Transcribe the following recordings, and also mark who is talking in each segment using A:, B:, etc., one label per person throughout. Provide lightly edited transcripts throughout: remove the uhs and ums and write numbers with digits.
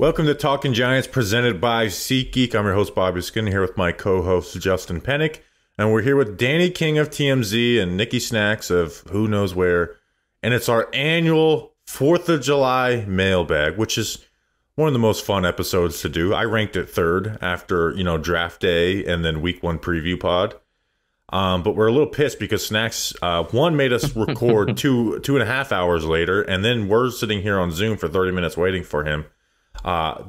A: Welcome to Talking Giants, presented by SeatGeek. I'm your host, Bobby Skin, here with my co-host, Justin Pennick. And we're here with Danny King of TMZ and Nikki Snacks of who knows where. And it's our annual 4th of July mailbag, which is one of the most fun episodes to do. I ranked it third after, draft day and then week one preview pod. But we're a little pissed because Snacks, one, made us record two and a half hours later. And then we're sitting here on Zoom for 30 minutes waiting for him.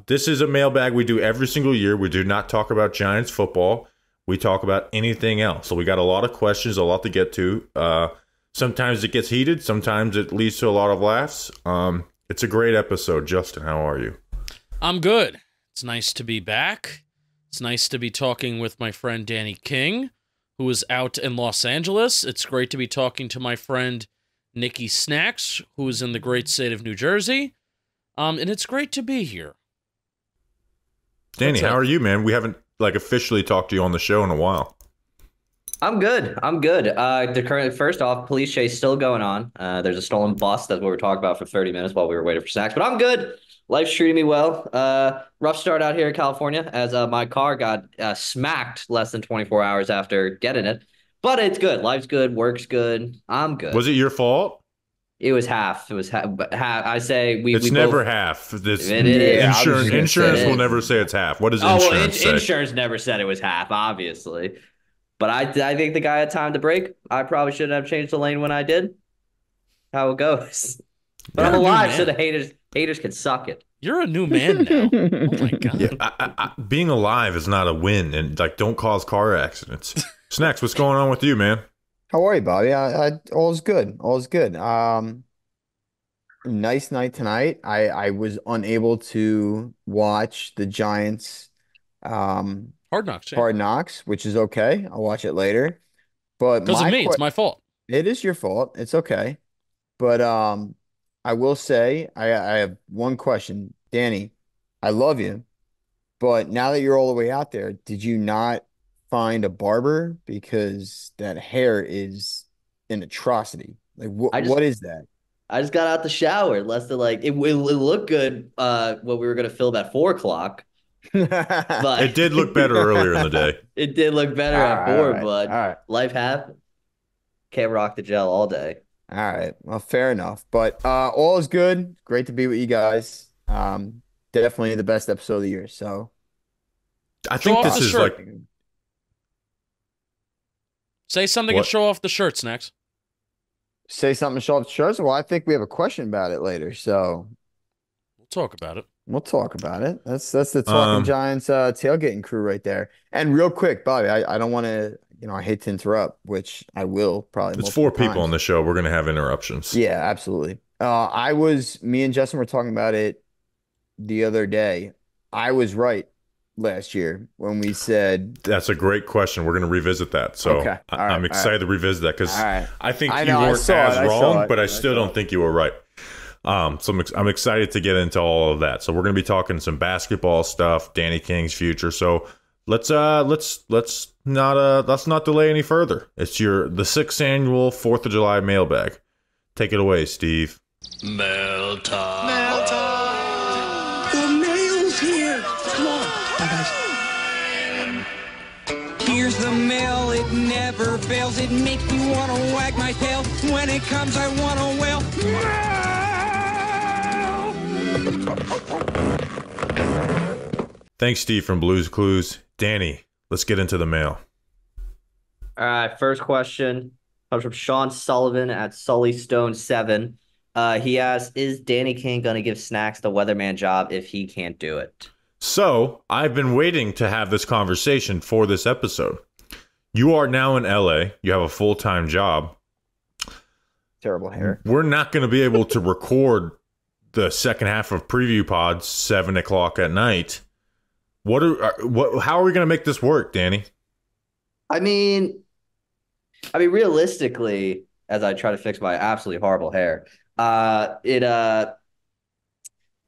A: This is a mailbag we do every single year. We do not talk about Giants football. We talk about anything else. So we got a lot of questions, a lot to get to. Sometimes it gets heated. Sometimes it leads to a lot of laughs. It's a great episode. Justin, how are you?
B: I'm good. It's nice to be back. It's nice to be talking with my friend Danny King, who is out in Los Angeles. It's great to be talking to my friend Nikki Snacks, who is in the great state of New Jersey. And it's great to be here.
A: Danny, how are you, man? We haven't officially talked to you on the show in a while.
C: I'm good. First off, police chase still going on. There's a stolen bus. That's what we were talking about for 30 minutes while we were waiting for Snacks. But I'm good. Life's treating me well. Rough start out here in California as my car got smacked less than 24 hours after getting it. But it's good. Life's good. Work's good. I'm good.
A: Was it your fault?
C: It was half. It was half. I say we.
A: It's
C: we
A: never
C: both,
A: half. This
C: insurance
A: will never say it's half. What does insurance say?
C: Insurance never said it was half, obviously. But I think the guy had time to brake. I probably shouldn't have changed the lane when I did. How it goes. But I'm alive, so the haters can suck it.
B: You're a new man now. Oh my god.
A: Yeah, being alive is not a win, and don't cause car accidents. Snacks, what's going on with you, man?
D: How are you, Bobby? All's good. All's good. Nice night tonight. I was unable to watch the Giants
B: Hard Knocks. Yeah.
D: Hard Knocks, which is okay. I'll watch it later. But
B: because of me, it's my fault.
D: It is your fault. It's okay. But I will say I have one question. Danny, I love you, but now that you're all the way out there, did you not find a barber? Because that hair is an atrocity. What is that?
C: I just got out the shower. Less than it looked good when we were gonna film at 4 o'clock. But
A: it did look better earlier in the day.
C: It did look better at 4,
D: right,
C: but life happened. Can't rock the gel all day.
D: All right. Well, fair enough. But all is good. Great to be with you guys. Definitely the best episode of the year. So
A: I think this is
B: say something and show off the shirt, Snacks.
D: Say something and show off the shirts? Well, I think we have a question about it later. So
B: we'll talk about it.
D: We'll talk about it. That's the Talking Giants tailgating crew right there. And real quick, Bobby, I don't want to, I hate to interrupt, which I will probably.
A: It's 4 people on the show. We're going to have interruptions.
D: Yeah, absolutely. Me and Justin were talking about it the other day. I was right last year when we said.
A: That's a great question. We're going to revisit that. So
D: okay.
A: I'm excited to revisit that because I think you weren't
D: as
A: wrong, but I still don't think you were right. So I'm excited to get into all of that. So we're going to be talking some basketball stuff, Danny King's future. So let's not delay any further. It's the 6th annual 4th of July mailbag. Take it away, Steve.
B: Mail time.
E: Mail time. The mail's here. Come on. Bye, guys. Here's the mail. It never fails. It makes me want to wag my tail. When it comes, I want to wail.
A: Thanks, Steve from Blues Clues. Danny, let's get into the mail.
C: All right, first question comes from Sean Sullivan at Sully Stone 7. He asks, is Danny King going to give Snacks the weatherman job if he can't do it?
A: So, I've been waiting to have this conversation for this episode. You are now in LA. You have a full-time job.
D: Terrible hair.
A: We're not going to be able to record the second half of preview pods 7 o'clock at night. How are we going to make this work, Danny?
C: I mean, realistically, as I try to fix my absolutely horrible hair,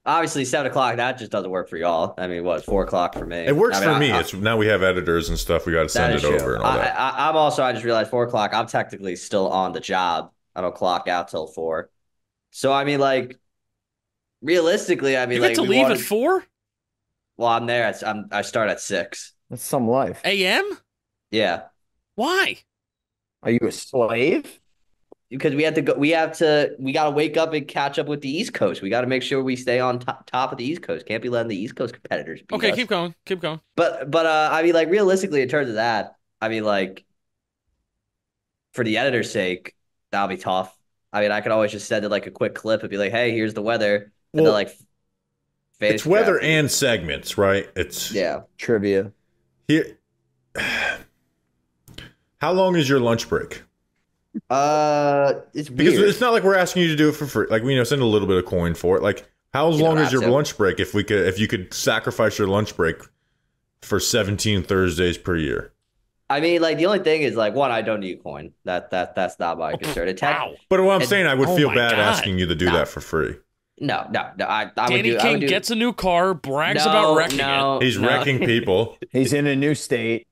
C: obviously 7 o'clock, that just doesn't work for y'all. I mean, 4 o'clock for me?
A: It works for me. It's now we have editors and stuff. We got to send it over and all that.
C: I just realized 4 o'clock, I'm technically still on the job. I don't clock out till 4. So, I mean, realistically,
B: you get to leave at 4?
C: Well, I'm there. I start at 6.
D: That's some life.
B: AM?
C: Yeah,
B: Why?
D: Are you a slave?
C: because we have to go. We got to wake up and catch up with the East Coast. We got to make sure we stay on top of the East Coast. Can't be letting the East Coast competitors beat
B: Okay,
C: us.
B: keep going. Keep going.
C: But I mean, like realistically, in terms of that, I mean, like for the editor's sake, that'll be tough. I mean, I could always just send it like a quick clip and be like, "Hey, here's the weather," and then
A: Well,
C: like
A: it's
C: fantasy
A: weather
C: draft.
A: and segments, right? It's
C: Yeah.
D: Trivia.
A: here. How long is your lunch break?
C: It's
A: Because
C: weird.
A: it's not like we're asking you to do it for free. Like, we send a little bit of coin for it. Like, how
C: You
A: long
C: don't
A: is
C: have
A: your
C: to.
A: lunch break if you could sacrifice your lunch break for 17 Thursdays per year?
C: I mean, like the only thing is like one, I don't need coin. That's not my concern.
B: Wow.
A: But what I'm
C: And-
A: saying, I would
B: oh
A: feel
B: my
A: bad
B: God.
A: asking you to do
C: No.
A: that for free.
C: No. I would
B: Danny
C: do. I
B: King
C: would do,
B: gets a new car, brags
C: no,
B: about wrecking it.
C: no,
A: He's
C: no.
A: wrecking people.
D: He's in a new state.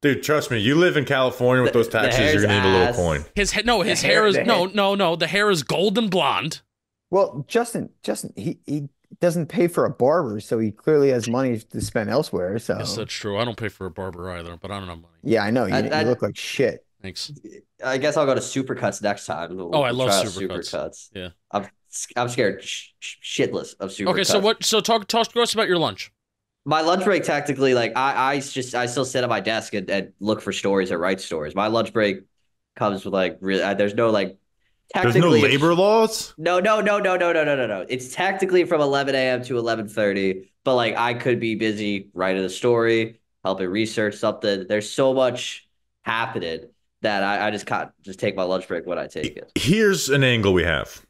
A: Dude, trust me, you live in California with those
C: The
A: taxes,
C: hair's
A: you're going to need a little
C: ass.
A: coin.
B: His
D: The
B: hair is
D: hair-
B: no. The hair is golden blonde.
D: Well, Justin, he doesn't pay for a barber, so he clearly has money to spend elsewhere. So
B: Yes, that's true. I don't pay for a barber either, but I don't have money.
D: yeah, I know. You,
C: I-
D: you look like shit.
B: Thanks.
C: I guess I'll go to Supercuts next time.
B: Oh, I love
C: try out
B: Supercuts. Yeah.
C: I'm scared shitless of Supercuts.
B: Okay, so what? So talk to us about your lunch.
C: My lunch break tactically, like I still sit at my desk and look for stories or write stories. My lunch break comes with like really, there's no like
A: There's no
C: technically
A: labor laws?
C: No. It's tactically from 11 a.m. to 11:30, but like I could be busy writing a story, helping research something. There's so much happening that I just can't just take my lunch break when I take it.
A: Here's an angle we have.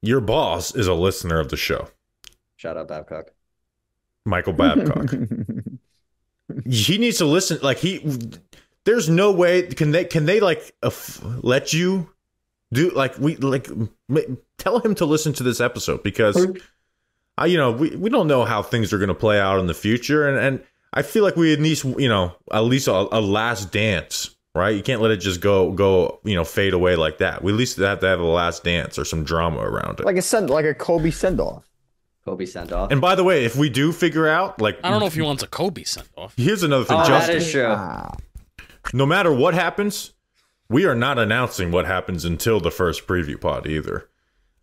A: Your boss is a listener of the show,
C: Shout out Babcock.
A: Michael Babcock. He needs to listen. Like there's no way can they like let you do tell him to listen to this episode because we don't know how things are going to play out in the future and I feel like we at least a last dance, right? You can't let it just go fade away like that. We at least have to have a last dance or some drama around it.
D: like a Kobe send off.
C: Kobe sent off.
A: And by the way, if we do figure out
B: I don't know if he wants a Kobe sent off.
A: here's another thing,
C: Oh, that
A: Justin.
C: is true.
A: No matter what happens, we are not announcing what happens until the first preview pod either.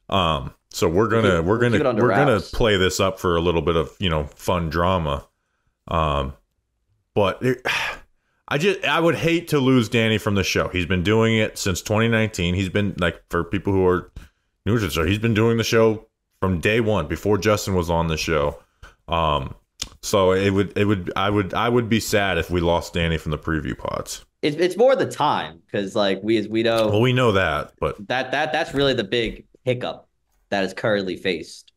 A: So we're
C: keep it under
A: gonna
C: wraps.
A: play this up for a little bit of fun drama. But I would hate to lose Danny from the show. He's been doing it since 2019. He's been like for people who are new to the show, he's been doing the show from day one before Justin was on the show. So I would be sad if we lost Danny from the preview pods.
C: It's more the time because like we know
A: Well, we know that, but
C: that's really the big hiccup that is currently faced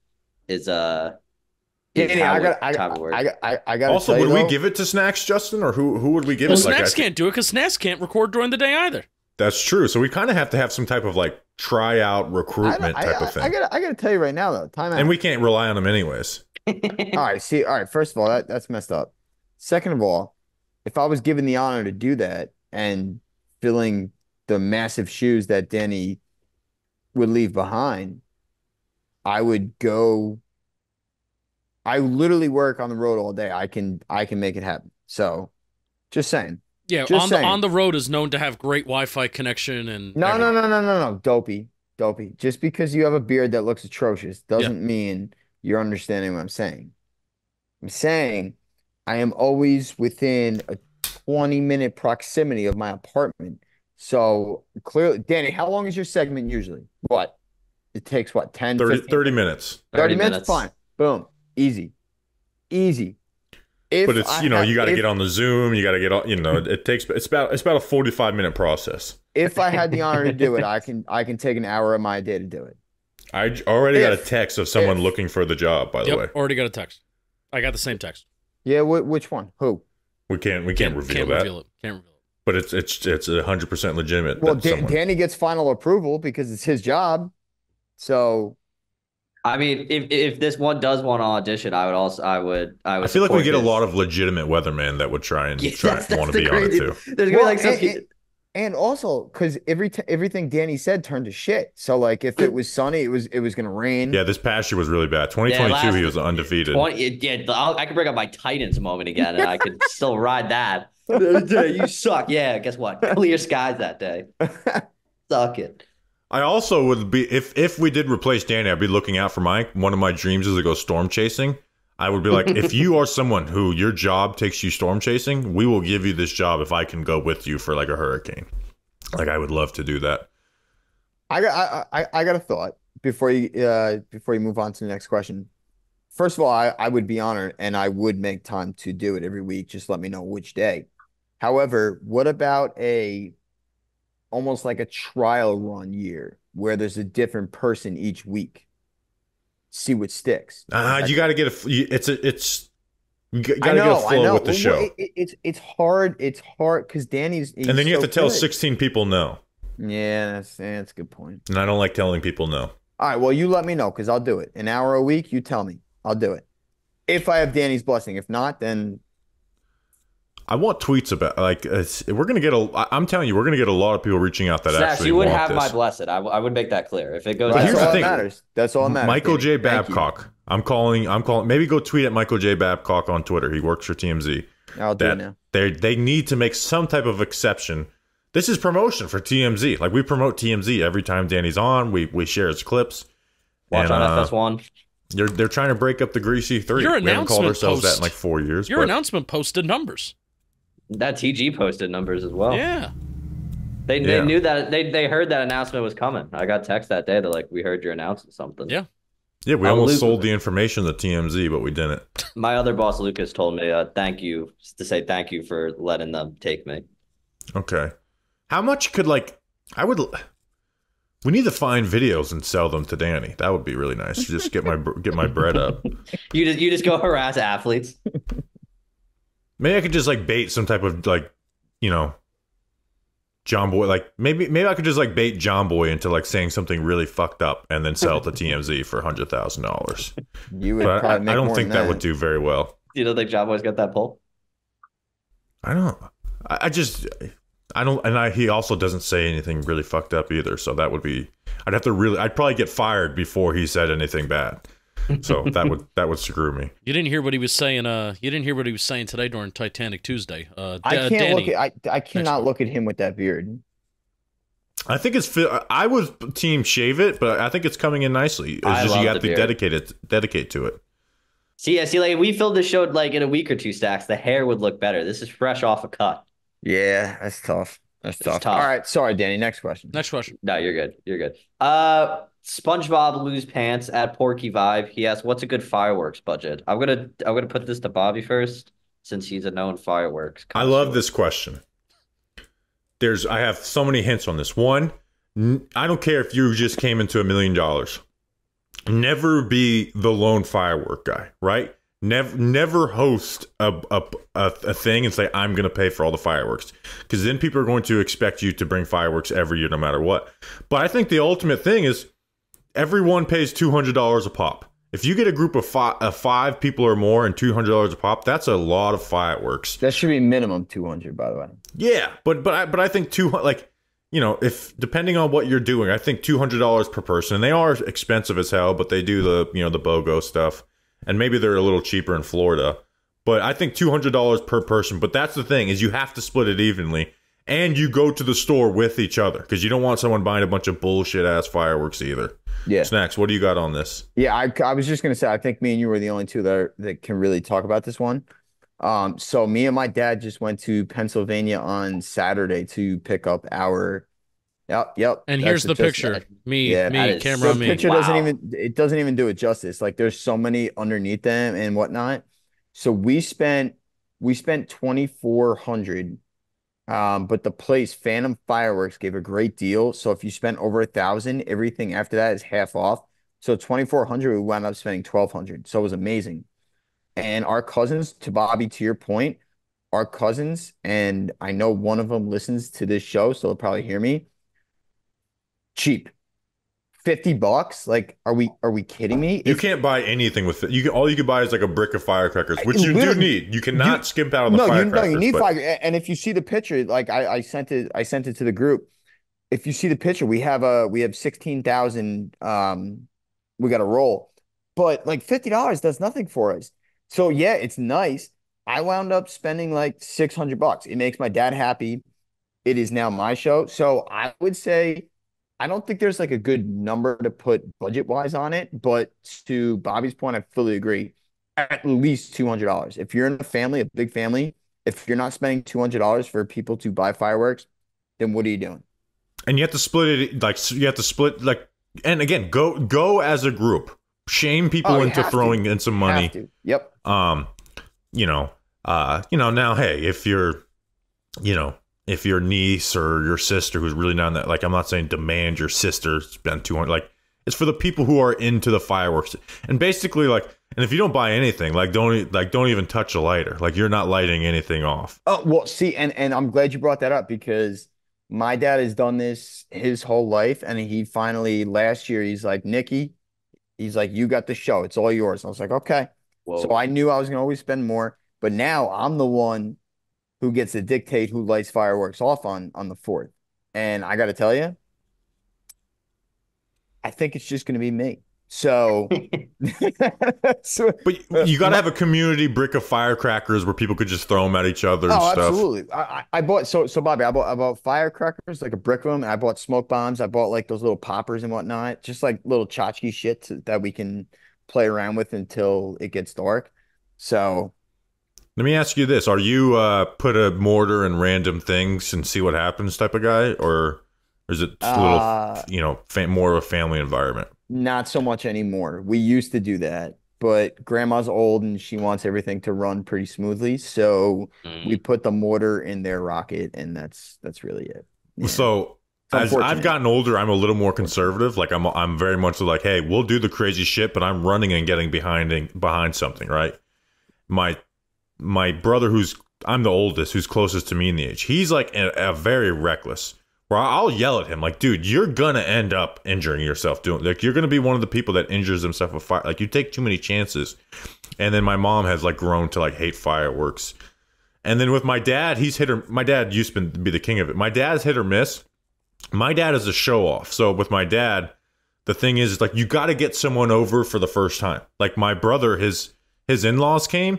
C: is
D: Danny,
C: how
D: I
C: it-
D: got
C: how it works.
D: I got.
A: also, would we give it to Snacks, Justin, or who would we give
B: Well,
A: it? Like,
B: Snacks can't do it because Snacks can't record during the day either.
A: That's true. So we kind of have to have some type of like tryout recruitment type of thing,
D: I gotta tell you right now though. Time out.
A: and we can't rely on them anyways.
D: All right. First of all, that's messed up. Second of all, if I was given the honor to do that and filling the massive shoes that Danny would leave behind, I would go. I literally work on the road all day. I can make it happen. So, just saying.
B: Yeah,
D: Just saying.
B: on the road is known to have great Wi-Fi connection and
D: No,
B: everything.
D: no. Dopey. Just because you have a beard that looks atrocious doesn't mean you're understanding what I'm saying. I'm saying I am always within a 20-minute proximity of my apartment. So clearly, Danny, how long is your segment usually? What? It takes what, 10,
A: 30,
D: 15?
A: 30 minutes.
D: 30 minutes? Fine. Boom. Easy. If
A: But it's
D: I
A: you
D: had-
A: got to
D: if-
A: get on the Zoom. You got to get on. It's about a 45-minute process.
D: If I had the honor to do it, I can take an hour of my day to do it.
A: I already got a
D: If-
A: text of someone
D: if-
A: looking for the job. By the way,
B: Yep, already got a text. I got the same text.
D: Yeah, which one? Who?
A: we can't reveal
B: Can't
A: that.
B: reveal it. Can't reveal it.
A: But it's 100% legitimate.
D: Well,
A: that someone-
D: Danny gets final approval because it's his job. So
C: I mean, if this one does want to audition, I would
A: I feel like we
C: support
A: get a
C: his-
A: lot of legitimate weatherman that would try and
C: Yeah,
A: want to
C: the
A: be on it
C: crazy-
A: too.
C: There's gonna be
D: Well,
C: like some
D: And also, because everything Danny said turned to shit. So like, if it was sunny, it was gonna rain.
A: Yeah, this past year was really bad. 2022, he was undefeated.
C: I could bring up my Titans moment again, and I could still ride that. You suck. Yeah, guess what? Clear skies that day. Suck it.
A: I also would be if we did replace Danny, I'd be looking out for one of my dreams is to go storm chasing. I would be like, if you are someone who your job takes you storm chasing, we will give you this job if I can go with you for like a hurricane. Like I would love to do that.
D: I got a thought before you move on to the next question. First of all, I would be honored and I would make time to do it every week. Just let me know which day. However, what about almost like a trial run year where there's a different person each week? See what sticks.
A: You got to get you got to get a flow with the show.
D: It's hard. It's hard because he's
A: and then you have to tell
D: good.
A: 16 people no.
D: Yeah, that's a good point.
A: And I don't like telling people no.
D: All right, well, you let me know because I'll do it. An hour a week, you tell me. I'll do it. If I have Danny's blessing. If not, then
A: I want tweets about like we're gonna get I'm telling you, we're gonna get a lot of people reaching out that
C: Snacks,
A: actually
C: you would
A: want
C: have
A: this.
C: my blessed. I would make that clear. If it goes,
D: Right,
A: here's
D: that's
A: the
D: all
A: thing.
D: that matters. That's all that matters.
A: Michael J.
D: Danny. Thank you.
A: Babcock. I'm calling. Maybe go tweet at Michael J. Babcock on Twitter. He works for TMZ.
D: I'll do it now.
A: They need to make some type of exception. This is promotion for TMZ. Like we promote TMZ every time Danny's on. We share his clips.
C: watch on FS1.
A: They're trying to break up the Greasy 3.
B: Your
A: We haven't called
B: announcement
A: ourselves that
B: post-
A: in like 4 years.
B: Your
A: but
B: announcement posted numbers.
C: That TG posted numbers as well.
B: Yeah.
C: They
A: Yeah.
C: knew that they heard that announcement was coming. I got text that day. They're like, we heard you're announcing something.
B: Yeah.
A: Yeah, we
C: I'm
A: almost
C: Luke.
A: sold the information to TMZ, but we didn't.
C: My other boss, Lucas, told me thank you to say thank you for letting them take me.
A: Okay. How much could we need to find videos and sell them to Danny. That would be really nice. Just get my bread up.
C: You just go harass athletes.
A: Maybe I could just like bait some type of like, John Boy. Like maybe I could just like bait John Boy into like saying something really fucked up and then sell it to TMZ for $100,000.
D: You would
A: But
D: probably make
A: I don't
D: more
A: think
D: than
A: that would do very well.
C: You don't think John Boy's got that pull?
A: I don't. I just. I don't. And he also doesn't say anything really fucked up either. So that would be. I'd probably get fired before he said anything bad. So that would screw me.
B: You didn't hear what he was saying. You didn't hear what he was saying today during Titanic Tuesday.
D: I can't
B: Danny,
D: look at I cannot look at him with that beard.
A: I think I was team shave it, but I think it's coming in nicely. It's
C: I
A: just
C: love
A: you have
C: the
A: to
C: beard.
A: dedicate to it.
C: See, like if we filled the show like in a week or two, Stacks, the hair would look better. This is fresh off a cut.
D: Yeah, that's tough. That's
C: It's
D: tough.
C: tough.
D: All right, sorry, Danny. Next question.
B: Next question.
C: No, you're good. You're good. SpongeBob lose pants at Porky Vibe. He asked, "What's a good fireworks budget?" I'm gonna put this to Bobby first, since he's a known fireworks
A: I love
C: connoisseur.
A: this question. I have so many hints on this. One, I don't care if you just came into $1 million. Never be the lone firework guy, right? Never host a thing and say, I'm going to pay for all the fireworks. Because then people are going to expect you to bring fireworks every year no matter what. But I think the ultimate thing is everyone pays $200 a pop. If you get a group of five people or more and $200 a pop, that's a lot of fireworks.
D: That should be minimum 200, by the way.
A: Yeah, but I think 200, like, if depending on what you're doing, I think $200 per person. And they are expensive as hell, but they do the the BOGO stuff, and maybe they're a little cheaper in Florida. But I think $200 per person. But that's the thing, is you have to split it evenly, and you go to the store with each other because you don't want someone buying a bunch of bullshit ass fireworks either.
D: Yeah.
A: Snacks, what do you got on this?
D: Yeah, I was just gonna say, I think me and you are the only two that can really talk about this one. So me and my dad just went to Pennsylvania on Saturday to pick up our. Yep.
B: And
D: that's
B: here's the
D: just-
B: picture. Me,
C: that is
B: camera
D: The
B: on me.
D: picture
C: Wow.
D: doesn't even do it justice. Like there's so many underneath them and whatnot. So we spent 2,400. But the place, Phantom Fireworks, gave a great deal. So if you spent over 1,000, everything after that is half off. So 2,400, we wound up spending 1,200. So it was amazing. And our cousins, to Bobby, to your point, our cousins, and I know one of them listens to this show, so they'll probably hear me. Cheap. $50? Like, are we kidding me?
A: You can't buy anything with it. All you can buy is like a brick of firecrackers, which you do
D: Literally,
A: need. You cannot
D: you-
A: skimp out on the
D: no,
A: firecrackers.
D: you need
A: but-
D: fire. And if you see the picture, like I sent it to the group. If you see the picture, we have 16,000 we got to roll. But like $50 does nothing for us. So yeah, it's nice. I wound up spending like $600. It makes my dad happy. It is now my show. So I would say I don't think there's like a good number to put budget wise on it, but to Bobby's point, I fully agree. At least $200. If you're in a family, a big family, if you're not spending $200 for people to buy fireworks, then what are you doing?
A: And you have to split it, like you have to split, like, and again, go as a group. Shame people
D: You
A: into
D: have
A: throwing
D: to.
A: in some
D: Have
A: money.
D: to. Yep.
A: Now, hey, if your niece or your sister who's really not in that, like, I'm not saying demand your sister spend 200, like, it's for the people who are into the fireworks. And basically, like, and if you don't buy anything, like, don't even touch a lighter. Like, you're not lighting anything off.
D: Oh, well, see, and I'm glad you brought that up because my dad has done this his whole life. And he finally, last year, he's like, Nikki, he's like, you got the show. It's all yours. And I was like, okay.
C: Whoa.
D: So I knew I was going to always spend more. But now I'm the one who gets to dictate who lights fireworks off on the 4th. And I got to tell you, I think it's just going to be me. So,
A: But you got to have a community brick of firecrackers where people could just throw them at each other and stuff.
D: Absolutely. I bought so Bobby, I bought firecrackers, like a brick of them, and I bought smoke bombs. I bought like those little poppers and whatnot, just like little tchotchke shit that we can play around with until it gets dark. So
A: Let me ask you this: are you put a mortar in random things and see what happens type of guy, or is it a little, more of a family environment?
D: not so much anymore. We used to do that, but grandma's old and she wants everything to run pretty smoothly. So we put the mortar in their rocket, and that's really it. Yeah.
A: So as I've gotten older, I'm a little more conservative. Like I'm very much like, hey, we'll do the crazy shit, but I'm running and getting behind something, right? My brother, I'm the oldest, who's closest to me in the age, he's like a very reckless. Where I'll yell at him like, dude, you're gonna end up injuring yourself doing, like, you're gonna be one of the people that injures himself with fire. Like, you take too many chances. And then my mom has like grown to like hate fireworks. And then with my dad, my dad used to be the king of it. My dad's hit or miss. My dad is a show off. So with my dad, the thing is like, you got to get someone over for the first time. Like my brother, his in-laws came,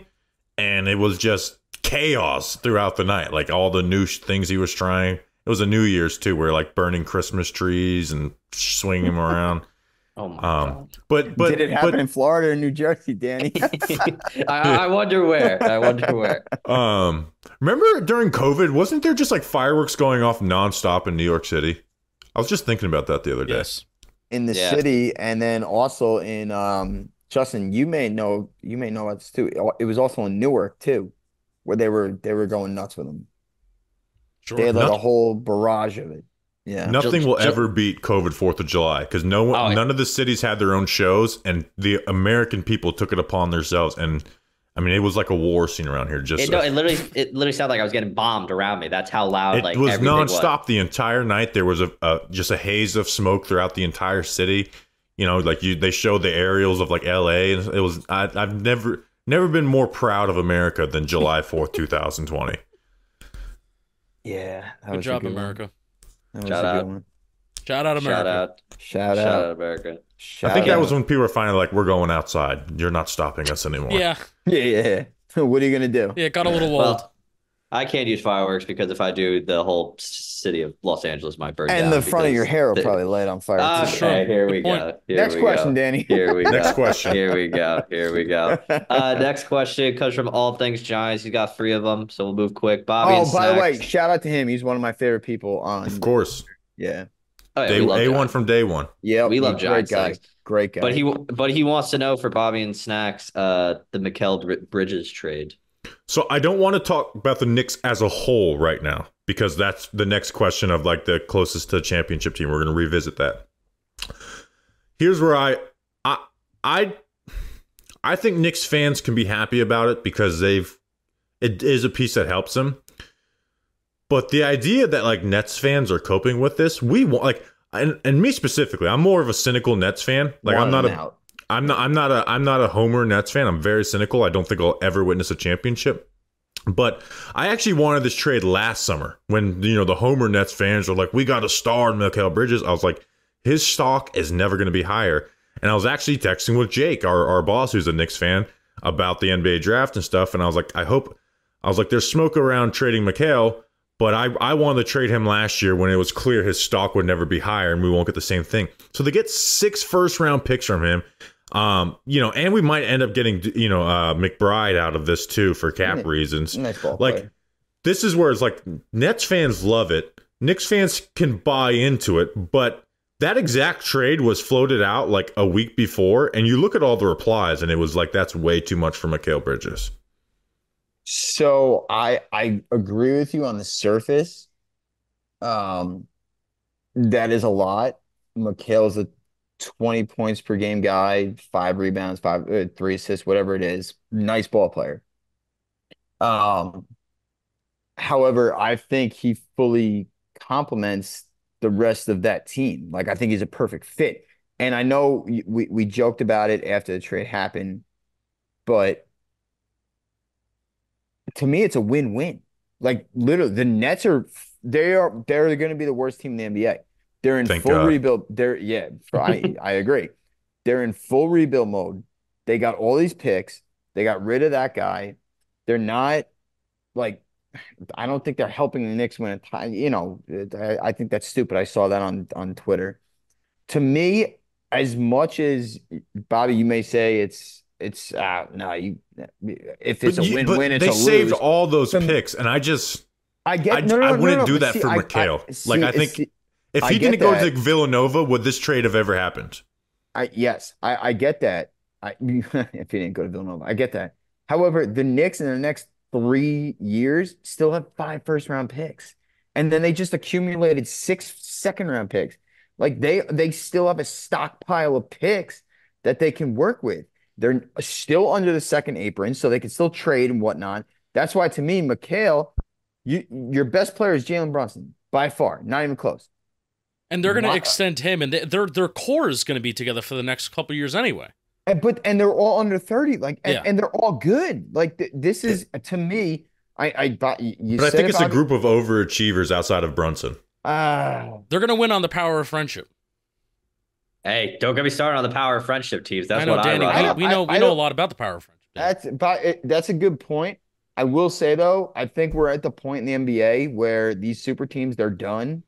A: and it was just chaos throughout the night. Like all the new things he was trying. It was a New Year's too, where like burning Christmas trees and swinging them around.
C: Oh my God.
A: But
D: did it happen in Florida or New Jersey, Danny?
C: I wonder where. I wonder where.
A: Remember during COVID, wasn't there just like fireworks going off nonstop in New York City? I was just thinking about that the other day.
B: Yes.
D: In the
C: Yeah.
D: city, and then also in Justin, you may know about this too. It was also in Newark too, where they were going nuts with them.
B: Sure.
D: They had like a
A: Nothing-
D: whole barrage of it. Yeah.
A: Nothing will ever beat COVID 4th of July because none of the cities had their own shows, and the American people took it upon themselves. And I mean, it was like a war scene around here. Just
C: It literally sounded like I was getting bombed around me. That's how loud
A: it
C: like
A: was
C: everything
A: nonstop the entire night. There was just a haze of smoke throughout the entire city. You know, like they showed the aerials of like LA, and it was. I've never been more proud of America than July 4th, 2020.
D: Yeah. That
B: Good
D: was a
B: job,
D: good one.
B: America.
D: That was
C: Shout
D: a good
C: out.
D: one.
B: Shout out, America.
D: Shout
C: Shout
D: out.
C: out America.
D: Shout
A: I think that
D: out.
A: was when people were finally like, "We're going outside. You're not stopping us anymore."
B: Yeah.
D: Yeah. What are you gonna do?
B: Yeah. It got a little old.
C: Well, I can't use fireworks because if I do, the whole city of Los Angeles might burn down.
D: And the front of your
C: because
D: hair will
C: the-
D: probably light on fire too.
C: Okay,
B: Sure.
C: here
B: Good
C: we
B: point.
C: go. Here
D: Next
C: we
D: question,
C: go.
D: Danny.
C: Here we go.
A: Next question.
C: Here we go. Here we go. Next question comes from All Things Giants. He's got 3 of them, so we'll move quick. Bobby and
D: Oh, by the way,
C: Snacks.
D: shout out to him. He's one of my favorite people on.
A: Of course.
D: Yeah.
C: Oh, yeah,
A: Day
C: we love
A: A1
C: Giants.
A: from day one.
D: Yeah.
C: We love
D: great
C: Giants
D: guy.
C: snacks.
D: Great guy.
C: But he wants to know for Bobby and Snacks, the Mikal Bridges trade.
A: So I don't want to talk about the Knicks as a whole right now because that's the next question of like the closest to championship team. We're going to revisit that. Here's where I think Knicks fans can be happy about it because it is a piece that helps them. But the idea that like Nets fans are coping with this, we want like and me specifically, I'm more of a cynical Nets fan. Like
D: Want
A: I'm not
D: them
A: a
D: out.
A: I'm not a homer Nets fan. I'm very cynical. I don't think I'll ever witness a championship. But I actually wanted this trade last summer when, the homer Nets fans were like, we got a star in Mikal Bridges. I was like, his stock is never going to be higher. And I was actually texting with Jake, our boss, who's a Knicks fan, about the NBA draft and stuff. And I was like, there's smoke around trading Mikal, but I wanted to trade him last year when it was clear his stock would never be higher and we won't get the same thing. So they get 6 first-round picks from him. And we might end up getting, McBride out of this too for cap reasons.
D: Nice ball
A: like,
D: player.
A: this is where it's like Nets fans love it. Knicks fans can buy into it, but that exact trade was floated out like a week before, and you look at all the replies, and it was like, that's way too much for Mikal Bridges.
D: So I agree with you on the surface. That is a lot. Mikal's a 20 points per game guy, 5 rebounds, 3 assists, whatever it is. Nice ball player. However, I think he fully complements the rest of that team. Like, I think he's a perfect fit. And I know we joked about it after the trade happened, but to me, it's a win-win. Like, literally, the Nets they're going to be the worst team in the NBA. They're in
A: Thank
D: full
A: God.
D: rebuild. I agree. They're in full rebuild mode. They got all these picks. They got rid of that guy. They're not like, I don't think they're helping the Knicks win a title. I think that's stupid. I saw that on Twitter. To me, as much as Bobby, you may say if it's a win-win, it's
A: they
D: a
A: saved
D: lose.
A: all those picks, and I
D: I
A: wouldn't do
D: but
A: that
D: see,
A: for Mikal. I think
D: see,
A: if
D: I
A: he
D: get
A: didn't go
D: that.
A: to Villanova, would this trade have ever happened?
D: Yes, I get that. If he didn't go to Villanova, I get that. However, the Knicks in the next 3 years still have 5 first-round picks, and then they just accumulated 6 second-round picks. Like they still have a stockpile of picks that they can work with. They're still under the second apron, so they can still trade and whatnot. That's why, to me, Mikal, your best player is Jalen Brunson by far, not even close.
B: And they're going to extend him, and their core is going to be together for the next couple years anyway.
D: And they're all under 30,
B: Yeah.
D: and they're all good. Like this is, to me,
A: But I think it's a group of overachievers outside of Brunson.
B: They're going to win on the power of friendship.
C: Hey, don't get me started on the power of friendship, Teves. That's
B: I know,
C: what
B: Danny.
C: I run.
B: We know a lot about the power of friendship.
D: That's a good point. I will say though, I think we're at the point in the NBA where these super teams, they're done.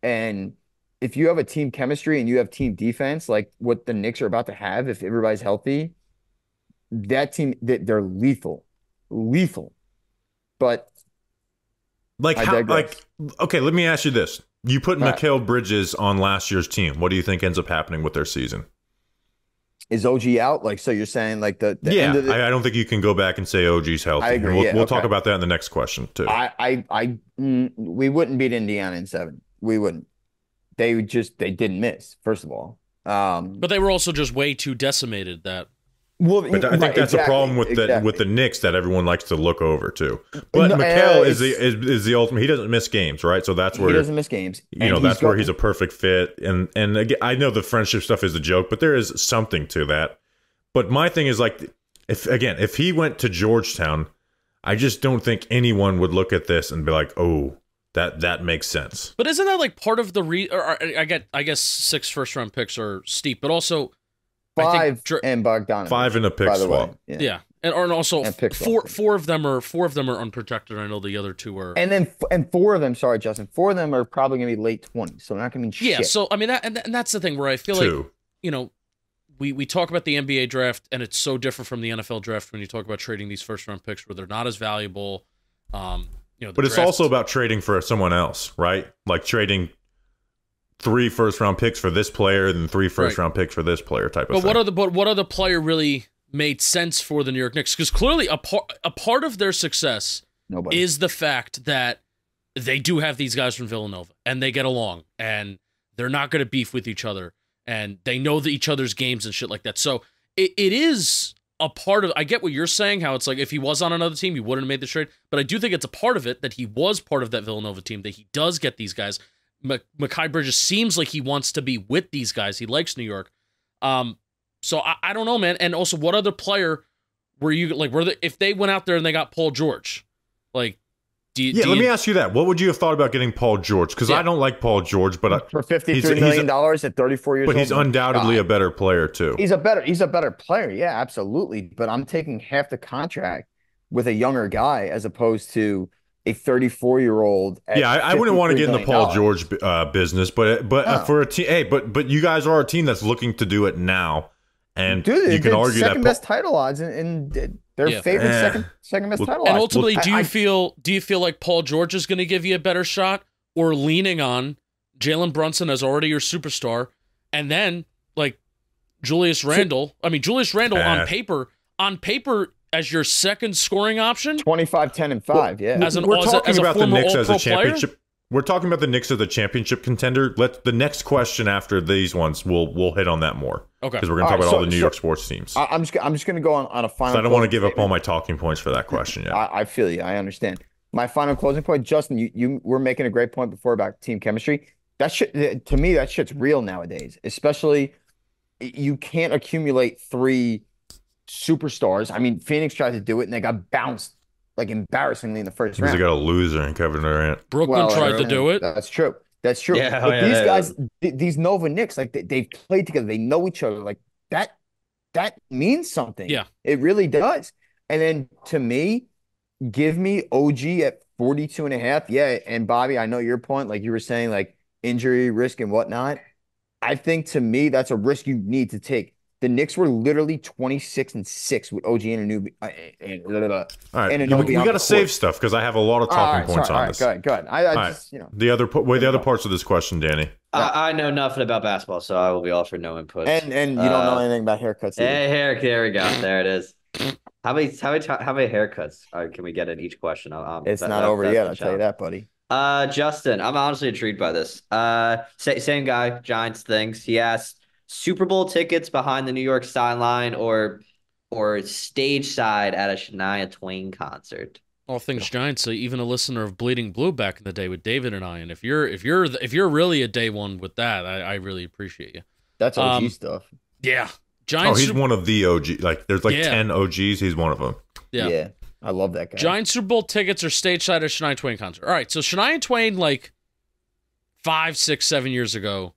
D: And if you have a team chemistry and you have team defense, like what the Knicks are about to have, if everybody's healthy, that team, they're lethal. But
A: okay, let me ask you this. You put
D: All right.
A: Mikal Bridges on last year's team. What do you think ends up happening with their season?
D: is OG out? Like, so you're saying like the
A: Yeah,
D: end of the,
A: I don't think you can go back and say OG's healthy.
D: I agree,
A: We'll,
D: yeah,
A: we'll
D: okay.
A: talk about that in the next question too.
D: we wouldn't beat Indiana in 7. We wouldn't. They didn't miss, first of all.
B: But they were also just way too decimated that.
D: Well,
A: But I think that's a problem with the Knicks that everyone likes to look over too. But
D: No,
A: Mikal
D: it's-
A: is the ultimate. He doesn't miss games, right? So that's where
D: he doesn't miss games.
A: that's where he's a perfect fit. And again, I know the friendship stuff is a joke, but there is something to that. But my thing is like, if he went to Georgetown, I just don't think anyone would look at this and be like, oh, that makes sense.
B: But isn't that like part of the I guess 6 first-round picks are steep, but also
D: 5 and Bogdanovich.
A: 5 in a pick
D: by the
A: swap.
D: way.
B: yeah. And also
D: And pick
B: four
D: swap.
B: of them are unprotected. I know the other 2 are.
D: And then 4 of them, sorry, Justin, 4 of them are probably going to be late 20s, so they're not going to mean
B: Yeah,
D: shit.
B: so I mean and that's the thing where I feel
A: 2.
B: like, you know, we talk about the NBA draft and it's so different from the NFL draft when you talk about trading these first round picks where they're not as valuable.
A: But it's also about trading for someone else, right? Like trading 3 first-round picks for this player, then 3 first-round picks for this player, type of thing.
B: What other player really made sense for the New York Knicks? Because clearly a part of their success
D: Nobody.
B: is the fact that they do have these guys from Villanova and they get along and they're not going to beef with each other and they know each other's games and shit like that. So it is a part of. I get what you're saying, how it's like if he was on another team, he wouldn't have made the trade. But I do think it's a part of it that he was part of that Villanova team, that he does get these guys. Mikal Bridges seems like he wants to be with these guys. He likes New York. So I don't know, man. And also, what other player were you like? If they went out there and they got Paul George, like,
A: let me ask you that. What would you have thought about getting Paul George? Because I don't like Paul George, but
D: for $53 million at 34 years old.
A: But he's undoubtedly a better player too.
D: He's a better player, yeah, absolutely. But I'm taking half the contract with a younger guy as opposed to a 34-year-old.
A: Yeah, I wouldn't want to get in the Paul George business, but for a team, hey, but you guys are a team that's looking to do it now, and
D: dude,
A: you can argue that
D: second best title odds and their favorite second best title odds.
B: And ultimately, do you feel like Paul George is going to give you a better shot, or leaning on Jalen Brunson as already your superstar, and then like Julius Randle? I mean, Julius Randle on paper as your second scoring option,
D: 25, 10, and 5. Yeah,
A: we're talking about the Knicks as a championship. We're talking about the Knicks as a championship contender. The next question after these ones, we'll hit on that more.
B: Okay,
A: because we're going to talk about all the New York sports teams.
D: I'm just going to go on a final.
A: So I don't want to give up all my talking points for that question yet.
D: I feel you. I understand. My final closing point, Justin. You were making a great point before about team chemistry. That shit, to me, that shit's real nowadays. Especially, you can't accumulate 3 superstars. I mean, Phoenix tried to do it and they got bounced like embarrassingly in the first round.
A: Because they got a loser in Kevin Durant.
B: Brooklyn tried to do it.
D: That's true. That's true.
C: Yeah,
D: but these guys, these Nova Knicks, like they've played together. They know each other. Like that means something.
B: Yeah,
D: it really does. And then to me, give me OG at 42.5. Yeah, and Bobby, I know your point. Like you were saying, like injury risk and whatnot. I think to me, that's a risk you need to take. The Knicks were literally 26-6 with OG and Anunoby.
A: All right, we got to save stuff because I have a lot of talking points on this.
D: Go ahead. I just,
A: the other parts of this question, Danny.
C: I know nothing about basketball, so I will be offered no input.
D: And you don't know anything about haircuts either.
C: Hey, there we go. There it is. How many haircuts can we get in each question?
D: It's not over yet. I'll tell you that, buddy.
C: Justin, I'm honestly intrigued by this. Same guy, Giants things. He asked, Super Bowl tickets behind the New York sideline or stage side at a Shania Twain concert.
B: All things Giants. So even a listener of Bleeding Blue back in the day with David and I. And if you're really a day one with that, I really appreciate you.
D: That's OG stuff.
B: Yeah, Giants.
A: Oh, he's one of the OG. Like there's 10 OGs. He's one of them.
B: Yeah.
D: I love that guy.
B: Giant Super Bowl tickets or stage side at Shania Twain concert. All right, so Shania Twain, like 5, 6, 7 years ago,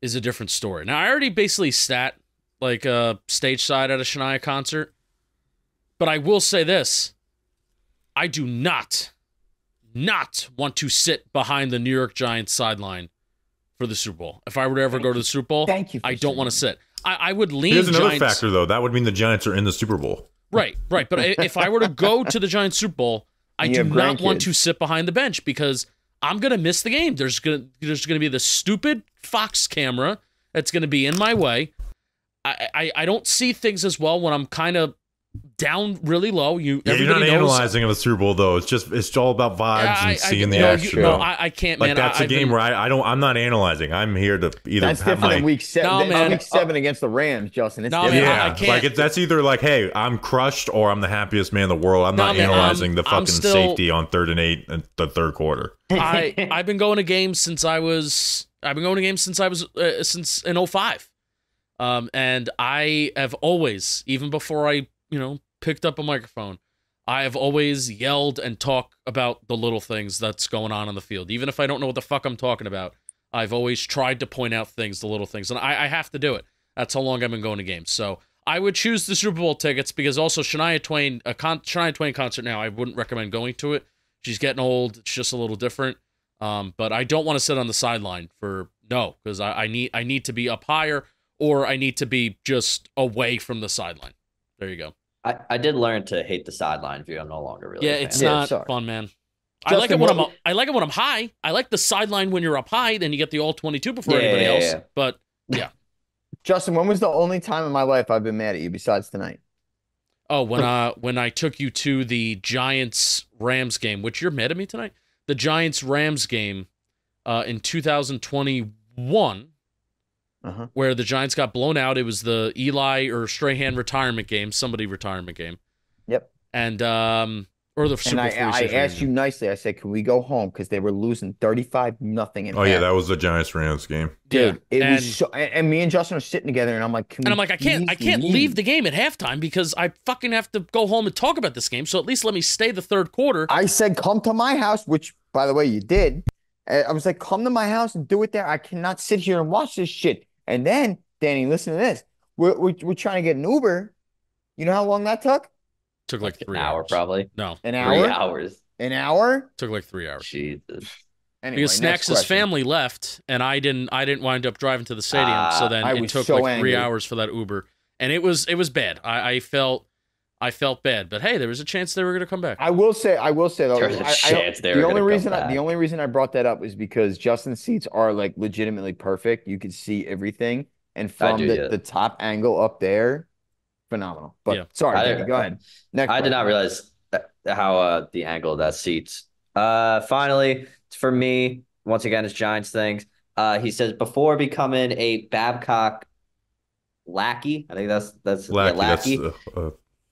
B: is a different story. Now, I already basically sat like a stage side at a Shania concert, but I will say this. I do not want to sit behind the New York Giants sideline for the Super Bowl. If I were to ever go to the Super Bowl, I don't want to sit. I would lean
A: Here's another
B: Giants.
A: factor, though. That would mean the Giants are in the Super Bowl.
B: Right. But if I were to go to the Giants Super Bowl, I do not want to sit behind the bench because I'm gonna miss the game. There's gonna be the stupid Fox camera that's gonna be in my way. I don't see things as well when I'm kind of down really low. You're not
A: analyzing of the Super Bowl though. It's all about vibes and seeing the action.
B: I can't, man.
A: Like that's a game where I'm not analyzing. I'm here to either
D: that's
A: have
D: different
A: my
D: than week 7.
B: No,
D: week 7 against the Rams, Justin. It's
B: I can't.
A: Like that's either like, hey, I'm crushed or I'm the happiest man in the world. I'm not analyzing the fucking safety on 3rd and 8 in the third quarter.
B: I've been going to games since I was since in 05. And I have always, even before I picked up a microphone, I have always yelled and talked about the little things that's going on the field. Even if I don't know what the fuck I'm talking about, I've always tried to point out the little things. And I have to do it. That's how long I've been going to games. So I would choose the Super Bowl tickets because also Shania Twain concert now, I wouldn't recommend going to it. She's getting old. It's just a little different. But I don't want to sit on the sideline because I need to be up higher or I need to be just away from the sideline. There you go.
C: I did learn to hate the sideline view. I'm no longer really.
B: Yeah, it's not fun, man. I like it when I'm high. I like the sideline when you're up high, then you get the all 22 before anybody else. Yeah. But yeah.
D: Justin, when was the only time in my life I've been mad at you besides tonight?
B: Oh, when I took you to the Giants-Rams game, which you're mad at me tonight? The Giants-Rams game in 2021. Where the Giants got blown out. It was the Eli or Strahan retirement game, retirement game.
D: Yep.
B: And Or the
D: And
B: Super 46
D: I asked you
B: reunion.
D: nicely. I said, "Can we go home?" Because they were losing 35-0 in
A: Oh yeah,
D: half.
A: that was the Giants Rams game.
D: Dude,
B: Yeah,
D: it was
B: and-
D: so. And me and Justin are sitting together, and I'm like, "Can
B: And
D: we?"
B: I'm like, I can't
D: please
B: leave the game at halftime because I fucking have to go home and talk about this game. So at least let me stay the third quarter.
D: I said, "Come to my house," which, by the way, you did. I was like, "Come to my house and do it there. I cannot sit here and watch this shit." And then, Danny, listen to this. We're trying to get an Uber. You know how long that took?
B: Took like
C: An
B: 3
C: hour,
B: hours.
C: probably.
B: No,
D: An
C: 3
D: hour?
C: hours.
D: An hour?
B: took like 3 hours.
C: Jesus.
D: Anyway,
B: Because
D: next
B: Snacks'
D: question.
B: family left, and I didn't wind up driving to the stadium. So then
D: I
B: it
D: was
B: took
D: so
B: like 3
D: angry.
B: hours for that Uber, and it was bad. I felt bad, but hey, there was a chance they were gonna come back.
D: I will say though,
C: There was a chance they were
D: the only
C: gonna come
D: reason
C: back.
D: the only reason I brought that up is because Justin's seats are like legitimately perfect. You could see everything, and from
C: do, yeah.
D: the top angle up there, phenomenal. But
B: Yeah.
D: sorry,
C: I-
D: Danny, go ahead. Next,
C: I did not
D: question.
C: realize how the angle of that seats. Finally, for me, once again, it's Giants things. He says before becoming a Babcock lackey, I think that's
A: Lackey,
C: lackey.
A: that's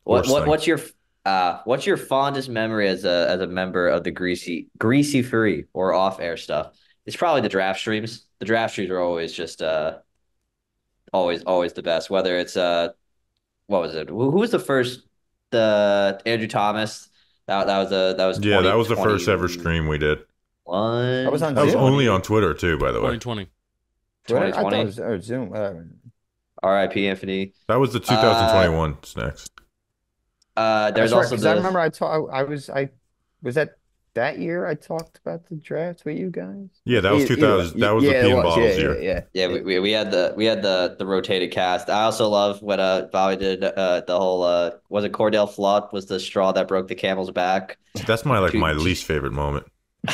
A: worst thing.
C: What's your fondest memory as a member of the greasy free or off air stuff? It's probably the draft streams. The draft streams are always just always the best. Whether it's what was it? Who was the first? The Andrew Thomas. That was
A: Yeah,
C: 20,
A: that was the first ever stream we did.
D: That was on
A: That was
D: Zoom.
A: only on Twitter too, by the way.
B: 2020.
D: Twitter? I thought
C: 2020.
D: it was or Zoom. Whatever.
C: R.I.P. Anthony.
A: That was the 2021 Snacks.
C: There's
D: That's right,
C: also
D: 'cause I remember I was that year I talked about the draft with you guys.
A: Yeah, that was 2000. That was the
D: it
A: P and
D: was.
A: Bottles
D: Yeah,
A: year.
D: yeah.
C: Yeah, we had the rotated cast. I also love when Bobby did the whole was it Cordell Flott was the straw that broke the camel's back.
A: That's my least favorite moment.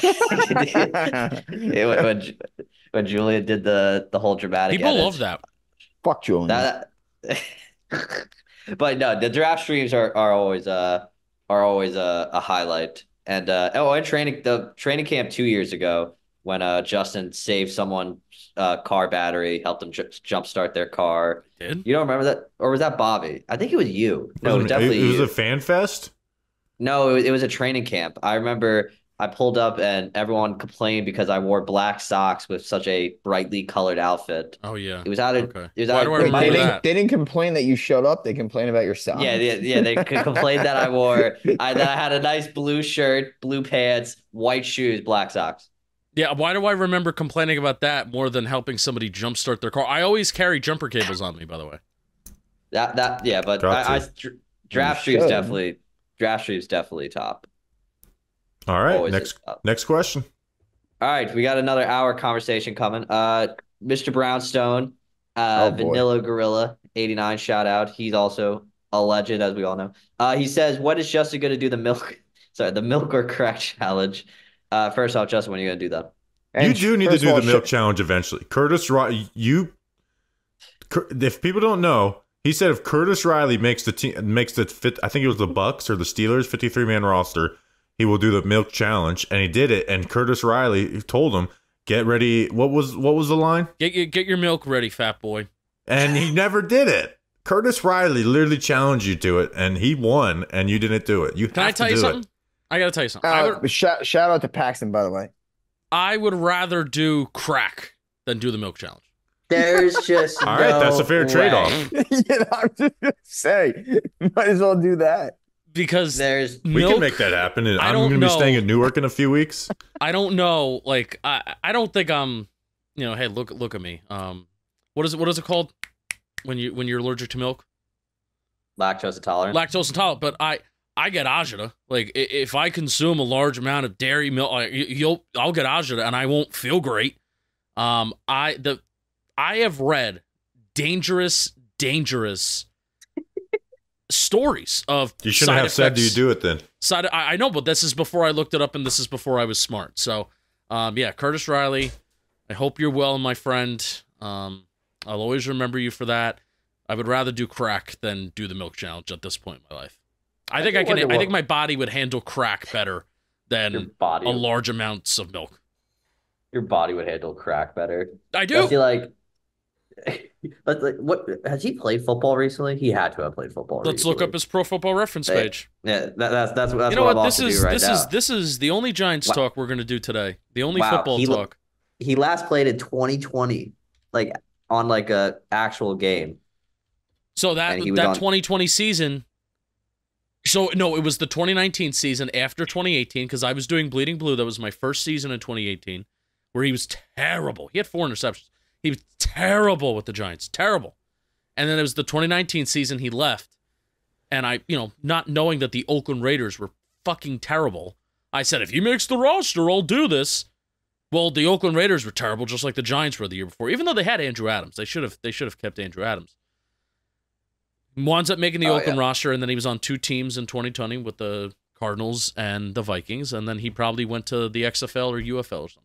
C: Yeah, when Julia did the whole dramatic.
B: People
C: edits.
B: love that.
D: Fuck Julian.
C: That but no, the draft streams are always a highlight. And and the training camp 2 years ago when Justin saved someone's car battery, helped them jumpstart their car.
B: Did?
C: You don't remember that, or was that Bobby? I think it was you. No, it was definitely
A: It was
C: you.
A: a fan fest.
C: No, it was a training camp. I remember I pulled up and everyone complained because I wore black socks with such a brightly colored outfit.
B: Oh yeah.
C: It was out of
B: Okay.
C: it was
B: Why
C: out
B: do
C: of
B: I
D: Wait,
B: remember
C: my-
B: that?
D: they didn't complain that you showed up. They complained about your socks.
C: Yeah, they could complain that I wore that I had a nice blue shirt, blue pants, white shoes, black socks.
B: Yeah, why do I remember complaining about that more than helping somebody jumpstart their car? I always carry jumper cables on me, by the way.
C: Yeah, but
A: Got to.
C: draft
D: You
C: streams
D: should.
C: definitely top.
A: All right,
C: Always
A: next
C: is top.
A: next question.
C: All right, we got another hour conversation coming. Mr. Brownstone,
D: Oh, boy.
C: Vanilla Gorilla 89 shout out. He's also a legend, as we all know. He says, "When is Justin going to do the milk or crack challenge?" First off, Justin, when are you going to do that?
A: You do need to
D: first of
A: do
D: all,
A: the milk challenge eventually. If people don't know, he said if Curtis Riley makes the team, I think it was the Bucks or the Steelers 53-man roster, he will do the milk challenge, and he did it. And Curtis Riley told him, "Get ready." What was the line?
B: Get your milk ready, fat boy.
A: And he never did it. Curtis Riley literally challenged you to it, and he won, and you didn't do it. You
B: Can I
A: have
B: tell
A: to
B: you
A: do
B: something?
A: it.
B: I gotta tell you something.
D: Shout out to Paxton, by the way.
B: I would rather do crack than do the milk challenge.
C: There's just
A: All right, that's a fair trade-off.
D: Yeah, I'm just gonna say, might as well do that.
B: Because
C: There's
A: We
B: milk,
A: can make that happen. And
B: I
A: I'm
B: don't
A: going to be
B: know.
A: staying in Newark in a few weeks.
B: I don't know. Like I don't think I'm. Hey, look at me. What is it called when you're allergic to milk?
C: lactose intolerant.
B: Lactose intolerant. But I get agita. Like if I consume a large amount of dairy milk, I'll get agita and I won't feel great. I have read dangerous stories of
A: You shouldn't
B: side
A: have said, "Do you
B: effects.
A: do it then?"
B: I know, but this is before I looked it up, and this is before I was smart. So, yeah, Curtis Riley, I hope you're well, my friend. I'll always remember you for that. I would rather do crack than do the milk challenge at this point in my life. I think I can. I think my body would handle crack better
C: Your
B: than
C: body,
B: a large amounts of milk.
C: your body would handle crack better.
B: I
C: I
B: do.
C: feel like what has he played football recently? He had to have played football.
B: Let's look up his Pro Football Reference page.
C: Yeah, that's
B: You
C: what
B: know
C: I'm
B: what? This
C: also
B: is
C: do right
B: this
C: now.
B: is this is the only Giants talk we're gonna do today. The only football
C: he
B: talk.
C: He last played in 2020, like on like a actual game.
B: So that 2020 season. So no, it was the 2019 season after 2018 because I was doing Bleeding Blue. That was my first season in 2018, where he was terrible. He had 4 interceptions. He was terrible with the Giants, terrible. And then it was the 2019 season he left, and I, not knowing that the Oakland Raiders were fucking terrible, I said if he makes the roster, I'll do this. Well, the Oakland Raiders were terrible, just like the Giants were the year before. Even though they had Andrew Adams, they should have kept Andrew Adams. Winds up making the Oakland roster, and then he was on 2 teams in 2020 with the Cardinals and the Vikings, and then he probably went to the XFL or UFL or something.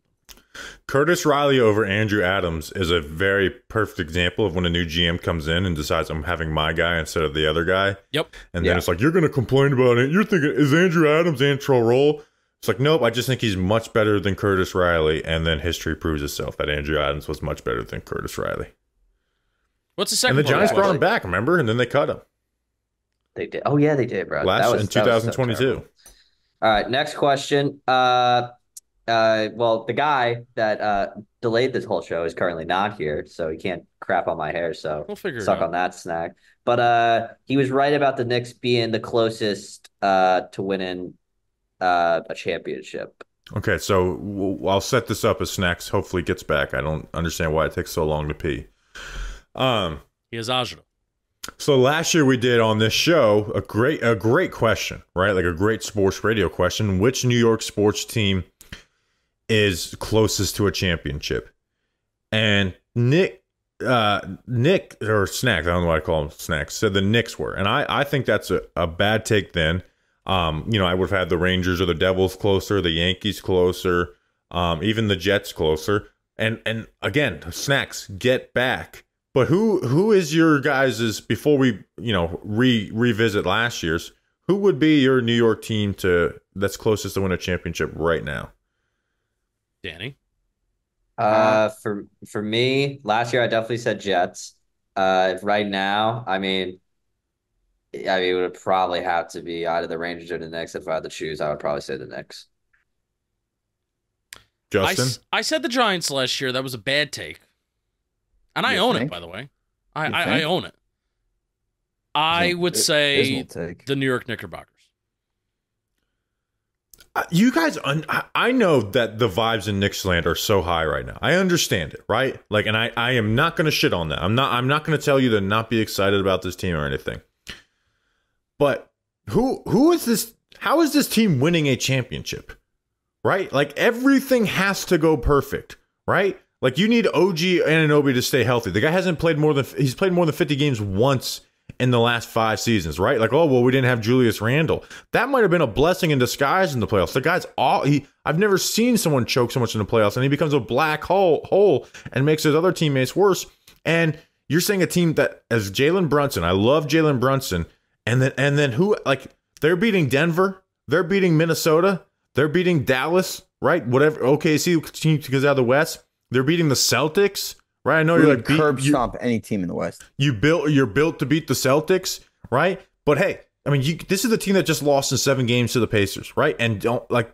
A: Curtis Riley over Andrew Adams is a very perfect example of when a new GM comes in and decides I'm having my guy instead of the other guy.
B: Yep.
A: And then it's like, you're going to complain about it. You're thinking, is Andrew Adams Antro Roll? It's like, nope, I just think he's much better than Curtis Riley. And then history proves itself that Andrew Adams was much better than Curtis Riley.
B: What's the second?
A: And the Giants brought him back, remember? And then they cut him.
C: They did. Oh yeah, they did, bro.
A: In 2022.
C: All right, next question. Well, the guy that delayed this whole show is currently not here, so he can't crap on my hair. So
B: we'll figure
C: suck
B: it out
C: on that snack. But he was right about the Knicks being the closest to winning a championship.
A: Okay, so I'll set this up as Snacks hopefully gets back. I don't understand why it takes so long to pee.
B: He has agita.
A: So last year we did on this show a great question, right? Like a great sports radio question. Which New York sports team is closest to a championship? And Nick or Snacks, I don't know why I call him Snacks, said the Knicks were. And I think that's a bad take then. I would have had the Rangers or the Devils closer, the Yankees closer, even the Jets closer. And again, Snacks, get back. But who is your guys's, before we revisit last year's, who would be your New York team that's closest to win a championship right now?
B: Danny?
C: For me, last year I definitely said Jets. Right now, I mean, it would probably have to be either the Rangers or the Knicks. If I had to choose, I would probably say the Knicks.
A: Justin?
B: I said the Giants last year. That was a bad take. And I own it, by the way. I own it. I would say the New York Knickerbockers.
A: You guys, I know that the vibes in Knicks land are so high right now. I understand it, right? Like, and I am not going to shit on that. I'm not going to tell you to not be excited about this team or anything. But who is this? How is this team winning a championship? Right? Like, everything has to go perfect, right? Like, you need OG Anunoby to stay healthy. The guy hasn't played he's played more than 50 games once in the last 5 seasons, right? Like, oh, well, we didn't have Julius Randle. That might have been a blessing in disguise in the playoffs. The guy's I've never seen someone choke so much in the playoffs, and he becomes a black hole and makes his other teammates worse. And you're saying a team that as Jalen Brunson, I love Jalen Brunson, and then who, like, they're beating Denver, they're beating Minnesota, they're beating Dallas, right? Whatever OKC team goes out of the West. They're beating the Celtics, right? I know you're like
D: curb stomp any team in the West. You're
A: built to beat the Celtics, right? But hey, I mean, this is the team that just lost in 7 games to the Pacers, right? And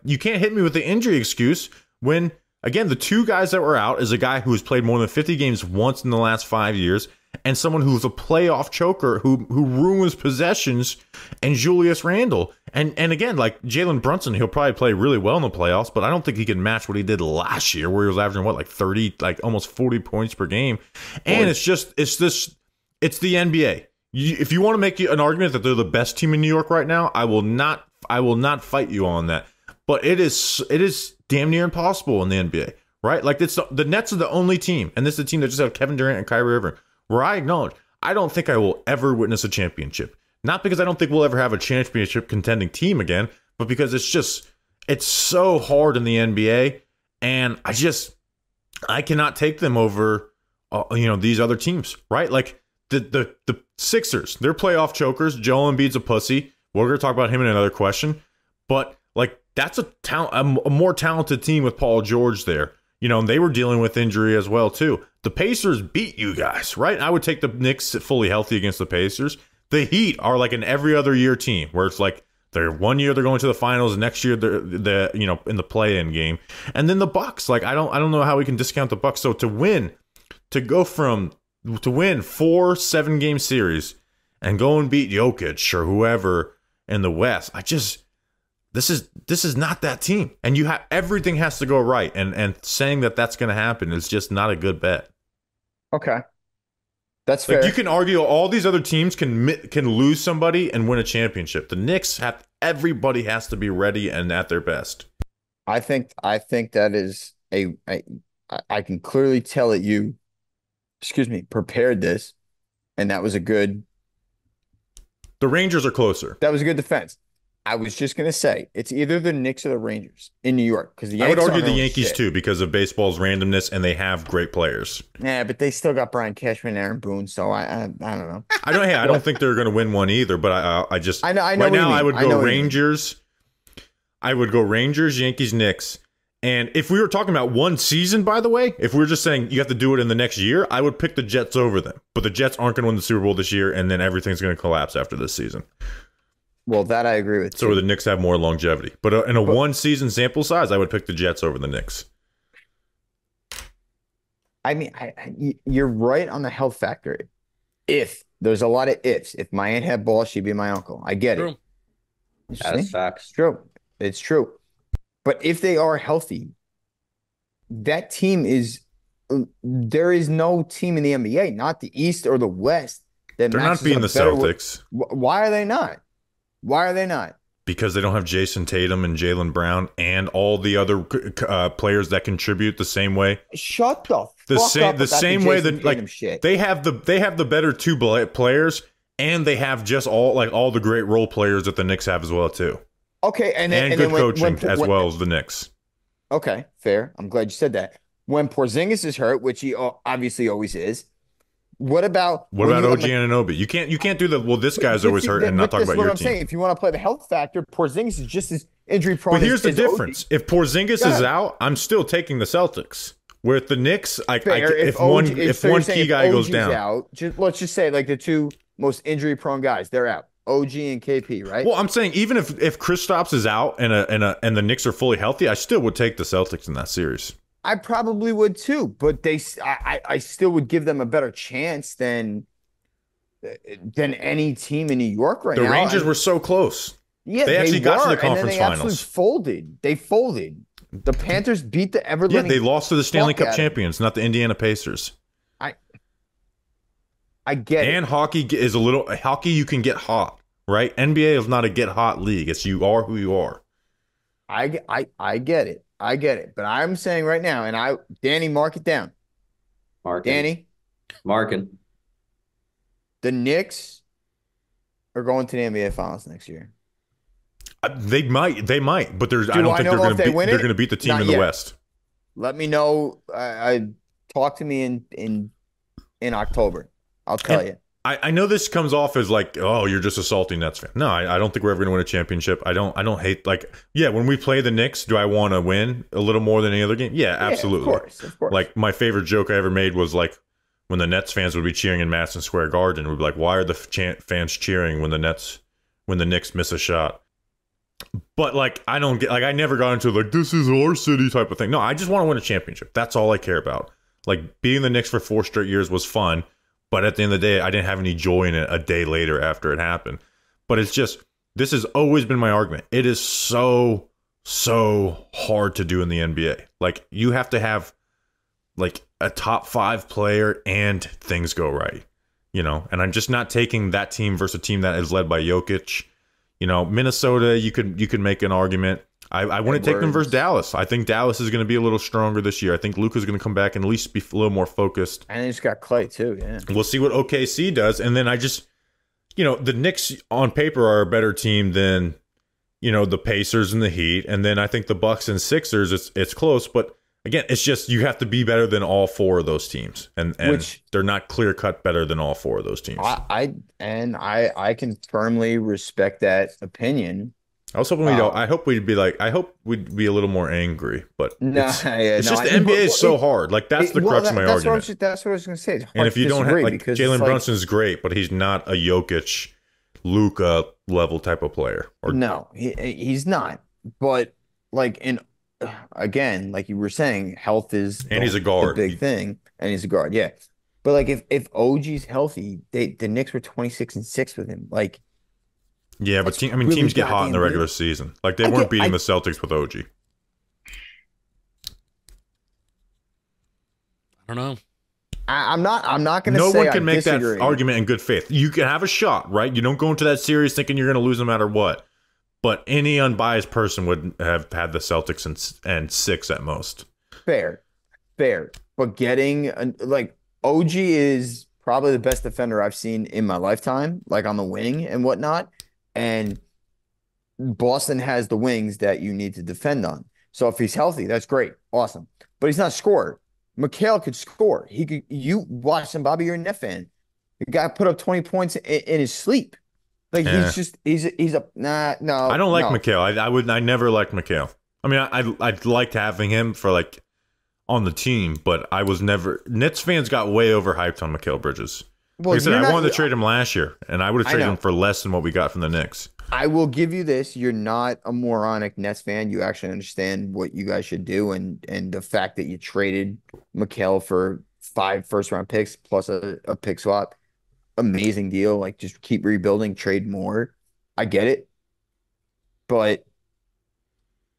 A: you can't hit me with the injury excuse when, again, the 2 guys that were out is a guy who has played more than 50 games once in the last 5 years, and someone who's a playoff choker who ruins possessions, and Julius Randle. And again, like Jalen Brunson, he'll probably play really well in the playoffs, but I don't think he can match what he did last year, where he was averaging like 30, like almost 40 points per game. And it's the NBA. If you want to make an argument that they're the best team in New York right now, I will not fight you on that. But it is damn near impossible in the NBA, right? Like, the Nets are the only team, and this is the team that just have Kevin Durant and Kyrie Irving, where I acknowledge I don't think I will ever witness a championship. Not because I don't think we'll ever have a championship contending team again, but because it's so hard in the NBA, and I cannot take them over, these other teams, right? Like the Sixers, they're playoff chokers. Joel Embiid's a pussy. We're gonna talk about him in another question, but like that's a more talented team with Paul George there. You know, and they were dealing with injury as well too. The Pacers beat you guys, right? I would take the Knicks fully healthy against the Pacers. The Heat are like an every other year team where it's like they're 1 year they're going to the finals, next year they're you know, in the play-in game. And then the Bucks, like I don't know how we can discount the Bucks. So to win 4 7-game series and go and beat Jokic or whoever in the West, this is not that team, and everything has to go right, and saying that that's going to happen is just not a good bet.
D: Okay, that's
A: Like
D: fair.
A: you can argue all these other teams can lose somebody and win a championship. The Knicks everybody has to be ready and at their best.
D: I think that is I can clearly tell that you, prepared this, and that was a good
A: The Rangers are closer.
D: defense. I was just gonna say it's either the Knicks or the Rangers in New York because the
A: I would
D: Yankees
A: argue
D: aren't
A: the
D: doing
A: Yankees
D: shit.
A: too because of baseball's randomness, and they have great players.
D: Yeah, but they still got Brian Cashman, Aaron Boone. So I don't know.
A: I don't think they're going to win one either. But I just
D: I know
A: right
D: what you
A: now
D: mean.
A: I would
D: I know
A: go
D: what you mean.
A: Rangers. I would go Rangers, Yankees, Knicks. And if we were talking about one season, by the way, if we were just saying you have to do it in the next year, I would pick the Jets over them. But the Jets aren't going to win the Super Bowl this year, and then everything's going to collapse after this season.
D: Well, that I agree with.
A: So
D: too.
A: the Knicks have more longevity. But in a one-season sample size, I would pick the Jets over the Knicks.
D: I mean, you're right on the health factor. If there's a lot of ifs. If my aunt had balls, she'd be my uncle. I get
B: True.
D: it. You
C: That's
D: see?
C: facts.
D: It's true. It's true. But if they are healthy, that team there is no team in the NBA, not the East or the West, that
A: They're not
D: matches
A: beating
D: up
A: the
D: better with-
A: Celtics
D: Why are they not? Why are they not?
A: because they don't have Jason Tatum and Jaylen Brown and all the other players that contribute the same way.
D: Shut the
A: The
D: fuck
A: same
D: up
A: the
D: about
A: same way
D: Jason
A: that like
D: Tatum shit.
A: they have the better two players, and they have just all the great role players that the Knicks have as well too,
D: Okay, and
A: and
D: then
A: good
D: when-
A: coaching
D: when-
A: as
D: when-
A: well as the Knicks.
D: Okay, fair. I'm glad you said that. When Porzingis is hurt, which he obviously always is, what about
A: What
D: when
A: about
D: you
A: OG Anunoby? You can't do the this guy's always hurt and not talk about
D: what
A: your
D: I'm
A: team.
D: saying. If you want to play the health factor, Porzingis is just as injury prone.
A: But here's the
D: as OG.
A: difference: if Porzingis
D: Go
A: is
D: ahead.
A: out, I'm still taking the Celtics. With the Knicks,
D: Fair.
A: if
D: OG
A: one
D: so you're
A: one
D: saying
A: key
D: if
A: guy goes
D: OG's
A: down,
D: out, let's just say like the two most injury prone guys, they're out. OG and KP, right?
A: well, I'm saying even if Kristaps is out and the Knicks are fully healthy, I still would take the Celtics in that series.
D: I probably would too, but I still would give them a better chance than any team in New York right
A: The
D: now.
A: Rangers were so close.
D: Yeah,
A: They actually got to the
D: were, and then
A: conference
D: they absolutely
A: finals.
D: folded. They folded. The Panthers beat the ever
A: Yeah,
D: living.
A: they lost to the Stanley
D: fuck
A: Cup
D: out of them.
A: champions, not the Indiana Pacers.
D: I get it.
A: And hockey is hockey. You can get hot, right? NBA is not a get hot league. It's you are who you are.
D: I get it. I get it. But I'm saying right now, and Danny, mark it down.
C: Marking.
D: Danny,
C: Marking.
D: the Knicks are going to the NBA Finals next year.
A: They might, but I
D: Do
A: don't
D: I
A: think
D: know
A: they're going
D: if
A: to
D: they
A: beat.
D: win
A: They're
D: it?
A: going to beat the team
D: Not
A: in the
D: yet.
A: West.
D: Let me know. Talk to me in October. I'll tell
A: And-
D: you.
A: I know this comes off as like, oh, you're just a salty Nets fan. No, I don't think we're ever going to win a championship. I don't hate when we play the Knicks, do I want to win a little more than any other game? Yeah, absolutely.
D: Of course.
A: Like my favorite joke I ever made was like when the Nets fans would be cheering in Madison Square Garden, we'd be like, why are the fans cheering when the Knicks miss a shot? But like I don't get I never got into like this is our city type of thing. No, I just want to win a championship. That's all I care about. Like beating the Knicks for 4 straight years was fun. But at the end of the day, I didn't have any joy in it a day later after it happened. But it's just, this has always been my argument. It is so hard to do in the NBA. Like, you have to have, like, a top 5 player and things go right. You know? And I'm just not taking that team versus a team that is led by Jokic. You know, Minnesota, you could make an argument. I wouldn't take them versus Dallas. I think Dallas is going to be a little stronger this year. I think Luka's going to come back and at least be a little more focused.
D: And they just got Clay too. Yeah.
A: We'll see what OKC does. And then the Knicks on paper are a better team than, the Pacers and the Heat. And then I think the Bucks and Sixers, it's close. But again, it's just you have to be better than all 4 of those teams. And
D: Which-
A: they're not clear cut better than all 4 of those teams.
D: I can firmly respect that opinion.
A: I was hoping we don't. I hope we'd be like. I hope we'd be a little more angry, but it's just the NBA is so hard. Like that's the crux of my argument.
D: That's what I was going to say.
A: And if you don't have like Jalen Brunson's great, but he's not a Jokic, Luka level type of player.
D: No, he's not. But like again, like you were saying, health is
A: he's a guard,
D: the big thing, and he's a guard. Yeah, but like if OG's healthy, the Knicks were 26-6 with him. Like.
A: Yeah, but teams get hot in the regular season. Like they weren't beating the Celtics with OG.
B: I don't know.
D: I'm not going to say
A: no one can make
D: disagree.
A: that argument in good faith. You can have a shot, right? You don't go into that series thinking you're going to lose no matter what. But any unbiased person would have had the Celtics and 6 at most.
D: Fair. But getting like OG is probably the best defender I've seen in my lifetime, like on the wing and whatnot. And Boston has the wings that you need to defend on. So if he's healthy, that's great. Awesome. But he's not a scorer. Mikal could score. He could. You watch him, Bobby, you're a Net fan. The guy put up 20 points in his sleep. Like he's a no.
A: I don't like Mikal. I never liked Mikal. I mean, I liked having him for like on the team, but I was never. Nets fans got way overhyped on Mikal Bridges. Well, like I said, I wanted to trade him last year, and I would have traded him for less than what we got from the Knicks.
D: I will give you this. You're not a moronic Nets fan. You actually understand what you guys should do, and the fact that you traded Mikal for 5 first-round picks plus a pick swap, amazing deal. Like, just keep rebuilding, trade more. I get it. But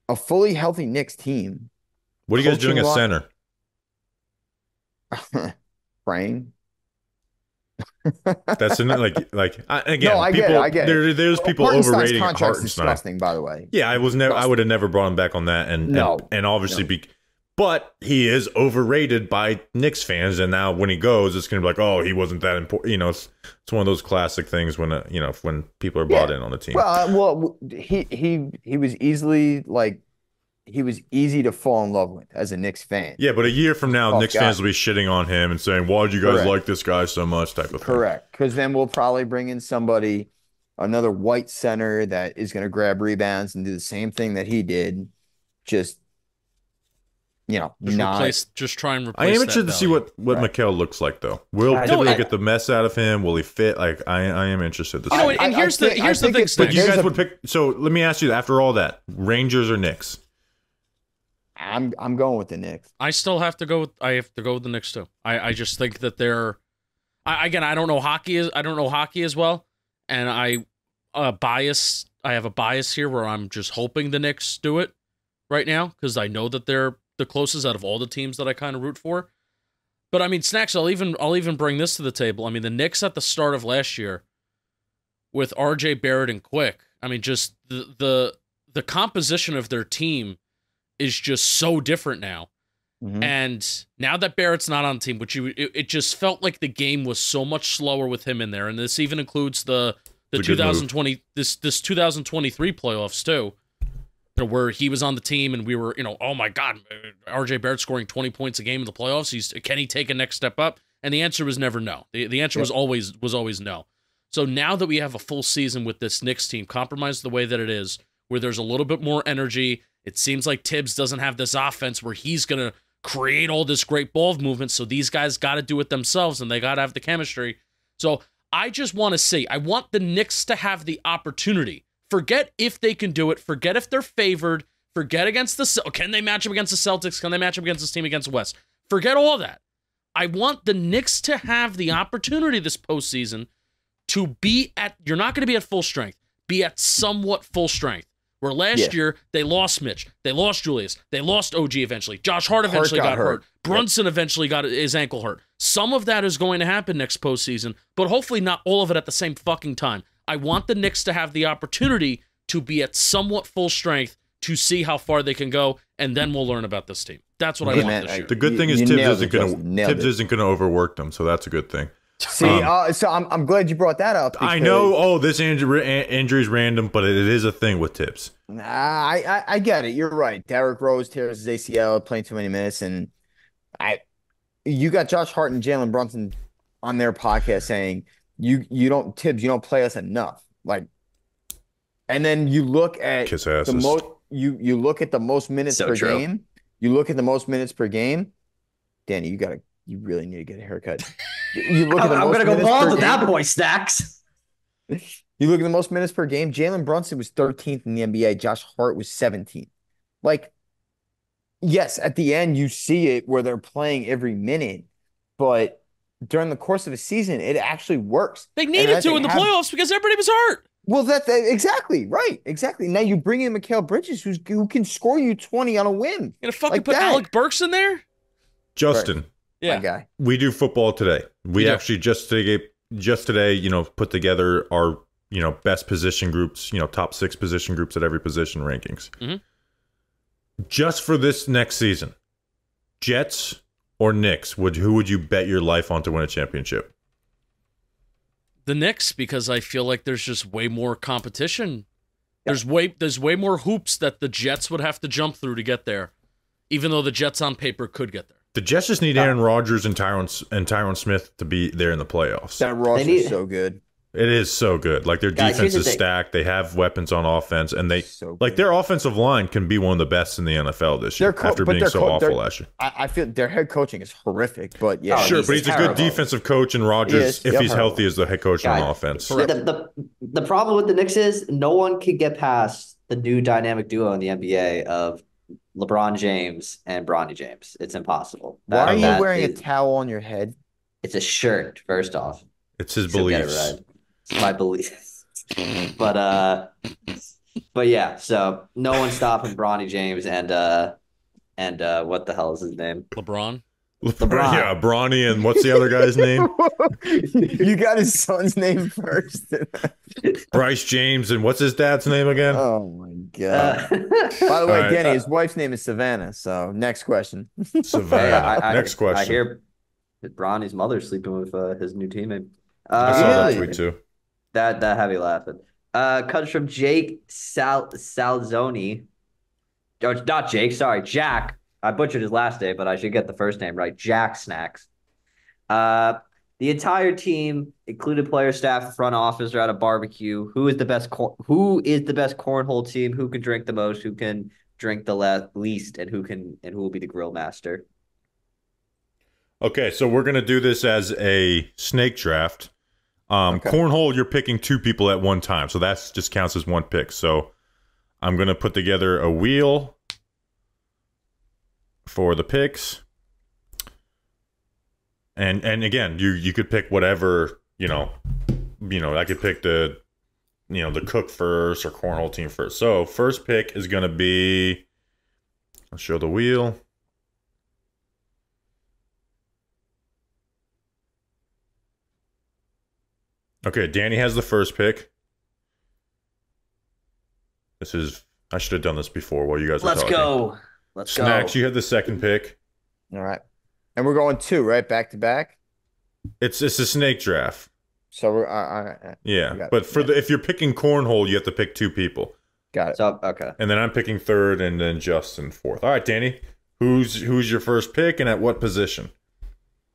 D: a fully healthy Knicks team.
A: What are you guys doing at center?
D: Praying.
A: That's again.
D: No, I get it.
A: There's people overrating
D: Hartenstein. Disgusting, by the way.
A: Yeah, I would have never brought him back on that, and obviously but he is overrated by Knicks fans, and now when he goes, it's gonna be like, oh, he wasn't that important. You know, it's one of those classic things when when people are bought in on the team.
D: Well, he was easily like. He was easy to fall in love with as a Knicks fan.
A: Yeah, but a year from now, Knicks fans will be shitting on him and saying, why did you guys like this guy so much, type of thing.
D: Correct. Because then we'll probably bring in another white center that is going to grab rebounds and do the same thing that he did. Just
B: try and replace.
A: I am interested to see what Mikal looks like, though. Will Thibodeau get the mess out of him? Will he fit? Like, I am interested to see.
B: And here's the thing.
A: But you guys would pick. So let me ask you, after all that, Rangers or Knicks?
D: I'm going with the Knicks.
B: I have to go with the Knicks too. I just think that they're. I don't know hockey as well, and I have a bias here where I'm just hoping the Knicks do it right now because I know that they're the closest out of all the teams that I kind of root for. But I mean, Snacks, I'll even bring this to the table. I mean, the Knicks at the start of last year with RJ Barrett and Quick. I mean, just the composition of their team is just so different now. Mm-hmm. And now that Barrett's not on the team, it just felt like the game was so much slower with him in there. And this even includes the 2020 this 2023 playoffs too, where he was on the team and we were, oh my God, RJ Barrett scoring 20 points a game in the playoffs. Can he take a next step up? And the answer was never no. The answer was always no. So now that we have a full season with this Knicks team compromised the way that it is, where there's a little bit more energy, it seems like Tibbs doesn't have this offense where he's going to create all this great ball movement. So these guys got to do it themselves and they got to have the chemistry. So I just want to see, I want the Knicks to have the opportunity. Forget if they can do it. Forget if they're favored. Forget can they match up against the Celtics? Can they match up against this team against the West? Forget all that. I want the Knicks to have the opportunity this postseason to be you're not going to be at full strength, be at somewhat full strength. Where last year, they lost Mitch, they lost Julius, they lost OG eventually. Josh Hart eventually got hurt. Brunson eventually got his ankle hurt. Some of that is going to happen next postseason, but hopefully not all of it at the same fucking time. I want the Knicks to have the opportunity to be at somewhat full strength to see how far they can go, and then we'll learn about this team. That's what I want this year.
A: The good thing is Tibbs isn't going to overwork them, so that's a good thing.
D: See, so I'm glad you brought that up.
A: I know. Oh, this injury is random, but it is a thing with Tibbs.
D: I get it. You're right. Derrick Rose tears his ACL, playing too many minutes, and you got Josh Hart and Jalen Brunson on their podcast saying you don't play us enough. Like And then you look at
A: Kiss
D: the
A: asses.
D: most. You look at the most minutes
C: So
D: per
C: true.
D: game. You look at the most minutes per game. Danny, you really need to get a haircut. You look at the
C: I'm
D: most
C: gonna go
D: minutes
C: bald
D: per
C: with that
D: game.
C: boy, Snacks.
D: You look at the most minutes per game. Jalen Brunson was 13th in the NBA. Josh Hart was 17th. Like, yes, at the end you see it where they're playing every minute, but during the course of a season, it actually works.
B: They
D: And
B: needed
D: I
B: to
D: think
B: in the playoffs because everybody was hurt.
D: Well, exactly right, exactly. Now you bring in Mikal Bridges, who can score you 20 on a whim.
B: You gonna fucking
D: Like
B: put
D: that.
B: Alec Burks in there?
A: Justin,
B: Yeah.
D: My guy.
A: we do football today. We
B: do.
A: actually just today, put together our, best position groups, top 6 position groups at every position rankings.
B: Mhm.
A: Just for this next season, Jets or Knicks, who would you bet your life on to win a championship?
B: The Knicks, because I feel like there's just way more competition. There's way more hoops that the Jets would have to jump through to get there, even though the Jets on paper could get there.
A: The Jets just need Aaron Rodgers and Tyron Smith to be there in the playoffs.
D: That roster
C: need-
D: is so good.
A: It is so good. Like their
C: Guys,
A: defense
C: here's the
A: is
C: thing.
A: stacked. They have weapons on offense, and they
D: So
A: like
D: good.
A: their offensive line can be one of the best in the NFL this year after being so awful last year.
D: I feel their head coaching is horrific, but yeah,
C: Oh,
A: Sure,
C: he's
A: but he's a
C: terrible.
A: good defensive coach, and
D: He
A: Rodgers,
D: is.
A: if
D: Yep.
A: he's healthy, is the head coach on
C: Guys,
A: offense.
C: The problem with the Knicks is no one can get past the new dynamic duo in the NBA of LeBron James and Bronny James. It's impossible.
D: why are you
C: That
D: wearing a
C: is-
D: towel on your head?
C: It's a shirt, first off.
A: It's his
C: So get it
A: beliefs.
C: right. It's my belief. But yeah, so no one's stopping Bronny James and what the hell is his name?
B: LeBron.
C: LeBron.
A: Yeah, Bronny, and what's the other guy's name?
D: You got his son's name first.
A: Bryce James, and what's his dad's name again?
D: Oh my god! By the way,
A: All right.
D: Danny, his wife's name is Savannah. So next question.
A: Savannah. Next question.
C: I hear that Bronny's mother's sleeping with his new teammate.
A: I saw that
D: Really?
A: tweet too.
C: That heavy laughing. Comes from Jake Salzoni. Oh, not Jake, sorry, Jack. I butchered his last name, but I should get the first name right. Jack Snacks. The entire team, including player, staff, front office, are at a barbecue. Who is the best cornhole team? Who can drink the most? Who can drink the least? And who will be the grill master?
A: Okay, so we're gonna do this as a snake draft.
D: Okay.
A: Cornhole, you're picking 2 people at one time, so that just counts as one pick. So I'm gonna put together a wheel for the picks, and again, you could pick whatever I could pick the cook first or cornhole team first. So first pick is gonna be. I'll show the wheel. Okay, Danny has the first pick. I should have done this before while you guys were
C: Let's
A: talking.
C: go. Let's go.
A: Snacks, you have the second pick.
D: All right, and we're going 2 right back to back.
A: It's a snake draft.
D: So we're all right.
A: Yeah,
D: Got it.
A: but if you're picking cornhole, you have to pick 2 people,
D: Got it.
C: So okay.
A: and then I'm picking third, and then Justin fourth. All right, Danny, who's your first pick, and at what position?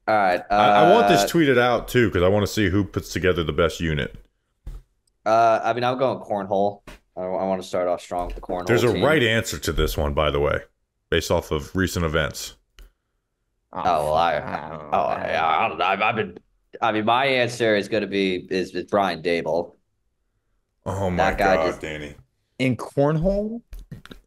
C: All right.
A: I want this tweeted out too because I want to see who puts together the best unit.
C: I mean, I'm going cornhole. I want to start off strong with the cornhole.
A: There's a
C: team.
A: right answer to this one, by the way, based off of recent events.
C: Oh well, I don't know. I mean, my answer is going to be is Brian Dable.
A: Oh my
C: That guy
A: god,
C: just-
A: Danny!
D: In cornhole.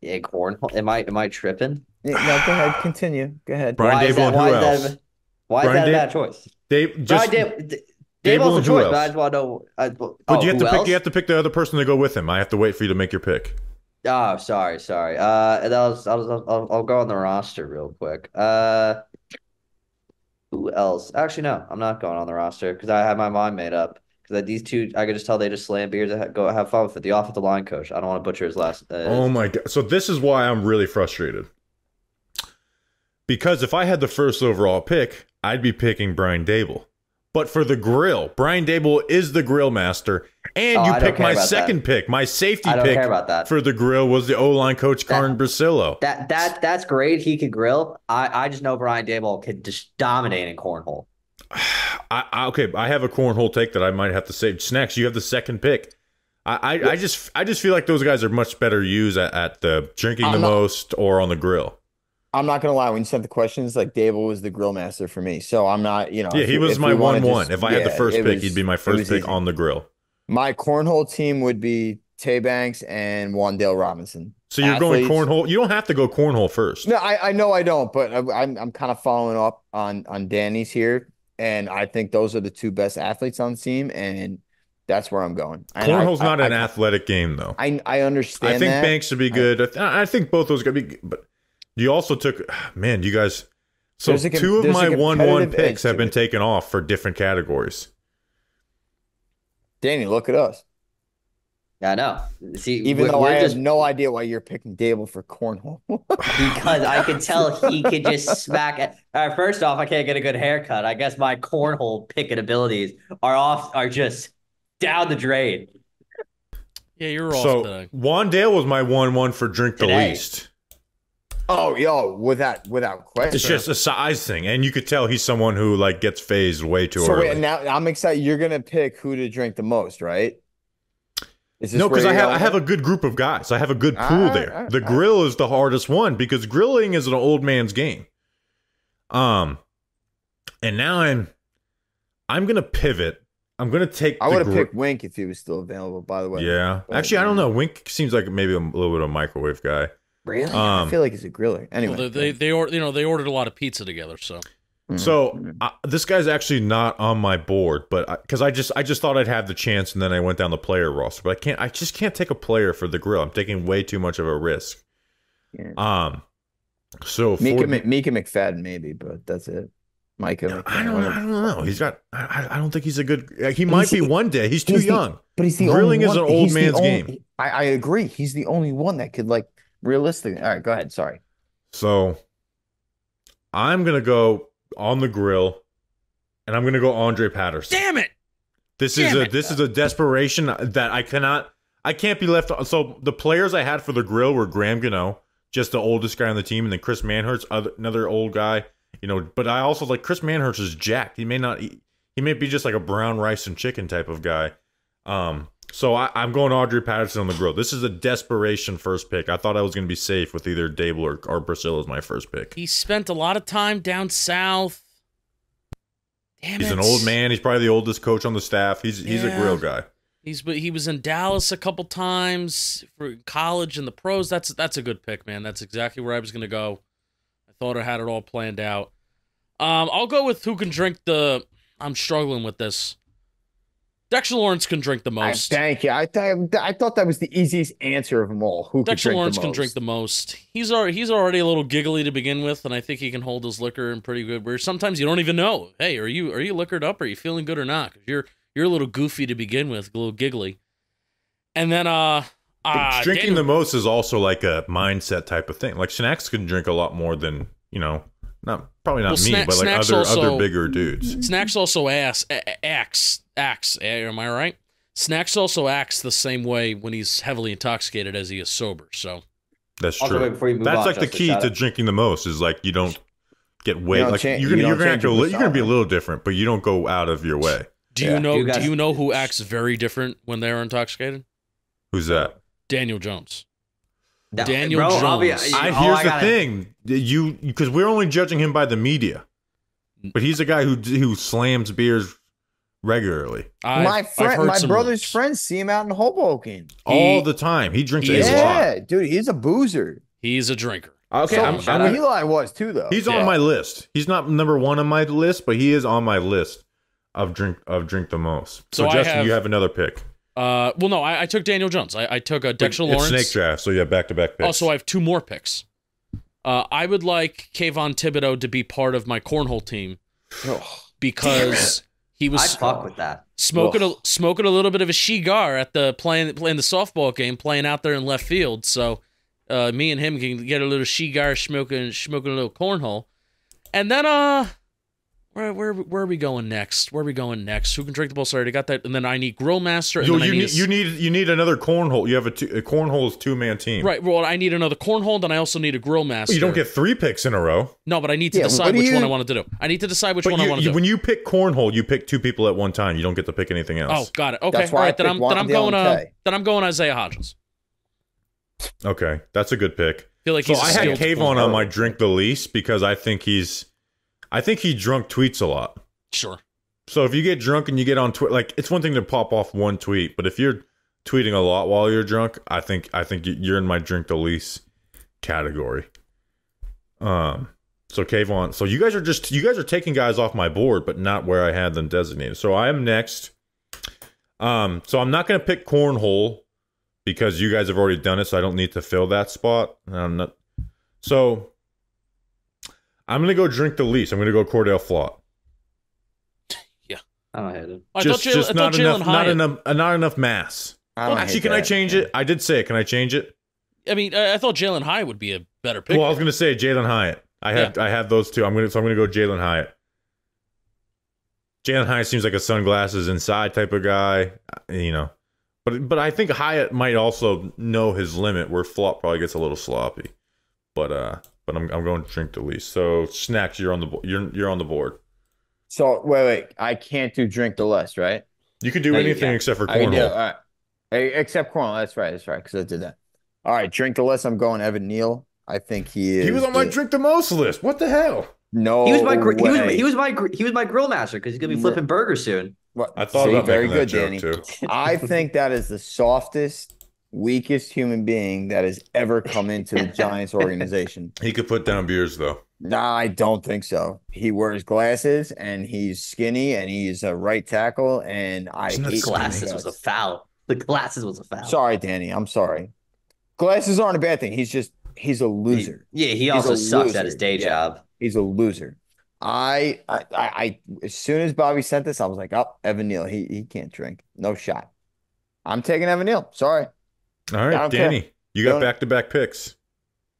C: Yeah, cornhole. Am I tripping?
D: No, go ahead. Continue. Go ahead.
A: Brian
C: Why is
A: Dable
C: that-
A: and
C: why
A: who
C: is that
A: else?
C: Why
A: Brian
C: is that a
A: Dable-
C: bad choice?
A: Dave, just
C: Brian
A: Dable
C: Dable's a
A: and who
C: choice,
A: else?
C: but I just want to know.
A: But you have to pick.
C: else?
A: You have to pick the other person to go with him. I have to wait for you to make your pick.
C: Oh, sorry. And I'll go on the roster real quick. Who else? Actually, no, I'm not going on the roster because I have my mind made up. Because these two, I could just tell they just slam beers and go have fun with it. The offensive line coach. I don't want to butcher his last.
A: Oh my god! So this is why I'm really frustrated. Because if I had the first overall pick, I'd be picking Brian Dable. But for the grill, Brian Dable is the grill master, and
C: Oh,
A: you
C: I don't
A: pick
C: care
A: my
C: about
A: second pick. My safety
C: I don't
A: pick
C: care about that.
A: for the grill was the O-line coach, Karin Brasillo.
C: That's great. He could grill. I just know Brian Dable could just dominate in cornhole.
A: Okay, I have a cornhole take that I might have to save. Snacks, you have the second pick. I just feel like those guys are much better used at the drinking the most or on the grill.
D: I'm not gonna lie. When you sent the questions, like Dable was the grill master for me, so I'm not. You know,
A: Yeah, he was my 1-1. If I had the first pick, he'd be my first pick
D: easy.
A: on the grill.
D: My cornhole team would be Tay Banks and Wandale Robinson.
A: So you're going cornhole. You don't have to go cornhole first.
D: No, I know I don't, but I'm kind of following up on Danny's here, and I think those are the two best athletes on the team, and that's where I'm going.
A: Cornhole's not an athletic game, though.
D: I understand.
A: I think Banks should be good. I think both those guys be good, but you also took, man, you guys. So two of my 1-1 picks have been taken off for different categories.
D: Danny, look at us.
C: Yeah, I know. See,
D: even though I have no idea why you're picking Dable for cornhole.
C: Because I could tell he could just smack it. First off, I can't get a good haircut. I guess my cornhole picking abilities are just down the drain.
B: Yeah, you're off.
A: So Wandale was my 1-1 for drink the least.
D: Oh, yo, without question.
A: It's just a size thing, and you could tell he's someone who like gets phased way too early.
D: Wait, now I'm excited. You're gonna pick who to drink the most, right?
A: No, because I have a good group of guys. I have a good pool there. The grill is the hardest one because grilling is an old man's game. And now I'm gonna pivot. I'm gonna take.
D: I would have picked Wink if he was still available. By the way.
A: Yeah, actually, I don't know. Wink seems like maybe a little bit of a microwave guy.
D: Really? I feel like he's a griller. Anyway,
B: well, they ordered a lot of pizza together, so.
A: This guy's actually not on my board, but because I just thought I'd have the chance, and then I went down the player roster. But I just can't take a player for the grill. I'm taking way too much of a risk.
D: Yeah.
A: So
D: Mika McFadden maybe, but that's it. Micah McFadden.
A: I don't know. He's got. I don't think he's a good. He might be one day. He's too young.
D: But he's the
A: grilling
D: only
A: is an old man's game.
D: I agree. He's the only one that could like realistically. All right, go ahead. Sorry.
A: So I'm gonna go on the grill, and I'm gonna go Andre Patterson.
B: Damn it!
A: This is a desperation that I can't be left on. So the players I had for the grill were Graham Gano, just the oldest guy on the team, and then Chris Manhurst, another old guy. You know, but I also like Chris Manhurst is jacked. He may be just like a brown rice and chicken type of guy. So I'm going Audrey Patterson on the grill. This is a desperation first pick. I thought I was going to be safe with either Dable or Priscilla as my first pick.
B: He spent a lot of time down south. Damn
A: He's an old man. He's probably the oldest coach on the staff. He's a grill guy.
B: He was in Dallas a couple times for college and the pros. That's a good pick, man. That's exactly where I was going to go. I thought I had it all planned out. I'll go with who can drink the. I'm struggling with this. Dexter Lawrence can drink the most.
D: Thank you. I thought that was the easiest answer of them all.
B: Dexter Lawrence can drink the most. He's already a little giggly to begin with, and I think he can hold his liquor in pretty good. Where sometimes you don't even know. Hey, are you liquored up? Are you feeling good or not? 'Cause you're a little goofy to begin with, a little giggly. And then
A: drinking the most is also like a mindset type of thing. Like Snacks can drink a lot more than probably not me, but like other bigger dudes.
B: Snacks also acts. Am I right? Snacks also acts the same way when he's heavily intoxicated as he is sober. So
A: that's true. That's like the key to drinking the most is like you don't get way like you're gonna be a little different, but you don't go out of your way.
B: Do you know who acts very different when they're intoxicated?
A: Who's that?
B: Daniel Jones.
C: No,
B: Daniel Jones.
A: Here's the thing. Because we're only judging him by the media. But he's a guy who slams beers regularly.
D: My brother's friends see him out in Hoboken.
A: All the time. He drinks a lot.
D: Yeah, dude, he's a boozer.
B: He's a drinker.
A: Okay,
D: Eli was too, though.
A: He's on my list. He's not number one on my list, but he is on my list of drink the most. So Justin, you have another pick.
B: Well, no, I took Daniel Jones. I took Dexter Lawrence.
A: It's snake draft, so you have back-to-back picks.
B: Oh, so I have two more picks. I would like Kayvon Thibodeau to be part of my cornhole team because he was.
C: I'd fuck with that.
B: Smoking a little bit of a cigar at the playing the softball game, playing out there in left field. So me and him can get a little cigar, smoking a little cornhole, and then Where are we going next? Where are we going next? Who can drink the most? I already got that. And then I need Grill Master. And
A: Yo,
B: then
A: you need another cornhole. You have a cornhole is 2-man team.
B: Right. Well, I need another cornhole. Then I also need a Grill Master.
A: You don't get 3 picks in a row.
B: No, but I need to decide which one I wanted to do. I need to decide which one I want to do.
A: When you pick cornhole, you pick 2 people at one time. You don't get to pick anything else.
B: Oh, got it. Okay.
D: That's
B: All
D: why
B: right. Then I'm going Isaiah Hodgins.
A: Okay, that's a good pick.
B: I feel like
A: So
B: he's
A: I had
B: skilled
A: Kayvon on my drink the least because I think he drunk tweets a lot.
B: Sure.
A: So if you get drunk and you get on Twitter, like it's one thing to pop off one tweet, but if you're tweeting a lot while you're drunk, I think you're in my drink the least category. So Kayvon, so you guys are taking guys off my board, but not where I had them designated. So I am next. So I'm not going to pick cornhole because you guys have already done it, so I don't need to fill that spot. So I'm going to go drink the least. I'm going to go Cordell Flott.
C: I don't hate it.
B: I thought Jalen Hyatt.
A: Not enough mass. Actually, can I change it? I did say it. Can I change it?
B: I mean, I thought Jalen Hyatt would be a better pick.
A: Well, I was going to say Jalen Hyatt. I had those two. I'm going to go Jalen Hyatt. Jalen Hyatt seems like a sunglasses inside type of guy, But I think Hyatt might also know his limit, where Flop probably gets a little sloppy. But I'm going to drink the least. So Snacks, you're on the you're on the board.
D: So wait, I can't do drink the less, right?
A: You can do anything except for cornhole.
D: All right. Except cornhole. That's right, because I did that. All right, drink the less. I'm going Evan Neal. I think he is.
A: He was on my drink the most list. What the hell?
D: No,
C: he was my
D: way.
C: he was my grill master because he's gonna be flipping burgers soon.
D: What?
A: I thought about
D: very
A: making
D: good,
A: that joke
D: Danny.
A: too.
D: I think that is the softest, weakest human being that has ever come into the Giants organization.
A: He could put down beers though.
D: Nah, I don't think so. He wears glasses and he's skinny and he's a right tackle. And I hate
C: The glasses was a foul. The glasses was a foul.
D: Sorry, Danny. I'm sorry. Glasses aren't a bad thing. He's a loser.
C: He also sucks at his day job.
D: He's a loser. I as soon as Bobby sent this, I was like, oh, Evan Neal. He can't drink. No shot. I'm taking Evan Neal. Sorry.
A: All right, Danny. You got back-to-back picks.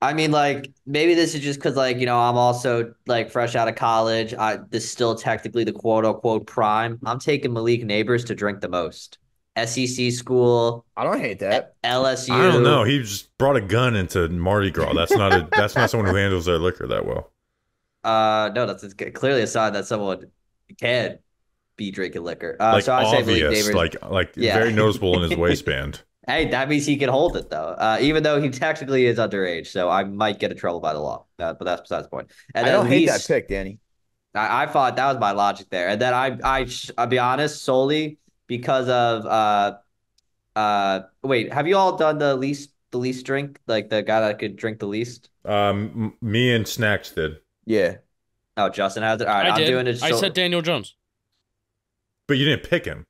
C: I mean, like, maybe this is just because, like, I'm also, like, fresh out of college. This is still technically the quote-unquote prime. I'm taking Malik Neighbors to drink the most. SEC school.
D: I don't hate that.
C: LSU.
A: I don't know. He just brought a gun into Mardi Gras. That's not someone who handles their liquor that well.
C: No, that's clearly a sign that someone can be drinking liquor.
A: Like
C: so I say Malik
A: obvious,
C: Neighbors.
A: like very noticeable in his waistband.
C: Hey, that means he can hold it, though, even though he technically is underage. So I might get in trouble by the law. But that's besides the point. And
D: I don't hate that pick, Danny.
C: I thought that was my logic there. And then I'll be honest, solely because of wait, have you all done the least drink? Like the guy that could drink the least?
A: Me and Snacks did.
D: Yeah.
C: Oh, Justin has it. All right,
B: I'm doing
C: it.
B: I said Daniel Jones.
A: But you didn't pick him.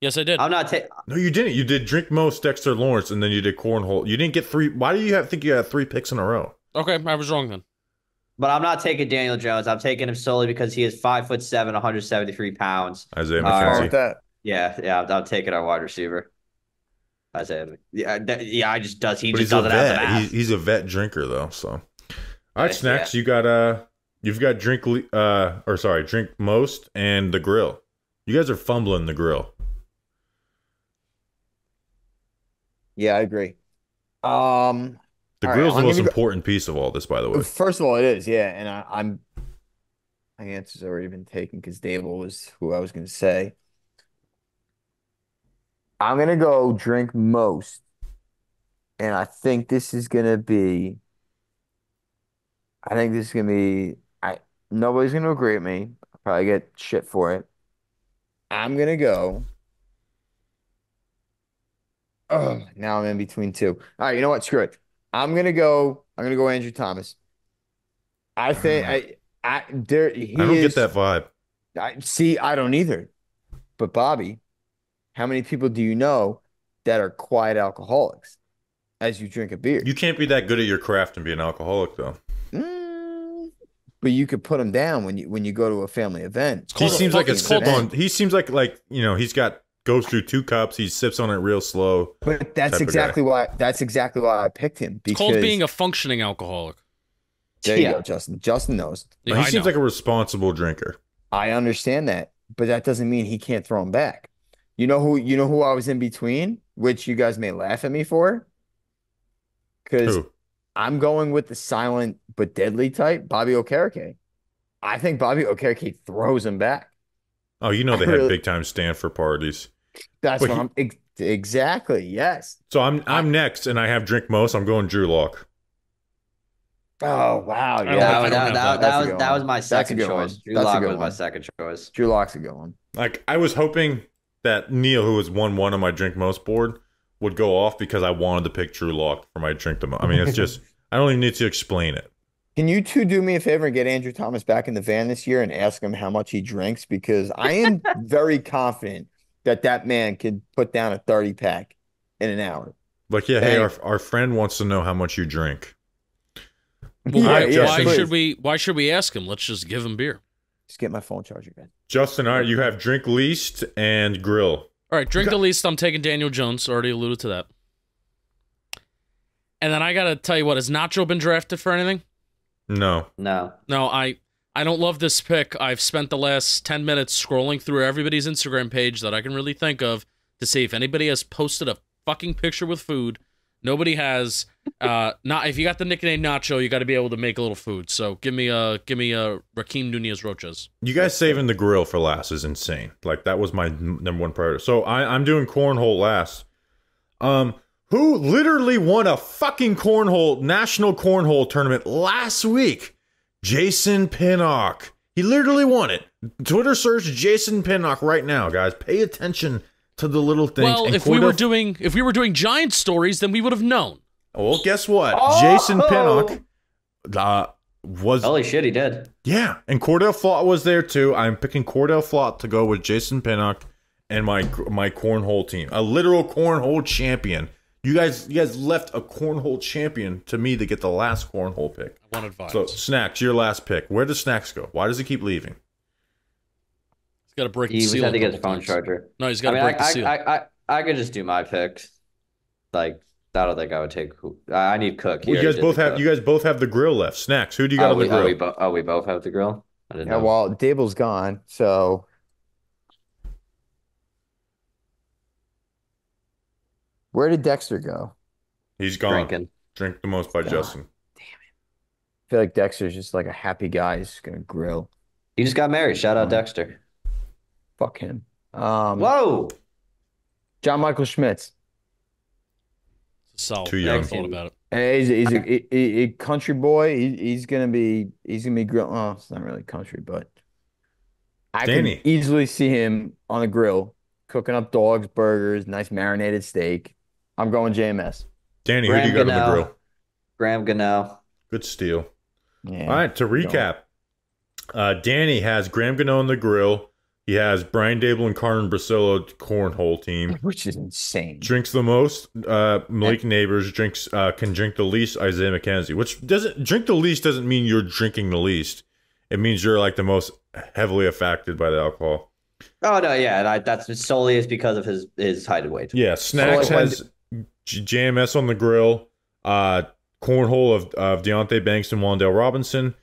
B: Yes, I did.
C: I'm not
A: No, you didn't. You did drink most Dexter Lawrence, and then you did cornhole. You didn't get 3. Why do you think you had 3 picks in a row?
B: Okay, I was wrong then.
C: But I'm not taking Daniel Jones. I'm taking him solely because he is 5'7", 173 pounds.
A: Isaiah
D: With
A: McKenzie.
D: that.
C: Yeah. I'm taking our wide receiver. Isaiah. Yeah. I just does. He
A: But
C: just
A: he's a
C: doesn't have the
A: vet.
C: math.
A: He's a vet drinker though. So, all right,
C: Yeah,
A: Snacks. You got you've got drink most and the grill. You guys are fumbling the grill.
D: Yeah, I agree.
A: The
D: All
A: grill's
D: right,
A: the most important piece of all this, by the way.
D: First of all, it is, yeah. And I'm my answer's already been taken because Dable was who I was going to say. I'm going to go drink most. And I think this is going to be nobody's going to agree with me. I'll probably get shit for it. I'm going to go. Oh, now I'm in between two. All right, you know what? Screw it. I'm gonna go Andrew Thomas. I think I don't
A: get that vibe.
D: I don't either. But Bobby, how many people do you know that are quiet alcoholics as you drink a beer?
A: You can't be that good at your craft and be an alcoholic though.
D: But you could put them down when you go to a family event.
A: He seems like he's goes through 2 cups. He sips on it real slow.
D: But that's exactly why I picked him.
B: It's called being a functioning alcoholic.
D: There you go, Justin. Justin knows.
A: He seems like a responsible drinker.
D: I understand that, but that doesn't mean he can't throw them back. You know who I was in between, which you guys may laugh at me for, because
A: Who?
D: I'm going with the silent but deadly type, Bobby Okereke. I think Bobby Okereke throws him back.
A: Oh, you know they have big time Stanford parties.
D: That's
A: But
D: what I'm exactly. Yes.
A: So I'm next, and I have drink most. I'm going Drew Lock.
D: Oh wow.
B: I
D: Yeah.
B: don't
C: That,
B: have
C: that,
D: That's a
C: was
D: good
C: that
D: one.
C: was my
D: That's a
C: second
D: good
C: choice.
D: one.
C: Drew
D: That's a
C: Lock
D: good
C: was my
D: one.
C: second choice.
D: Drew Lock's a good one.
A: Like I was hoping that Neil, who was 1-1 on my drink most board, would go off because I wanted to pick Drew Lock for my drink the most. I mean, it's just I don't even need to explain it.
D: Can you two do me a favor and get Andrew Thomas back in the van this year and ask him how much he drinks? Because I am very confident that that man could put down a 30 pack in an hour.
A: Like, yeah, hey,
D: Thanks.
A: our friend wants to know how much you drink.
B: Well,
D: Yeah,
B: why,
D: yeah,
B: why
D: please.
B: should we? Why should we ask him? Let's just give him beer.
D: Just get my phone charger, guys.
A: Justin, all right, you have drink least and grill.
B: All right, drink the least. I'm taking Daniel Jones. Already alluded to that. And then I gotta tell you what, has Nacho been drafted for anything?
A: No.
C: No.
B: No, I don't love this pick. I've spent the last 10 minutes scrolling through everybody's Instagram page that I can really think of to see if anybody has posted a fucking picture with food. Nobody has. Not if you got the nickname Nacho, you got to be able to make a little food. So give me a Raheem Nunez Roches.
A: You guys saving the grill for last is insane. Like that was my number one priority. So I'm doing cornhole last. Who literally won a fucking national cornhole tournament last week? Jason Pinnock. He literally won it. Twitter search Jason Pinnock right now, guys. Pay attention to the little things.
B: Well,
A: And
B: if we were doing giant stories, then we would have known.
A: well, guess what?
C: Oh!
A: Jason Pinnock was
C: Holy shit, he did.
A: yeah, and Cordell Flott was there too. I'm picking Cordell Flott to go with Jason Pinnock and my cornhole team, a literal cornhole champion. You guys left a cornhole champion to me to get the last cornhole pick.
B: I want advice.
A: So Snacks, your last pick. Where does Snacks go? Why does he keep leaving?
B: He's got to break the
C: He was
B: seal.
C: had
B: a
C: to get his
B: couple
C: phone
B: times.
C: charger.
B: No, he's
C: I
B: got to
C: mean,
B: break the seal.
C: I could just do my picks. Like, I don't think I would take. I need Cook. He
A: Well, you
C: already
A: guys
C: did the Cook.
A: both have the grill left. Snacks, who do you got on the grill?
C: We both have the grill. I didn't
D: Yeah,
C: know.
D: well, Dable's gone, so where did Dexter go?
A: He's gone.
C: Drinking.
A: Drink the most by
D: God.
A: Justin.
D: I feel like Dexter's just like a happy guy. He's just gonna grill.
C: He just got married. Shout out
D: Mhm.
C: Dexter.
D: Fuck him.
C: Whoa.
D: John Michael Schmitz.
B: Solid.
A: Too
B: I
A: young.
B: thought about it.
D: He's a country boy. He's gonna be grill. Oh, it's not really country, but I
A: Danny.
D: can easily see him on the grill cooking up dogs, burgers, nice marinated steak. I'm going JMS.
A: Danny, who do you got on the
C: Graham
A: grill?
C: Graham Gano.
A: Good steal.
D: Yeah.
A: All right, to recap, Danny has Graham Gano on the grill. He has Brian Dable and Carmen Brasillo cornhole team.
D: Which is insane.
A: Drinks the most, Malik Neighbors can drink the least, Isaiah McKenzie. Which doesn't drink the least doesn't mean you're drinking the least. It means you're like the most heavily affected by the alcohol.
C: Oh no, yeah, that's solely is because of his height and weight.
A: Yeah, Snacks
D: So, like,
A: has JMS on the grill. Cornhole of Deontay Banks and Wandale Robinson.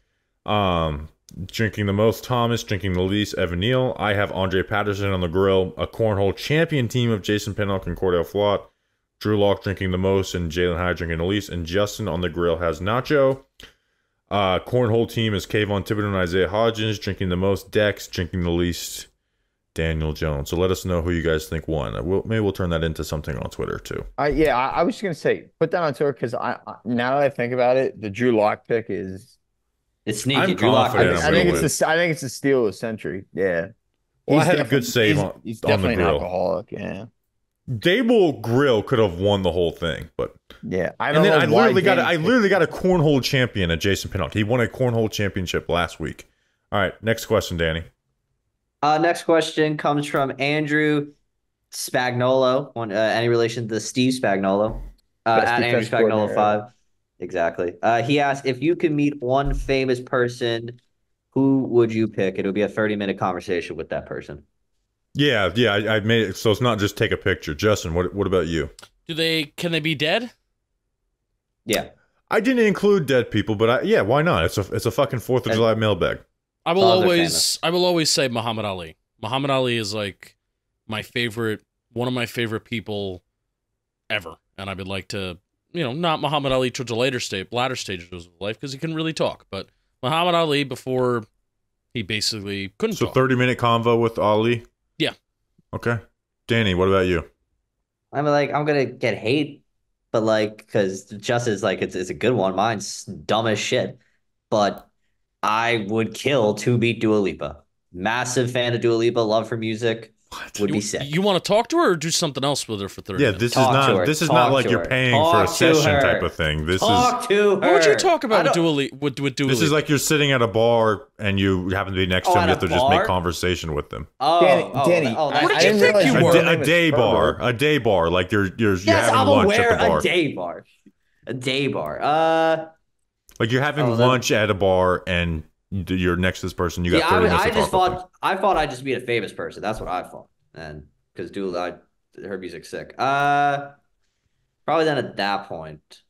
A: Drinking the most, Thomas. Drinking the least, Evan Neal. I have Andre Patterson on the grill. A cornhole champion team of Jason Pinnock and Cordell Flott. Drew Lock drinking the most and Jalen Hyde drinking the least. And Justin on the grill has Nacho. Cornhole team is Kayvon Thibodeau and Isaiah Hodgins drinking the most. Dex drinking the least, Daniel Jones. So let us know who you guys think won. Maybe we'll turn that into something on Twitter too.
D: I was just gonna say put that on Twitter because I now that I think about it, the Drew Lock pick is.
C: It's sneaky.
A: I'm
C: Drew Lock.
A: confident
D: I
A: I'm
D: think
A: gonna
D: I think it's the steal of the century. Yeah.
A: Well, I
D: He's
A: had a good
D: definitely-
A: save
D: he's-
A: on-
D: He's
A: on the
D: definitely an
A: grill.
D: alcoholic. Yeah.
A: Dable Grill could have won the whole thing, but
D: Yeah. I
A: and
D: don't
A: then
D: know
A: I
D: why
A: literally got a cornhole champion at Jason Pinnock. He won a cornhole championship last week. All right, next question, Danny.
C: Next question comes from Andrew Spagnolo. Any relation to Steve Spagnolo?
D: Best
C: At Andrew
D: defense
C: Spagnolo
D: coordinator.
C: 5. Exactly. He asked if you could meet one famous person, who would you pick? It would be a 30-minute conversation with that person.
A: Yeah, I made it so it's not just take a picture. Justin, what about you?
B: Can they be dead?
C: Yeah.
A: I didn't include dead people, but yeah, why not? It's a fucking 4th of July mailbag.
B: I will
C: Songs are
B: always
C: famous.
B: I will always say Muhammad Ali. Muhammad Ali is like my favorite, one of my favorite people ever, and I would like to, not Muhammad Ali towards the latter stages of life because he couldn't really talk, but Muhammad Ali before he basically couldn't
A: So
B: talk.
A: 30-minute convo with Ali?
B: Yeah.
A: Okay. Danny, what about you?
C: I'm like, I'm gonna get hate, but like, because just is like, it's a good one. Mine's dumb as shit, but I would kill to beat Dua Lipa. Massive fan of Dua Lipa, love her music. Would be sick.
B: You want to talk to her or do something else with her for 30
A: Yeah,
B: minutes?
A: this is
C: Talk to
A: not
C: her.
A: this is
C: Talk
A: not like
C: to
A: you're
C: her.
A: paying for a
C: Talk to
A: session
C: her.
A: type of thing. This
C: Talk to her.
B: What would you talk about
C: I
B: with
C: don't-
B: Dua Lipa? With Dua
A: this
B: Lipa?
A: is like you're sitting at a bar and you happen to be next to
C: Oh,
A: them.
C: at
A: You have
C: a
A: to just make
C: bar?
A: conversation with them.
C: Oh,
D: Danny,
C: oh,
B: What did
D: I
B: you
D: didn't
B: think
D: realize
B: you
D: your
B: were?
D: name
A: A
D: was
A: day
D: Ferber.
A: bar. A day bar. Like you're
C: yes,
A: having
C: I'm
A: lunch
C: aware
A: at the bar.
C: a day bar. A day bar.
A: Like you're having
C: Oh, then-
A: lunch at a bar and you're next to this person. You got
C: Yeah,
A: 30 minutes
C: I
A: to
C: just
A: talk with them.
C: I thought I'd just meet a famous person. That's what I thought, and because her music's sick. Probably then at that point.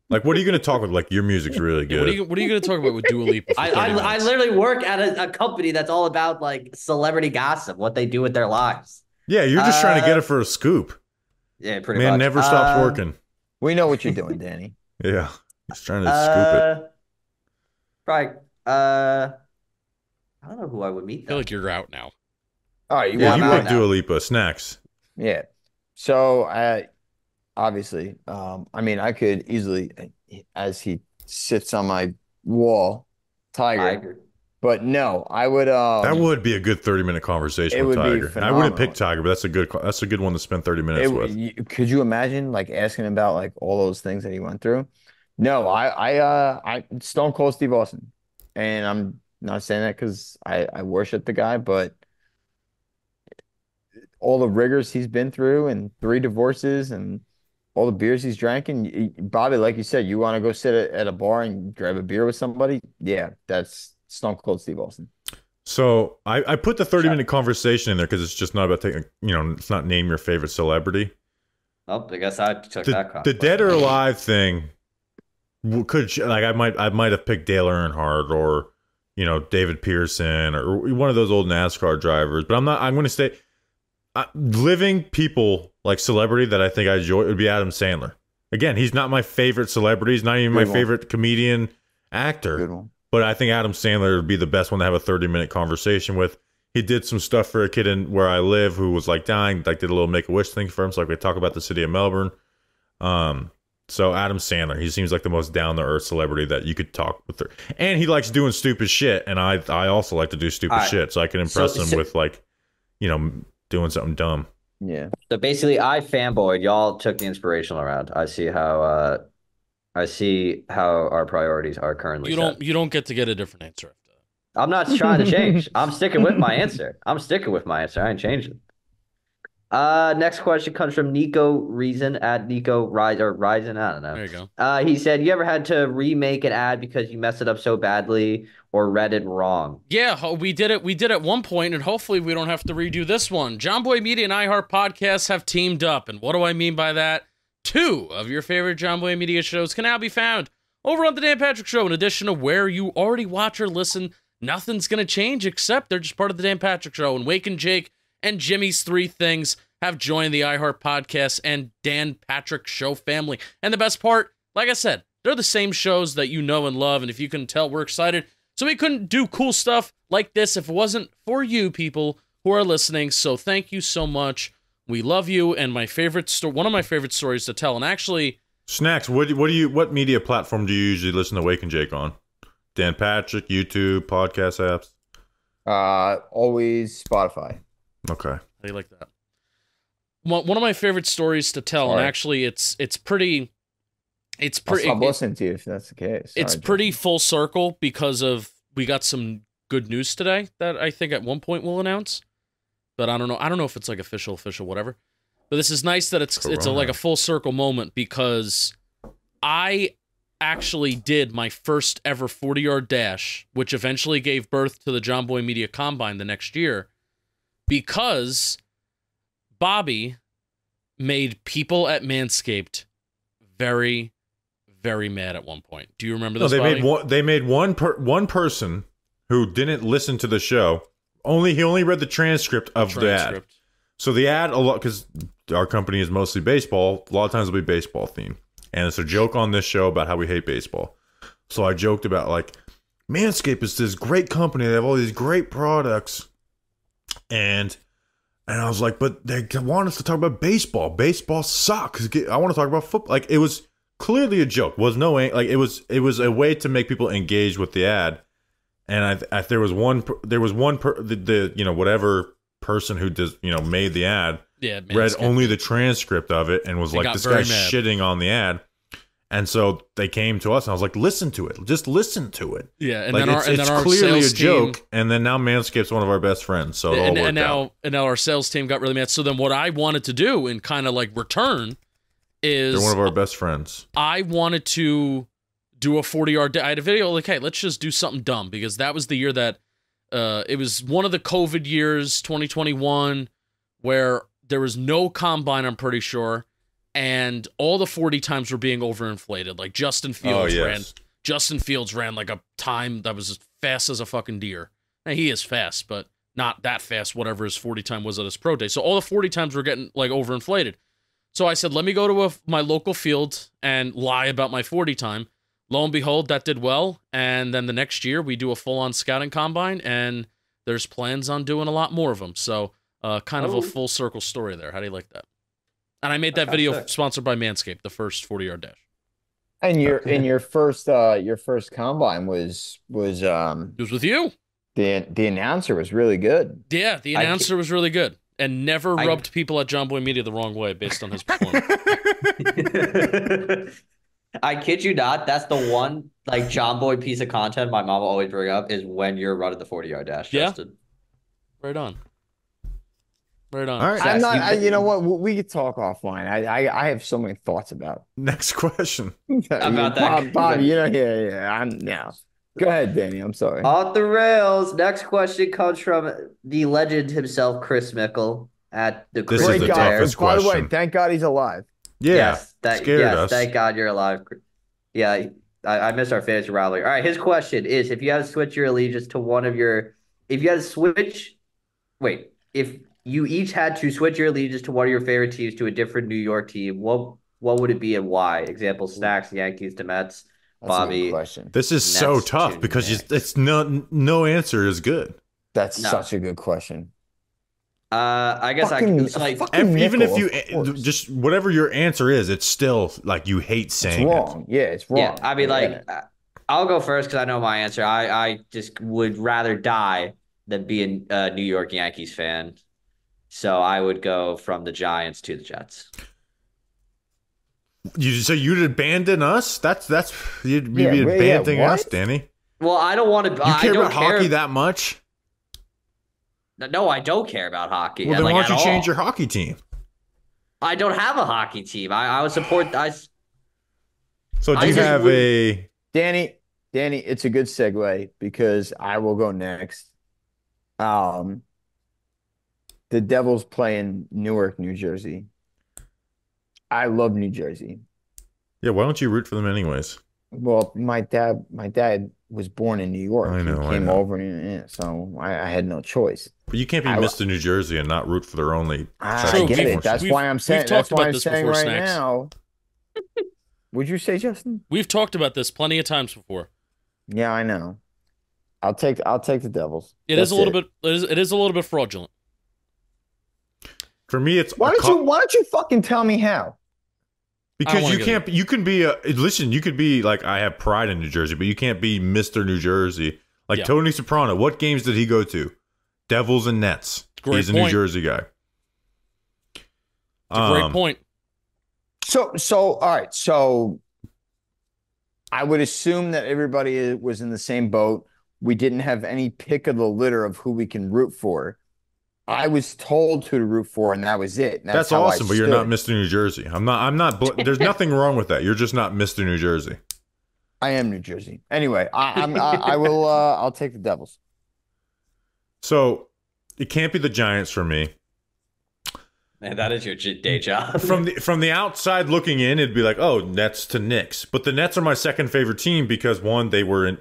A: Like, what are you going to talk with? Like, your music's really
B: Yeah,
A: good.
B: what are you going to talk about with Dua Lipa? For 30
C: I
B: minutes?
C: literally work at a company that's all about like celebrity gossip, what they do with their lives.
A: Yeah, you're just trying to get it for a scoop.
C: Yeah, pretty
A: Man
C: much.
A: never stops working.
D: We know what you're doing, Danny.
A: Yeah, he's trying to scoop it.
C: Probably. I don't know who I would meet.
B: I feel
C: Though.
B: like you're out now.
D: All right,
C: Yeah,
A: Well, you
C: I'm
A: pick
C: out
A: Dua
C: now.
A: Lipa. Snacks.
D: Yeah. So obviously, I mean, I could easily, as he sits on my wall, Tiger. But no, I would.
A: That would be a good 30-minute conversation
D: It
A: with
D: would be
A: Tiger. And I wouldn't pick
D: phenomenal.
A: Tiger, but that's a good one to spend 30 minutes with.
D: Could you imagine like asking him about like all those things that he went through? No, I Stone Cold Steve Austin, and I'm not saying that because I worship the guy, but all the rigors he's been through and 3 divorces and all the beers he's drank, and Bobby, like you said, you want to go sit at a bar and grab a beer with somebody? Yeah, that's Stone Cold Steve Austin.
A: So I put the 30-minute conversation in there because it's just not about taking, it's not name your favorite celebrity.
C: Oh, I guess I took
A: The,
C: that.
A: the dead or alive thing I might have picked Dale Earnhardt or David Pearson or one of those old NASCAR drivers, but I'm going to say living people like celebrity that I think I enjoy would be Adam Sandler. Again, he's not my favorite celebrity. He's not even my
D: Good one.
A: favorite comedian actor.
D: Good one.
A: But I think Adam Sandler would be the best one to have a 30-minute conversation with. He did some stuff for a kid in where I live who was like dying, like did a little Make-A-Wish thing for him. So like we talk about the city of Melbourne. So Adam Sandler, he seems like the most down-to-earth celebrity that you could talk with her. And he likes doing stupid shit. And I also like to do stupid
C: All right.
A: shit. So I can impress
C: So-
A: him with like, doing something dumb.
D: Yeah.
C: So basically, I fanboyed. Y'all took the inspirational round. I see how our priorities are currently.
B: You don't get to get a different answer after that.
C: I'm not trying to change. I'm sticking with my answer. I ain't changing. Next question comes from Nico Reason at Nico Rise or Ryzen. I don't know.
B: There you go.
C: He said, "You ever had to remake an ad because you messed it up so badly or read it wrong?"
B: Yeah, we did it. We did at one point, and hopefully we don't have to redo this one. John Boy Media and iHeart Podcasts have teamed up, and what do I mean by that? 2 of your favorite John Boy Media shows can now be found over on the Dan Patrick Show. In addition to where you already watch or listen, nothing's gonna change except they're just part of the Dan Patrick Show. And Wake and Jake and Jimmy's 3 Things have joined the iHeart Podcast and Dan Patrick Show family. And the best part, like I said, they're the same shows that you know and love. And if you can tell, we're excited. So we couldn't do cool stuff like this if it wasn't for you people who are listening. So thank you so much. We love you. And my favorite one of my favorite stories to tell. And actually,
A: Snacks, what media platform do you usually listen to Wake and Jake on? Dan Patrick, YouTube, podcast apps?
D: Always Spotify.
A: Okay.
B: how do you like that? One of my favorite stories to tell, and
D: Sorry.
B: actually it's pretty
D: I'll stop
B: it-
D: listening to you if that's the case.
B: it's
D: Sorry,
B: pretty
D: Justin.
B: full circle because of we got some good news today that I think at one point we'll announce, but I don't know if it's like official whatever. But this is nice that it's like a full circle moment because I actually did my first ever 40-yard dash, which eventually gave birth to the John Boy Media Combine the next year, because Bobby made people at Manscaped very, very mad at one point. Do you remember
A: No,
B: this?
A: they
B: Bobby?
A: made one person who didn't listen to the show. He only read the transcript of the ad. So the ad, a lot, because our company is mostly baseball, a lot of times it'll be baseball themed. And it's a joke on this show about how we hate baseball. So I joked about, like, Manscaped is this great company. They have all these great products. And I was like, but they want us to talk about baseball. Baseball sucks. I want to talk about football. Like, it was clearly a joke. It was a way to make people engage with the ad. And there was whatever person who made the ad read only the transcript of it and was like, this guy's shitting on the ad. And so they came to us, and I was like, listen to it. Just listen to it.
B: Yeah, and
A: like,
B: then
A: it's
B: our
A: clearly a
B: sales
A: joke,
B: team,
A: and then now Manscaped's one of our best friends, so it all worked out.
B: And now our sales team got really mad. So then what I wanted to do and kind of like return is...
A: They're one of our best friends.
B: I wanted to do a 40-yard... I had a video like, hey, let's just do something dumb, because that was the year that... it was one of the COVID years, 2021, where there was no combine, I'm pretty sure, and all the 40 times were being overinflated. Like Justin Fields ran like a time that was as fast as a fucking deer. Now, he is fast, but not that fast, whatever his 40 time was at his pro day. So all the 40 times were getting like overinflated. So I said, let me go to my local field and lie about my 40 time. Lo and behold, that did well. And then the next year we do a full-on scouting combine, and there's plans on doing a lot more of them. So kind of a full circle story there. How do you like that? And I made that video sponsored by Manscaped, the first 40-yard dash.
D: And your first combine was
B: It was with you.
D: The announcer was really good.
B: Yeah, the announcer was really good, and never rubbed people at John Boy Media the wrong way based on his performance.
C: I kid you not. That's the one like John Boy piece of content my mom will always bring up is when you're running the 40-yard dash.
B: Yeah.
C: Justin.
B: Right on. Right on.
A: All right.
D: I'm not. You know what? We could talk offline. I have so many thoughts about
A: Next question.
C: About that.
D: Bob, yeah. Go ahead, Danny. I'm sorry.
C: Off the rails. Next question comes from the legend himself, Chris Mickle at the
A: This is
D: Great
A: the
D: guy.
A: toughest
D: By the way,
A: question.
D: thank God he's alive.
A: Yeah, scared us.
C: Thank God you're alive. Yeah, I missed our fantasy rivalry. All right, his question is: if you had to switch your allegiance to one of your, if you each had to switch your allegiance to one of your favorite teams to a different New York team, what would it be and why? Example: Snacks, Yankees, the Mets.
D: That's
C: Bobby.
D: a good question.
A: This is so
C: Nets
A: tough
C: to
A: because
C: Knicks.
A: it's no answer is good.
D: That's
C: No.
D: such a good question.
C: I guess
D: Fucking-
C: I it's like
D: fucking
A: Even if
D: nickel, of
A: you
D: course.
A: just whatever your answer is, it's still like you hate
D: It's
A: saying
D: wrong. Yeah, it's wrong.
C: yeah. I mean, like I'll go first because I know my answer. I just would rather die than be a New York Yankees fan. So I would go from the Giants to the Jets.
A: So you'd abandon us? You'd be
D: Yeah,
A: abandoning
D: what?
A: us, Danny.
C: Well, I don't want to.
A: You
C: I
A: care
C: don't
A: about hockey that much?
C: No, I don't care about hockey.
A: Well, then
C: like,
A: why don't
C: at
A: you change
C: all.
A: your hockey team?
C: I don't have a hockey team. I would support.
A: So do
C: I
A: you
C: just
A: have a?
D: Danny, it's a good segue because I will go next. The Devils play in Newark, New Jersey. I love New Jersey.
A: Yeah, why don't you root for them anyways?
D: Well, my dad was born in New York.
A: I know,
D: He
A: I
D: came
A: know.
D: over, and so I had no choice.
A: But you can't be Mr. New Jersey and not root for their only.
D: I
B: True,
D: get
B: we've-
D: it. That's
B: we've-
D: why I'm
B: we've
D: saying.
B: talked
D: That's
B: about
D: why I'm
B: this
D: saying
B: before,
D: right
B: Snacks.
D: now. Would you say, Justin?
B: We've talked about this plenty of times before.
D: Yeah, I know. I'll take the Devils.
B: It is
D: That's
B: a little bit. It is a little bit fraudulent.
A: For me, it's
D: Why don't you fucking tell me how?
A: because
B: wanna
A: you
B: get
A: can't. You can be listen. You could be like I have pride in New Jersey, but you can't be Mr. New Jersey. Like
B: Yeah.
A: Tony Soprano. What games did he go to? Devils and Nets.
B: Great
A: He's a New
B: point.
A: Jersey guy.
B: It's a great point.
D: So all right. So I would assume that everybody was in the same boat. We didn't have any pick of the litter of who we can root for. I was told who to root for, and that was it. And
A: That's
D: how I
A: awesome, but you're not
D: stood.
A: Mr. New Jersey. I'm not. There's nothing wrong with that. You're just not Mr. New Jersey.
D: I am New Jersey. Anyway, I will. I'll take the Devils.
A: So it can't be the Giants for me.
C: Man, that is your day job.
A: From the outside looking in, it'd be like, oh, Nets to Knicks. But the Nets are my second favorite team because one, they were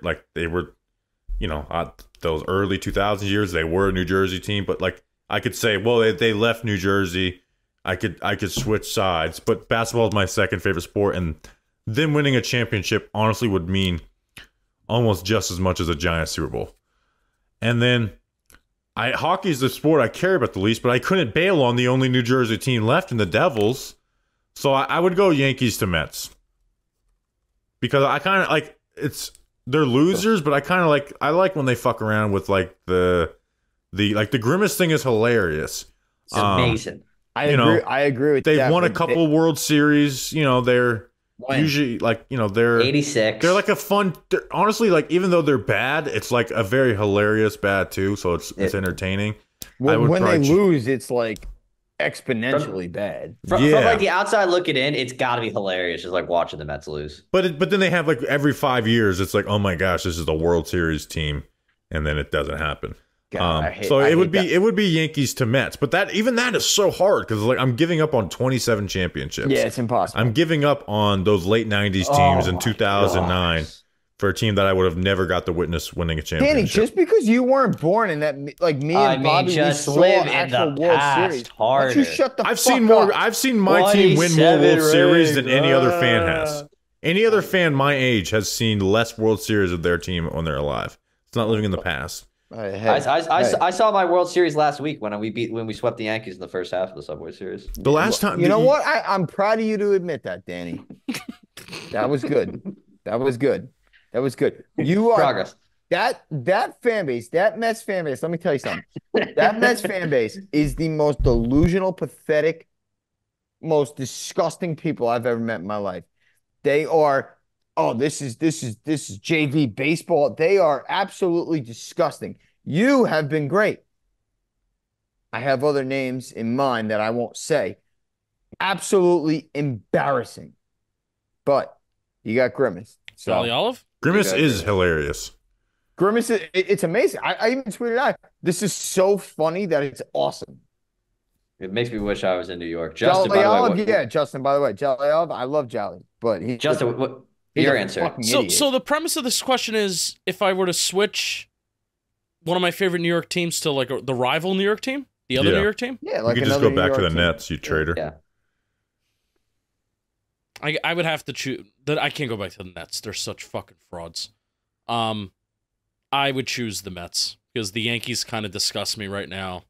A: those early 2000 years, they were a New Jersey team. But like I could say, well, they left New Jersey. I could switch sides. But basketball is my second favorite sport, and them winning a championship honestly would mean almost just as much as a Giants Super Bowl. And then hockey is the sport I care about the least, but I couldn't bail on the only New Jersey team left in the Devils. So I would go Yankees to Mets. Because I kind of like they're losers, but I like when they fuck around with like the Grimace thing is hilarious.
C: It's amazing.
D: I agree with
A: they've
D: that.
A: won a couple World Series. They're usually they're
C: 86.
A: They're like a fun. Honestly, like even though they're bad, it's like a very hilarious bad too. So it's entertaining.
D: When they lose, it's like exponentially bad.
C: From like the outside looking in, it's got to be hilarious just like watching the Mets lose.
A: But then they have like every 5 years, it's like, oh my gosh, this is the World Series team, and then it doesn't happen.
D: God,
A: it would be Yankees to Mets, but that is so hard because like I'm giving up on 27 championships.
D: Yeah, it's impossible.
A: I'm giving up on those late 90s teams in 2009 for a team that I would have never got to witness winning a championship.
D: Danny, just because you weren't born in that, like me and Bobby,
C: just
D: we saw
C: live in
D: actual
C: the
D: World
C: past
D: Series.
C: harder.
D: Why don't you shut the
A: I've
D: fuck
A: seen
D: up?
A: I've seen my team win more
C: 27
A: World Series than
C: rings,
A: any other fan has. Any other fan my age has seen less World Series of their team when they're alive. It's not living in the past.
C: I saw my World Series last week when we swept the Yankees in the first half of the Subway Series.
A: The last time,
D: you know what? I'm proud of you to admit that, Danny. That was good. That was good. You are
C: Progress.
D: That fan base, that Mets fan base. Let me tell you something. That Mets fan base is the most delusional, pathetic, most disgusting people I've ever met in my life. They are. Oh, this is JV baseball. They are absolutely disgusting. You have been great. I have other names in mind that I won't say. Absolutely embarrassing. But you got Grimace. So
B: Jolly Olive?
A: Grimace is hilarious.
D: Grimace, it's amazing. I even tweeted out, this is so funny that it's awesome.
C: It makes me wish I was in New York.
D: Justin, by the way. Justin, by the way. Jolly Olive, I love Jolly. But
C: Justin, your answer.
B: So the premise of this question is, if I were to switch one of my favorite New York teams to like the rival New York team, the other New York team,
D: like
A: you could just go back to the Nets, you traitor.
C: Yeah.
B: I would have to choose that. I can't go back to the Nets. They're such fucking frauds. I would choose the Mets because the Yankees kind of disgust me right now,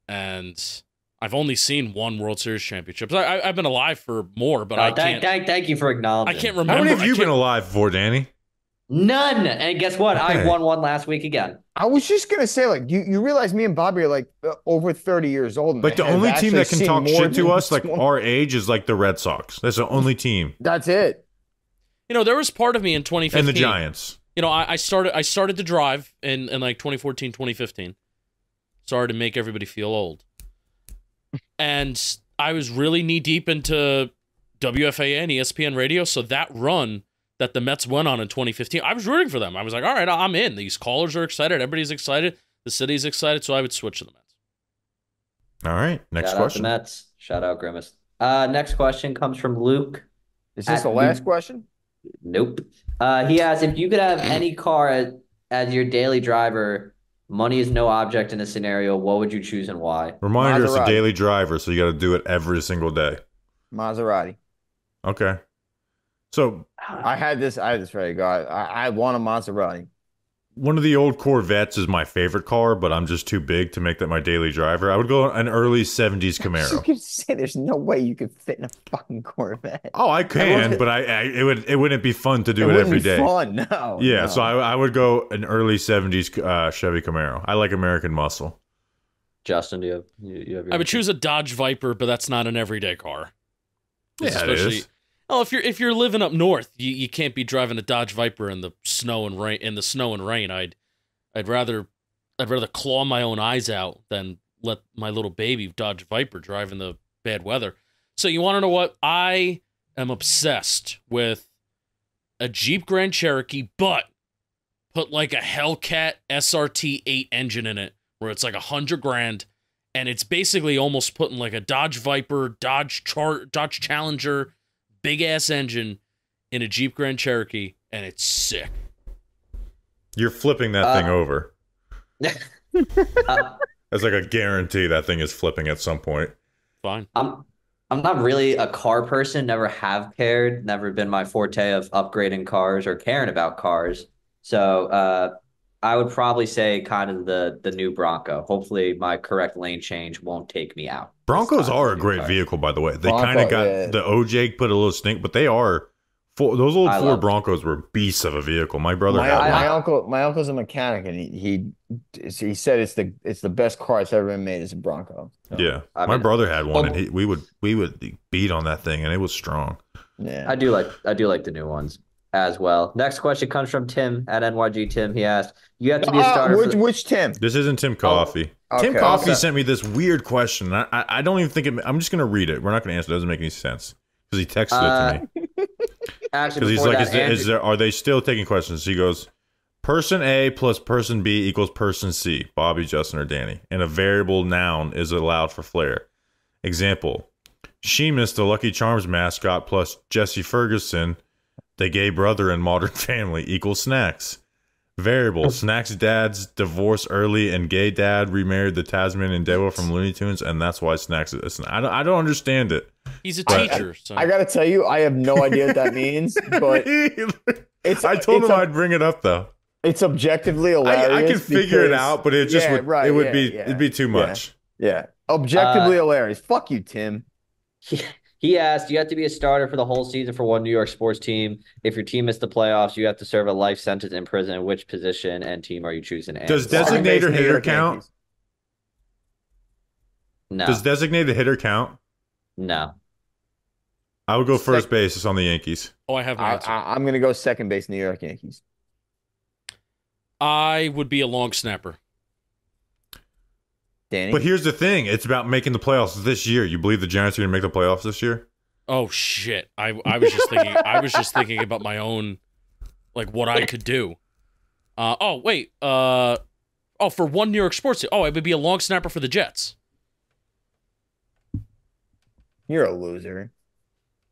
B: and I've only seen one World Series championship. I've been alive for more, but I can't.
C: Thank you for acknowledging.
B: I can't remember.
A: How many have you been alive for, Danny?
C: None. And guess what? I won one last week again.
D: I was just gonna say, like, you realize me and Bobby are like over 30 years old.
A: Like the only team that can talk shit to us, like our age, is like the Red Sox. That's the only team.
D: That's it.
B: There was part of me in 2015.
A: And the Giants.
B: I started to drive in like 2014, 2015. Sorry to make everybody feel old. And I was really knee deep into WFAN and ESPN radio. So that run that the Mets went on in 2015, I was rooting for them. I was like, all right, I'm in. These callers are excited. Everybody's excited. The city's excited. So I would switch to the Mets.
A: All right. Next
C: Shout
A: question.
C: Out the Mets. Shout out Grimace. Next question comes from Luke.
D: Is this the last question?
C: Nope. He asks, if you could have any car as your daily driver, money is no object in this scenario, what would you choose and why?
A: Reminder, it's a daily driver, so you got to do it every single day.
D: Maserati.
A: Okay. So
D: I had this ready to go. I want a Maserati.
A: One of the old Corvettes is my favorite car, but I'm just too big to make that my daily driver. I would go an early 70s Camaro.
D: You could say there's no way you could fit in a fucking Corvette.
A: Oh, I can, but it wouldn't be fun to do it every day.
D: Fun, no.
A: Yeah,
D: no.
A: so I would go an early 70s Chevy Camaro. I like American muscle.
C: Justin, do you have your
B: I would choose a Dodge Viper, but that's not an everyday car.
A: Yeah, it is.
B: Oh, if you're living up north, you can't be driving a Dodge Viper in the snow and rain. In the snow and rain, I'd rather claw my own eyes out than let my little baby Dodge Viper drive in the bad weather. So you want to know what? I am obsessed with a Jeep Grand Cherokee, but put like a Hellcat SRT 8 engine in it, where it's like $100,000, and it's basically almost putting like a Dodge Viper, Dodge Challenger, big ass engine in a Jeep Grand Cherokee, and it's sick.
A: You're flipping that thing over.
C: uh,
A: That's like a guarantee that thing is flipping at some point.
B: Fine.
C: I'm not really a car person, never have cared, never been my forte of upgrading cars or caring about cars. So I would probably say kind of the new Bronco. Hopefully my correct lane change won't take me out.
A: Broncos
C: this time
A: are
C: with
A: a
C: the new
A: great
C: car.
A: vehicle, by the way. They
D: Bronco,
A: kind of got
D: yeah.
A: the OJ put a little stink, but they are those old
C: I
A: Ford
C: love-
A: Broncos were beasts of a vehicle. My brother
D: My,
A: had one.
D: my uncle's a mechanic, and he said it's the best car it's ever been made is a Bronco. So,
A: Yeah,
C: I
A: my
C: mean,
A: brother had one,
C: oh.
A: and we would beat on that thing, and it was strong.
D: yeah.
C: I do like the new ones as well. Next question comes from Tim at NYG Tim. He asked, "You have to be a starter." for the-
D: Which Tim?
A: This isn't Tim Coffee.
D: okay,
A: Tim Coffee
D: okay.
A: sent me this weird question. I don't even think I'm just gonna read it. We're not gonna answer. It doesn't make any sense because he texted it to me.
C: Actually,
A: Because he's
C: before
A: like,
C: that,
A: is there? Are they still taking questions? He goes, person A plus person B equals person C. Bobby, Justin, or Danny, and a variable noun is allowed for flair. Example: Seamus, the Lucky Charms mascot, plus Jesse Ferguson, the gay brother in Modern Family, equals Snacks. Variable: Snacks' dad's divorced early, and gay dad remarried the Tasmanian devil from Looney Tunes, and that's why Snacks is. I don't understand it.
B: He's a
A: Right.
B: teacher. So.
D: I gotta tell you, I have no idea what that means, but it's.
A: I told
D: it's
A: him
D: a-
A: I'd bring it up though.
D: It's objectively hilarious.
A: I can figure it
D: because-
A: out, but it just
D: Yeah,
A: would
D: right,
A: it would
D: yeah,
A: be
D: yeah,
A: it'd be too
D: yeah.
A: much.
D: Yeah, objectively hilarious. Fuck you, Tim.
C: he asked, "You have to be a starter for the whole season for one New York sports team. If your team missed the playoffs, you have to serve a life sentence in prison. Which position and team are you choosing?" And
A: Does
D: Second base,
A: designator
D: New
A: hitter
D: York
A: count?
D: Yankees.
C: No,
A: Does designated hitter count?
C: no.
A: I would go first base. It's on the Yankees.
B: Oh, I have my answer.
D: I'm gonna go second base, New York Yankees.
B: I would be a long snapper.
D: Danny,
A: But here's the thing: it's about making the playoffs this year. You believe the Giants are going to make the playoffs this year?
B: Oh shit! I was just thinking. I was just thinking about my own, like what I could do. Oh wait. For one New York sports team. Oh, I would be a long snapper for the Jets.
D: you're a loser.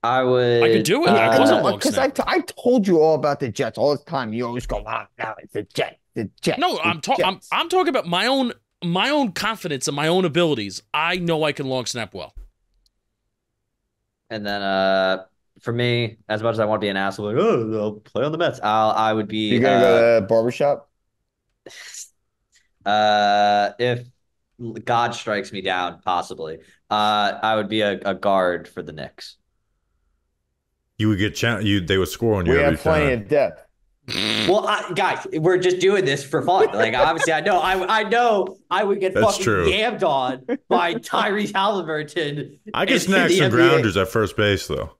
C: I would.
B: I could do it. I was a long
D: Because
B: snapper.
D: I told you all about the Jets all the time. You always go, no, it's the Jets, the Jets.
B: No,
D: the
B: I'm
D: Jets."
B: talking about my own confidence and my own abilities. I know I can long snap well.
C: And then for me, as much as I want to be an asshole, like, oh, they'll play on the Mets. I would be.
D: You're gonna go to the barbershop?
C: If God strikes me down, possibly, I would be a guard for the Knicks.
A: You would get they would score on you
D: We
A: every
D: have plenty
A: time.
D: of depth.
C: Well, guys, we're just doing this for fun. Like, obviously, I know I would get
A: That's
C: fucking
A: true.
C: yammed on by Tyrese Halliburton.
A: I can
C: in
A: snag
C: the
A: some
C: NBA.
A: grounders at first base though.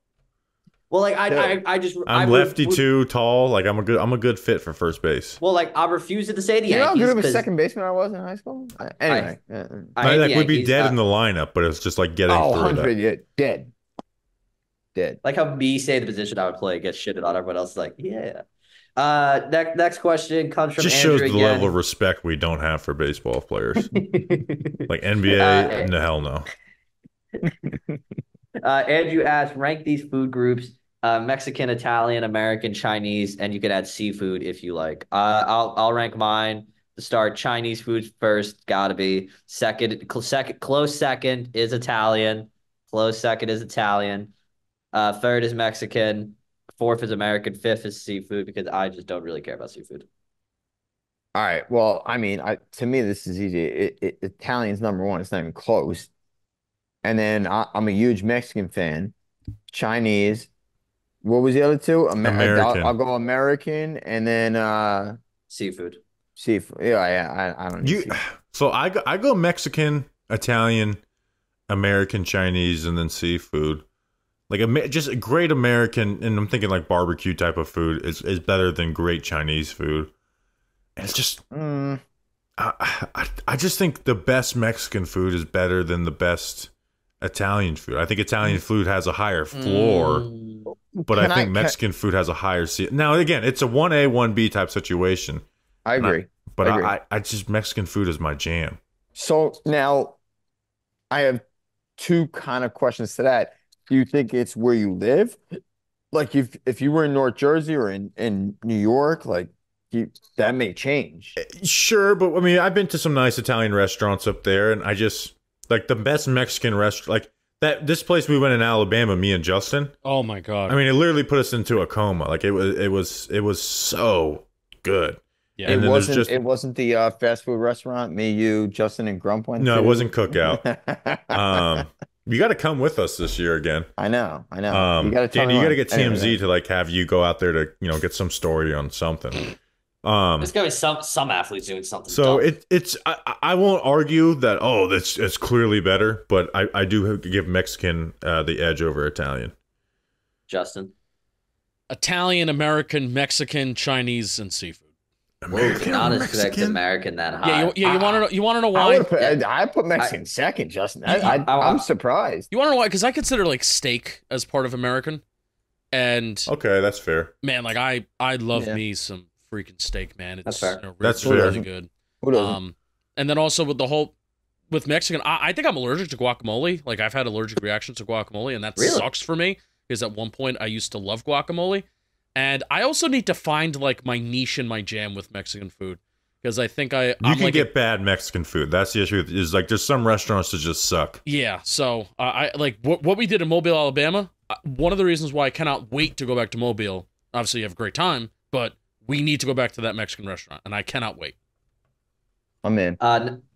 C: Well, like I just
A: I'm lefty too, tall. Like I'm a good fit for first base.
C: Well, like I refuse to say the
D: You know how
C: Yankees
D: good of a
C: 'cause
D: second baseman I was in high school? Anyway.
C: I hate
A: like
C: the
A: we'd be
C: Yankees.
A: dead in the lineup, but it's just like getting through
D: 100,
A: that.
D: yeah, dead. Dead.
C: Like how me say the position I would play gets shitted on. Everyone else is like, yeah. Next question comes from
A: Just shows
C: Andrew
A: the
C: again.
A: level of respect we don't have for baseball players. Like NBA, no hell no.
C: Andrew asked, rank these food groups: Mexican, Italian, American, Chinese, and you can add seafood if you like. I'll rank mine. To start, Chinese food first, gotta be. Close second is Italian. Close second is Italian. Third is Mexican. Fourth is American. Fifth is seafood because I just don't really care about seafood.
D: All right. Well, I mean, to me, this is easy. Italian's number one. It's not even close. And then I'm a huge Mexican fan. Chinese. What was the other two?
A: American.
D: I'll go American and then
C: Seafood.
D: seafood. Yeah. I don't need seafood.
A: So I go Mexican, Italian, American, Chinese, and then seafood. Like just a great American, and I'm thinking like barbecue type of food is better than great Chinese food. And it's just I just think the best Mexican food is better than the best Italian food. I think Italian food has a higher floor, but I think Mexican food has a higher Now again, it's a 1A, 1B type situation.
D: I agree.
A: But
D: I agree.
A: I just Mexican food is my jam.
D: So now I have two kind of questions to that. Do you think it's where you live? Like if you were in North Jersey or in New York, like that may change.
A: Sure, but I mean, I've been to some nice Italian restaurants up there, and I just like the best Mexican restaurant. Like this place we went in Alabama, me and Justin.
B: Oh my god!
A: I mean, it literally put us into a coma. Like it was so good.
B: Yeah,
A: And
D: It
A: then there's
D: wasn't.
A: just-
D: It wasn't the fast food restaurant. Me, you, Justin, and Grump went.
A: No,
D: to.
A: it wasn't Cookout. You got to come with us this year again.
D: I know. You gotta tell
A: Danny,
D: me
A: you got to
D: when.
A: get TMZ
D: Anyway.
A: to like have you go out there to get some story on something.
C: There's gotta be some athletes doing something.
A: So
C: dumb.
A: it's I won't argue that it's clearly better, but I do give Mexican the edge over Italian.
C: Justin.
B: Italian, American, Mexican, Chinese, and seafood.
C: Whoa, not as American that high.
B: Yeah, you want to know? You want to know
D: I
B: why?
D: would put. I put Mexican second, Justin. I'm surprised.
B: You want to know why? Because I consider like steak as part of American, and
A: Okay, that's fair.
B: man, like I love
D: Yeah.
B: me some freaking steak, man. It's
C: That's fair.
B: really,
A: That's
B: really
A: fair.
B: good.
D: Who doesn't?
B: And then also with Mexican, I think I'm allergic to guacamole. Like I've had allergic reactions to guacamole, and that
C: Really?
B: sucks for me because at one point I used to love guacamole, and I also need to find like my niche and my jam with Mexican food because I think
A: You
B: I'm
A: can
B: like
A: get bad Mexican food. That's the issue. Is like there's some restaurants that just suck.
B: yeah. So I like what we did in Mobile, Alabama. One of the reasons why I cannot wait to go back to Mobile. Obviously, you have a great time, but we need to go back to that Mexican restaurant, and I cannot wait.
D: I'm in.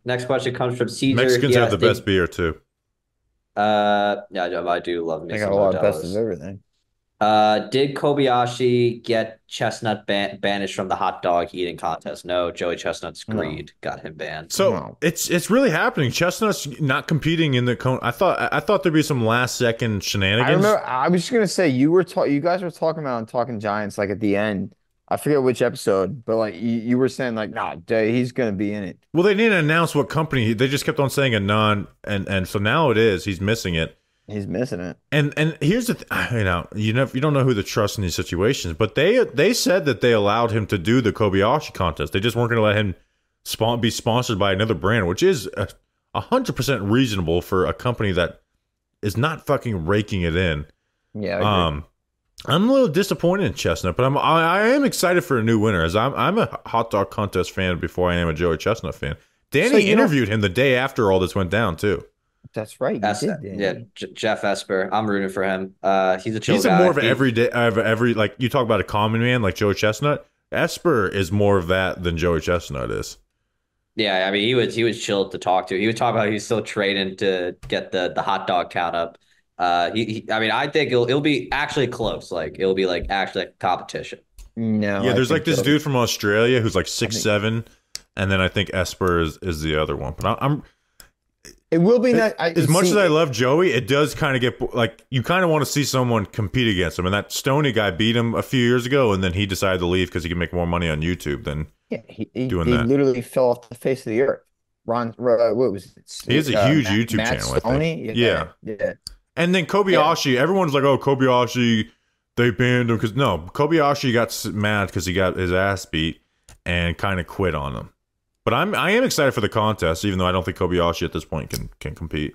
C: Next question comes from Caesar.
A: Mexicans
C: He
A: have the
C: asked,
A: best beer too.
C: Yeah, I do love me
D: They
C: some
D: got a lot of best
C: Modelo's.
D: of everything.
C: Did Kobayashi get Chestnut banished from the hot dog eating contest? No, Joey Chestnut's
D: No.
C: greed got him banned.
A: So
D: No.
A: it's really happening. Chestnut's not competing in the cone. I thought there'd be some last second shenanigans.
D: I remember. I was just gonna say you guys were talking about Talking Giants like at the end. I forget which episode, but like you were saying like, nah, he's gonna be in it.
A: Well, they didn't announce what company. They just kept on saying a non, and so now it is. He's missing it.
D: He's missing it.
A: And here's the you don't know who to trust in these situations, but they said that they allowed him to do the Kobayashi contest. They just weren't going to let him be sponsored by another brand, which is 100% reasonable for a company that is not fucking raking it in.
D: Yeah. I agree.
A: I'm a little disappointed in Chestnut, but I am excited for a new winner, as I'm a hot dog contest fan before I am a Joey Chestnut fan. Danny
D: So you don't-
A: interviewed him the day after all this went down too.
D: That's right. You did, Danny.
C: Yeah, Jeff Esper. I'm rooting for him. He's a chill
A: He's
C: guy.
A: more of an every like you talk about a common man like Joey Chestnut. Esper is more of that than Joey Chestnut is.
C: Yeah, I mean he was chill to talk to. He was talking about he's still training to get the hot dog count up. I mean I think it'll be actually close. Like it'll be like actually a competition.
D: No.
A: Yeah,
D: I
A: there's
D: think
A: like this
D: so.
A: dude from Australia who's like 6'7", and then I think Esper is the other one. But I'm
D: It will be nice.
A: as much as I love Joey, it does kind of get like you kind of want to see someone compete against him. And that Stoney guy beat him a few years ago, and then he decided to leave because he could make more money on YouTube than
D: he
A: doing that.
D: literally fell off the face of the earth. What was it?
A: He has a huge
D: Matt-
A: YouTube
D: Matt
A: channel, I think.
D: Stoney?
A: Yeah.
D: Yeah.
A: And then Kobayashi, everyone's like, "Oh, Kobayashi, they banned him because no, Kobayashi got mad because he got his ass beat and kind of quit on him." But I am excited for the contest, even though I don't think Kobayashi at this point can compete.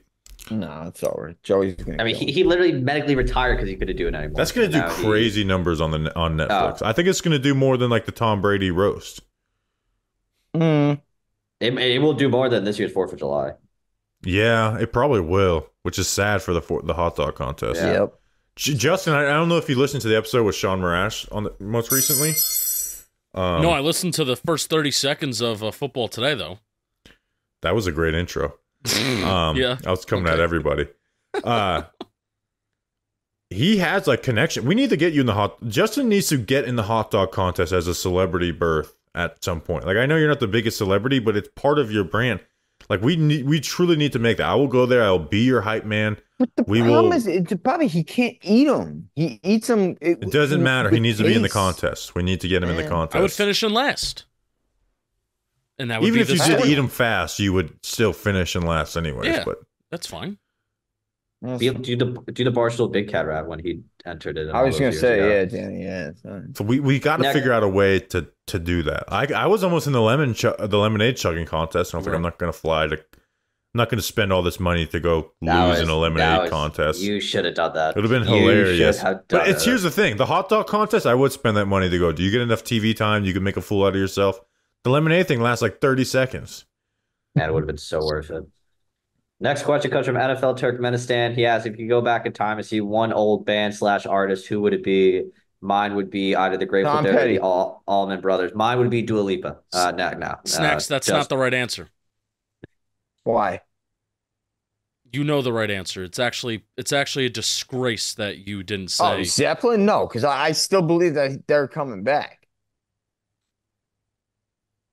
D: No, it's over. Joey's gonna.
C: I mean
D: kill him.
C: he literally medically retired because he couldn't do it anymore.
A: That's gonna
C: And
A: do
C: now he-
A: crazy numbers on Netflix. I think it's gonna do more than like the Tom Brady roast.
D: Mm,
C: It will do more than this year's 4th of July.
A: Yeah, it probably will, which is sad for the hot dog contest.
C: Yeah.
D: Yep.
A: Justin, I don't know if you listened to the episode with Sean Marash on the most recently.
B: No, I listened to the first 30 seconds of football today, though.
A: That was a great intro.
B: Yeah.
A: I was coming at
B: Okay.
A: everybody. He has like connection. We need to get you in the Justin needs to get in the hot dog contest as a celebrity berth at some point. Like I know you're not the biggest celebrity, but it's part of your brand. Like we truly need to make that. I will go there. I will be your hype man.
D: The
A: We
D: problem
A: will-
D: is, it's probably he can't eat them. He eats them.
A: It doesn't matter. He needs to be in the
D: taste.
A: contest. We need to get him in the
D: Man.
A: contest.
B: I would finish in last. And that would
A: Even
B: be
A: if
B: the
A: you did
B: start.
A: eat them fast, you would still finish in last anyways.
B: Yeah.
A: But
B: That's fine.
D: Yes.
C: Do the Barstool Big Cat rap when he entered it.
D: I was
C: gonna
D: gonna say, yeah, Danny, yeah.
A: so we got to
C: Next-
A: figure out a way to do that. I was almost in the lemonade chugging contest, and I was like, I'm not going to fly to not going to spend all this money to go
C: That
A: lose
C: was-
A: an eliminated contest.
C: You should have done that.
A: It would have been
C: You
A: hilarious.
C: should have
A: But
C: done
A: here's
C: it.
A: the thing: the hot dog contest, I would spend that money to go. Do you get enough TV time? You can make a fool out of yourself. The lemonade thing lasts like 30 seconds.
C: Man, it would have been so worth it. Next question comes from NFL Turkmenistan. He asks, if you go back in time and see one old band / artist, who would it be? Mine would be either the Grateful
D: Tom
C: Dead or
D: Petty.
C: the Allman Brothers. Mine would be Dua Lipa. No.
B: Snacks, that's not the right answer.
D: Why?
B: You know the right answer. It's actually a disgrace that you didn't say.
D: Oh, Zeppelin? No, because I still believe that they're coming back.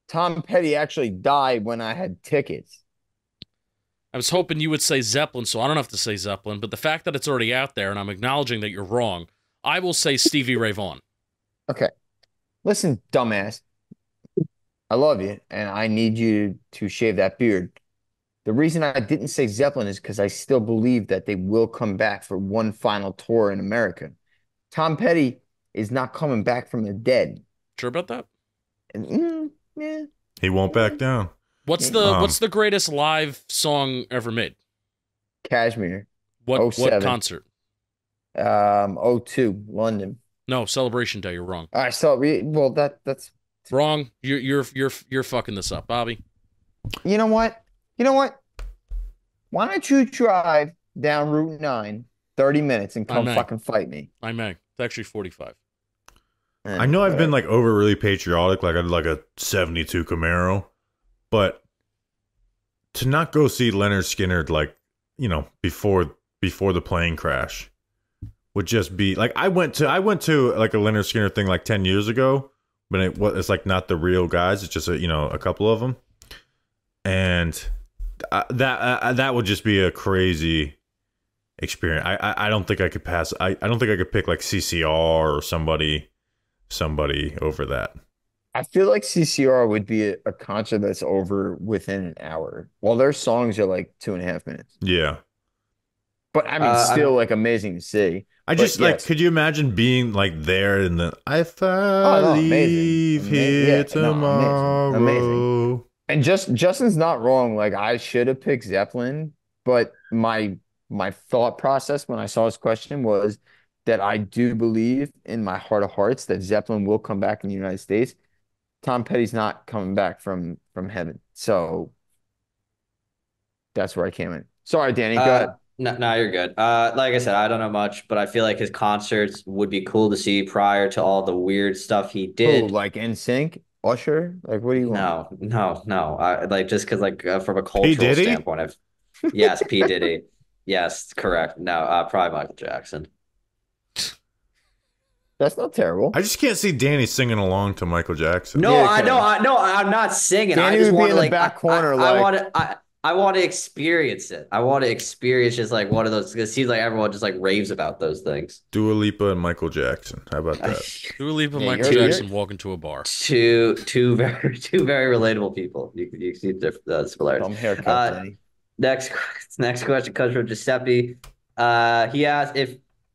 D: Tom Petty actually died when I had tickets.
B: I was hoping you would say Zeppelin, so I don't have to say Zeppelin, but the fact that it's already out there and I'm acknowledging that you're wrong, I will say Stevie Ray Vaughan.
D: Okay. Listen, dumbass. I love you, and I need you to shave that beard. The reason I didn't say Zeppelin is because I still believe that they will come back for one final tour in America. Tom Petty is not coming back from the dead.
B: Sure about that?
D: And, yeah.
A: He won't back down.
B: What's the greatest live song ever made?
D: Cashmere.
B: What
D: 07.
B: concert?
D: 02, London.
B: No, Celebration Day. You're wrong.
D: All right, so well that's
B: Wrong. You're fucking this up, Bobby.
D: you know what? You know what? Why don't you drive down Route 9, 30 minutes and come
B: may.
D: fucking fight me?
B: I may. It's actually 45.
A: I know I've been like over really patriotic, like I had like a 72 Camaro, but to not go see Leonard Skinner, like, you know, before the plane crash would just be like, I went to like a Leonard Skinner thing like 10 years ago, but it's like not the real guys. It's just a couple of them. And that would just be a crazy experience. I don't think I could pass. I don't think I could pick like CCR or somebody over that.
D: I feel like CCR would be a concert that's over within an hour. While their songs are like 2.5 minutes.
A: Yeah.
D: But I mean, still like amazing to see.
A: I just
D: But
A: like,
D: yes.
A: could you imagine being like there in the if I leave here tomorrow?
D: Amazing. And Justin's not wrong. Like I should have picked Zeppelin, but my thought process when I saw his question was that I do believe in my heart of hearts that Zeppelin will come back in the United States. Tom Petty's not coming back from heaven. So that's where I came in. Sorry, Danny. Go ahead.
C: No, you're good. Like I said, I don't know much, but I feel like his concerts would be cool to see prior to all the weird stuff he
D: Who,
C: did.
D: like NSYNC, Usher? Like what do you want?
C: No. Like just because like from a
A: P.
C: cultural
A: Diddy?
C: standpoint, yes, P. Diddy. Yes, correct. No, probably Michael Jackson.
D: That's not terrible.
A: I just can't see Danny singing along to Michael Jackson.
C: No,
D: Yeah,
C: I
D: kinda.
C: know, I'm not singing.
D: Danny
C: I just
D: would be
C: want
D: in
C: to
D: the back corner,
C: I want to experience it. I want to experience just like one of those. It seems like everyone just like raves about those things.
A: Dua Lipa and Michael Jackson. How about that?
B: Dua Lipa and
D: Yeah,
B: Michael
D: you're-
B: Jackson walk into a bar.
C: Two very relatable people. You see the similarities.
D: Dumb haircut, Danny.
C: Next question comes from Giuseppe. He asked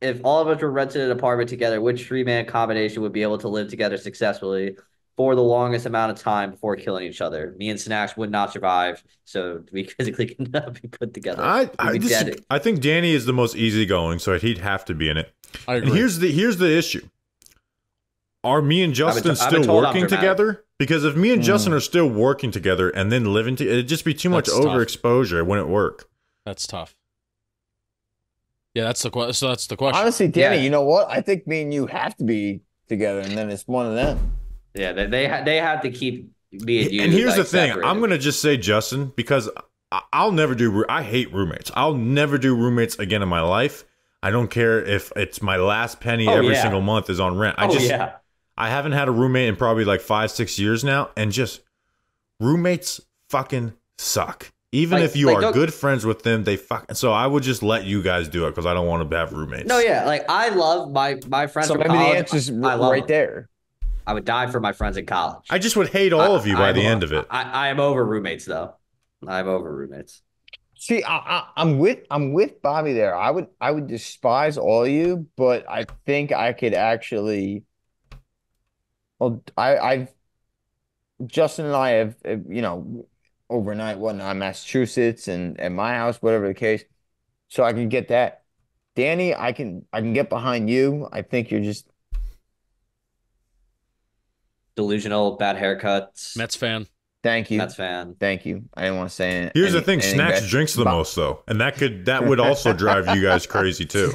C: if all of us were rented an apartment together, which 3-man combination would be able to live together successfully for the longest amount of time before killing each other? Me and Snacks would not survive, so we physically cannot be put together. We'd be dead.
A: I think Danny is the most easygoing, so he'd have to be in it.
B: I
A: And
B: agree.
A: here's the issue. Are me and Justin
C: I've been
A: still
C: told I'm
A: working
C: dramatic.
A: together? Because if me and Justin are still working together and then living together, it'd just be too much
B: That's tough.
A: overexposure. It wouldn't work.
B: That's tough. Yeah, that's the question. So that's the question.
D: Honestly, Danny,
C: Yeah.
D: you know what? I think me and you have to be together, and then it's one of them.
C: Yeah, they have to keep me and you.
A: And here's
C: like,
A: the thing.
C: separated.
A: I'm going to just say Justin because I'll never do I hate roommates. I'll never do roommates again in my life. I don't care if it's my last penny every
C: yeah.
A: single month is on rent.
C: yeah.
A: I haven't had a roommate in probably like 5-6 years now, and just roommates fucking suck. Even
C: Like-
A: if you
C: like,
A: are
C: don't-
A: good friends with them, they fuck. So I would just let you guys do it because I don't want to have roommates.
C: No, yeah, like I love my friends
D: So
C: from
D: maybe the
C: college.
D: answer's
C: I love
D: right
C: them.
D: there.
C: I would die for my friends in college.
A: I just would hate all of you by
C: I'm
A: the
C: o-
A: end of it.
C: I am over roommates though. I'm over roommates.
D: See, I'm with Bobby there. I would despise all of you, but I think I could actually. Well, Justin and I have overnight, whatnot, in Massachusetts and at my house, whatever the case. So I can get that. Danny, I can get behind you. I think you're just
C: Delusional, bad haircuts.
B: Mets fan.
D: thank you.
C: Mets fan.
D: Thank you. I didn't want to say anything.
A: Here's the thing:
D: anything
A: Snacks
D: bad.
A: drinks the most though, and that would also drive you guys crazy too.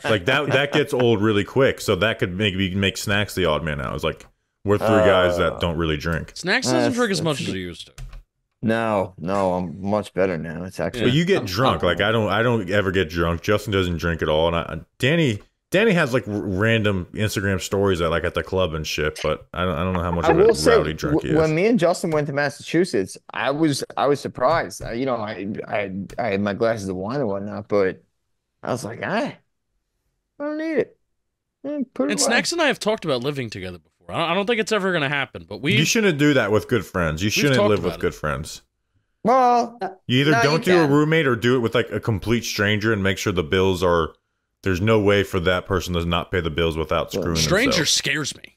A: Like that gets old really quick, so that could maybe make Snacks the odd man out. It's like we're three guys that don't really drink.
B: Snacks doesn't drink as much as he used to.
D: No, I'm much better now. It's actually
A: But you get drunk. Like I don't ever get drunk. Justin doesn't drink at all, and Danny has like random Instagram stories at like at the club and shit. But I don't know how much
D: I
A: of a
D: will say,
A: rowdy drunk he is.
D: when me and Justin went to Massachusetts, I was surprised. I had my glasses of wine and whatnot, but I was like, I don't need it. Put it
B: And
D: away.
B: Snacks and I have talked about living together before. I don't think it's ever going to happen, but
A: You shouldn't do that with good friends. You shouldn't
B: talked
A: live
B: about
A: with
B: it.
A: good friends.
D: Well,
A: You either
C: No,
A: don't
C: you
A: do a
C: can.
A: roommate or do it with like a complete stranger and make sure the bills are. There's no way for that person to not pay the bills without screwing
B: Stranger
A: themselves.
B: scares me.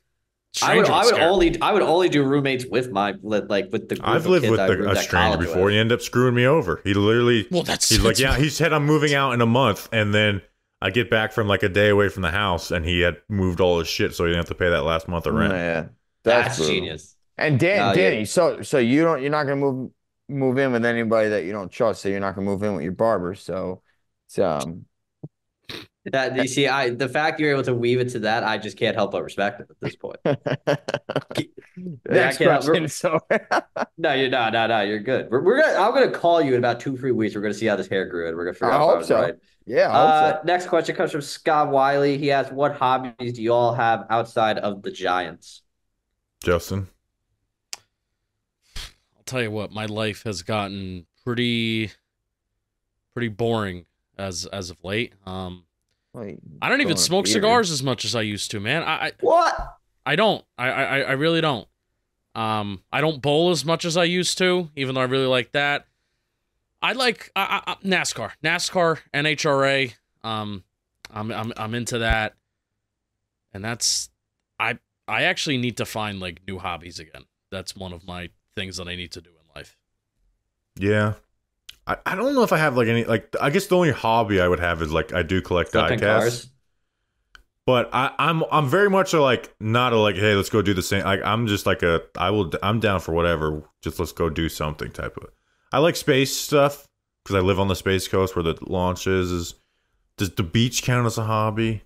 C: I would
B: Stranger scare me.
C: I would only do roommates with my like with the group
A: I've
C: of
A: lived
C: kids
A: with
C: I roomed
A: a
C: at
A: stranger
C: college
A: before.
C: with.
A: He ended up screwing me over. He literally.
B: Well, that's
A: He's like, yeah. He said I'm moving out in a month, and then I get back from like a day away from the house, and he had moved all his shit, so he didn't have to pay that last month of rent.
D: yeah,
C: That's
D: brutal.
C: genius.
D: And
C: No,
D: Danny, so you're not gonna move in with anybody that you don't trust. So you're not gonna move in with your barber. So it's
C: That you see, the fact you're able to weave it to that, I just can't help but respect it at this point.
D: next
C: I can't-
D: question. So
C: No, you're good. I'm gonna call you in about 2-3 weeks. We're gonna see how this hair grew, and we're gonna figure
D: I
C: out if I
D: hope
C: was
D: so.
C: right.
D: Yeah, I hope so.
C: Next question comes from Scott Wiley. He asks, "What hobbies do you all have outside of the Giants?"
A: Justin,
B: I'll tell you what, my life has gotten pretty boring as of late.
D: Wait,
B: I don't even
D: going
B: smoke
D: beer.
B: cigars as much as I used to, man.
C: What?
B: I don't. I really don't. I don't bowl as much as I used to, even though I really like that. I like NASCAR, NHRA. I'm into that, and that's I actually need to find like new hobbies again. That's one of my things that I need to do in life.
A: yeah. I don't know if I have like any like. I guess the only hobby I would have is like I do collect
C: Flipping
A: diecasts.
C: cars?
A: But I'm very much like not a like, hey, let's go do the same. Like I'm just like I'm down for whatever. Just let's go do something type of. I like space stuff because I live on the Space Coast where the launch is. Does the beach count as a hobby?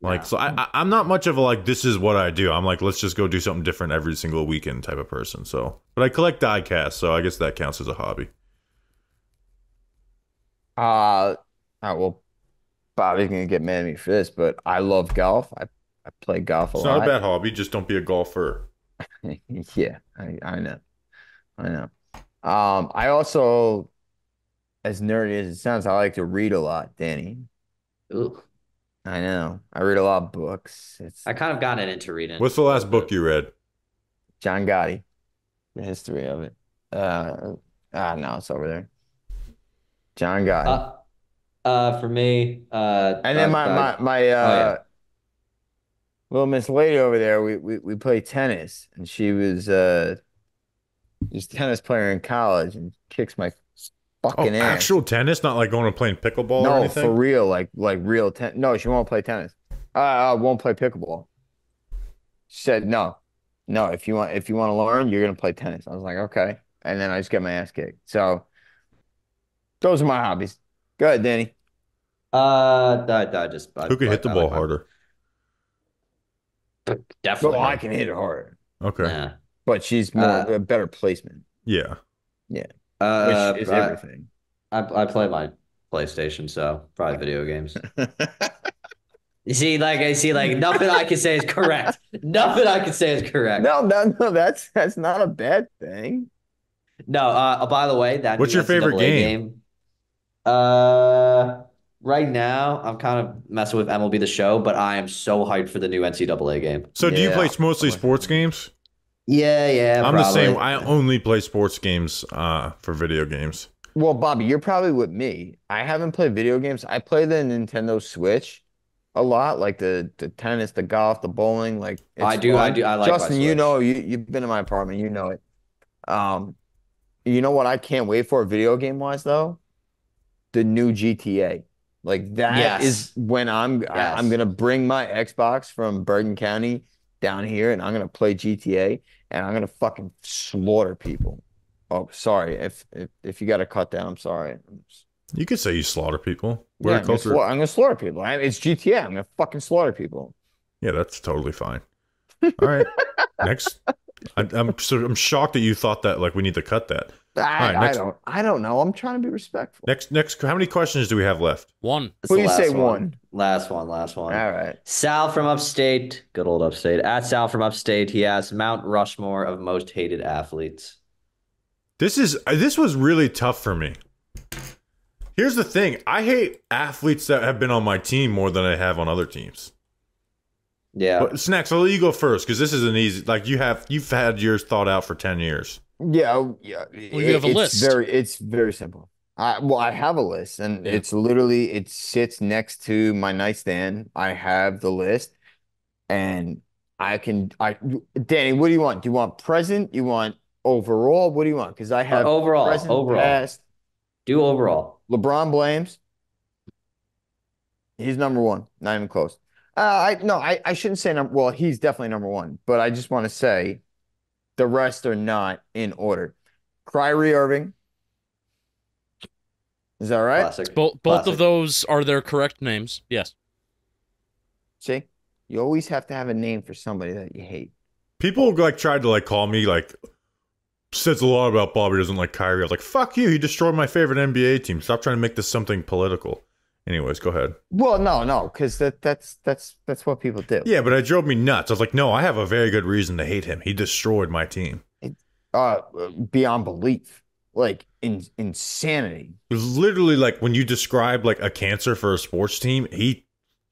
A: Like,
C: No.
A: so I'm not much of a like, this is what I do. I'm like, let's just go do something different every single weekend type of person. So, but I collect diecasts, so I guess that counts as a hobby.
D: Well, Bobby's gonna get mad at me for this, but I love golf. I play golf a
A: It's
D: lot.
A: not a bad hobby. Just don't be a golfer.
D: Yeah, I know. I know. I also, as nerdy as it sounds, I like to read a lot, Danny.
C: Ooh,
D: I know. I read a lot of books. It's
C: I kind of gotten into reading.
A: What's the last book you read?
D: John Gotti, the history of it. No, it's over there. John Gotti.
C: For me,
D: And then my
C: yeah.
D: little Miss Lady over there, we played tennis, and she was a tennis player in college and kicks my
A: Oh,
D: fucking ass.
A: actual tennis, not like going to playing pickleball or
D: No,
A: anything.
D: for real, like real tennis. No, she won't play tennis. Won't play pickleball. She said no. If you want to learn, you're gonna play tennis. I was like, okay. And then I just get my ass kicked. So those are my hobbies. Go ahead, Danny.
A: Who could hit the ball harder?
C: Definitely.
D: Well, I can hit it harder,
A: Okay.
C: Yeah.
D: but she's more a better placement,
A: Yeah.
D: which
C: Uh,
D: is
C: I,
D: everything.
C: I play my PlayStation, so probably video games. You see, like nothing I can say is correct. Nothing I can say is correct.
D: No, that's not a bad thing.
C: No, by the way, that
A: What's
C: new
A: your favorite
C: NCAA
A: game?
C: Right now I'm kind of messing with MLB The Show, but I am so hyped for the new NCAA game.
A: So do you
D: Yeah.
A: play mostly sports games?
C: Yeah,
A: I'm the
C: probably.
A: same. I only play sports games for video games.
D: Well, Bobby, you're probably with me. I haven't played video games. I play the Nintendo Switch a lot, like the tennis, the golf, the bowling. Like it's
C: I do.
D: fun.
C: I like my
D: Justin, you
C: Switch.
D: know, you've been in my apartment, you know it. You know what I can't wait for video game wise though? The new GTA. Like that is
C: Yes.
D: when I'm
C: Yes.
D: gonna bring my Xbox from Bergen County down here and I'm gonna play GTA and I'm gonna fucking slaughter people. Oh, sorry. If you gotta cut that, I'm sorry.
A: You could say you slaughter people.
D: Yeah,
A: We're a culture.
D: I'm gonna slaughter people. It's GTA. I'm gonna fucking slaughter people.
A: Yeah, that's totally fine. All right. Next. I'm shocked that you thought that like we need to cut that. right, next-
D: I don't know. I'm trying to be respectful.
A: Next. How many questions do we have left?
B: One.
C: It's the
D: Please say
C: last
D: one.
C: Last one.
D: All right.
C: Sal from upstate, good old upstate. At Sal from upstate, he asks Mount Rushmore of most hated athletes.
A: This was really tough for me. Here's the thing. I hate athletes that have been on my team more than I have on other teams.
C: Yeah.
A: But Snacks, I'll let you go first because this is an easy. Like you've had yours thought out for 10 years.
D: Yeah.
B: Well, you have a list.
D: It's very simple. I have a list, and
B: Yeah.
D: it's literally it sits next to my nightstand. I have the list, and Danny, what do you want? Do you want present? You want overall? What do you want? Because I have
C: overall.
D: present, past.
C: Do overall.
D: LeBron blames. He's number one. Not even close. I shouldn't say number. Well, he's definitely number one, but I just want to say the rest are not in order. Kyrie Irving. Is that right?
C: Classic.
B: Both
C: Classic.
B: of those are their correct names. Yes.
D: See, you always have to have a name for somebody that you hate.
A: People like tried to like call me like says a lot about Bobby doesn't like Kyrie. I was like, fuck you. He destroyed my favorite NBA team. Stop trying to make this something political. Anyways, go ahead.
D: Well, no, because that's what people do.
A: Yeah, but it drove me nuts. I was like, no, I have a very good reason to hate him. He destroyed my team.
D: Beyond belief, like insanity.
A: It was literally like when you describe like a cancer for a sports team,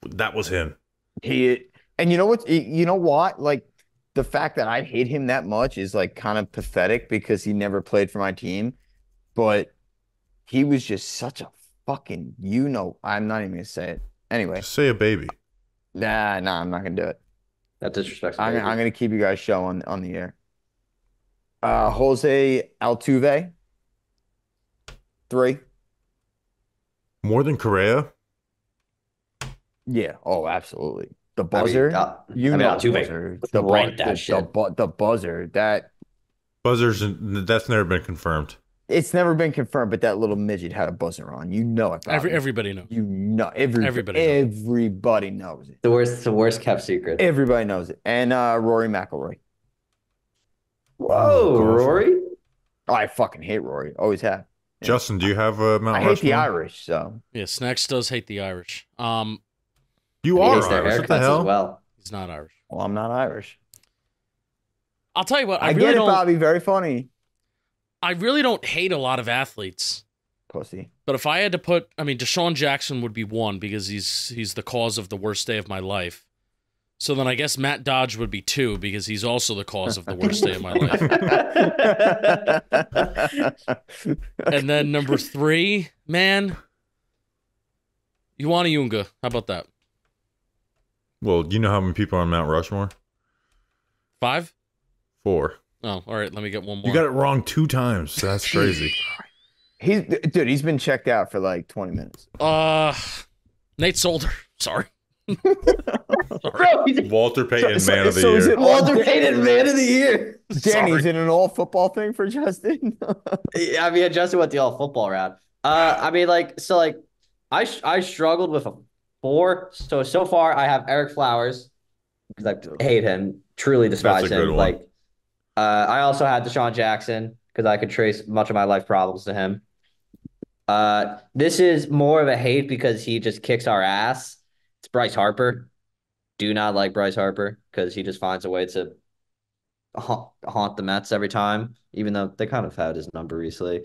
A: that was him.
D: And you know what? You know what? Like the fact that I hate him that much is like kind of pathetic because he never played for my team, but he was just such a fucking, I'm not even gonna say it. Anyway,
A: Just say a baby.
D: nah, I'm not gonna do it.
C: That disrespects
D: I'm
C: baby.
D: gonna keep you guys show on the air. Jose Altuve, 3.
A: More than Correa?
D: Yeah. Oh, absolutely. The buzzer.
C: Altuve
D: The buzzer.
C: cranked that shit.
D: The buzzer.
A: Buzzers, that's never been confirmed.
D: It's never been confirmed, but that little midget had a buzzer on. You know it. Bobby.
B: Everybody knows.
D: Everybody knows it.
C: The worst kept secret.
D: Everybody knows it. And Rory McIlroy.
C: Whoa, Rory.
D: Oh, I fucking hate Rory. Always have. Yeah.
A: Justin, do you have a Mount
D: I hate the
A: Rushmore?
D: Irish, so
B: Yeah, Snacks does hate the Irish.
A: You
C: He
A: are
C: hates their
A: Irish. What
C: haircuts
A: the hell?
C: as well.
B: He's not Irish.
D: well, I'm not Irish.
B: I'll tell you what.
D: I
B: I
D: get
B: really
D: it,
B: don't.
D: Bobby. Very funny.
B: I really don't hate a lot of athletes.
D: Pussy.
B: But if I had to put, I mean, Deshaun Jackson would be one because he's the cause of the worst day of my life. So then I guess Matt Dodge would be 2 because he's also the cause of the worst day of my life. And then number 3, man, Ioana Yunga. How about that?
A: Well, you know how many people are on Mount Rushmore?
B: 5?
A: 4.
B: Oh, all right. Let me get one more.
A: You got it wrong 2 times. That's crazy.
D: He's been checked out for like 20 minutes.
B: Nate Solder. Sorry.
C: Bro,
A: Walter Payton, man of the
D: is
A: year.
D: it
C: Walter Payton, man of the year.
D: Danny, is it an all football thing for Justin?
C: I mean, Justin went the all football route. I mean, I struggled with a 4. So far, I have Eric Flowers because I hate him, truly despise
A: That's a good
C: him.
A: one.
C: I also had Deshaun Jackson because I could trace much of my life problems to him. This is more of a hate because he just kicks our ass. It's Bryce Harper. Do not like Bryce Harper because he just finds a way to haunt the Mets every time, even though they kind of had his number recently.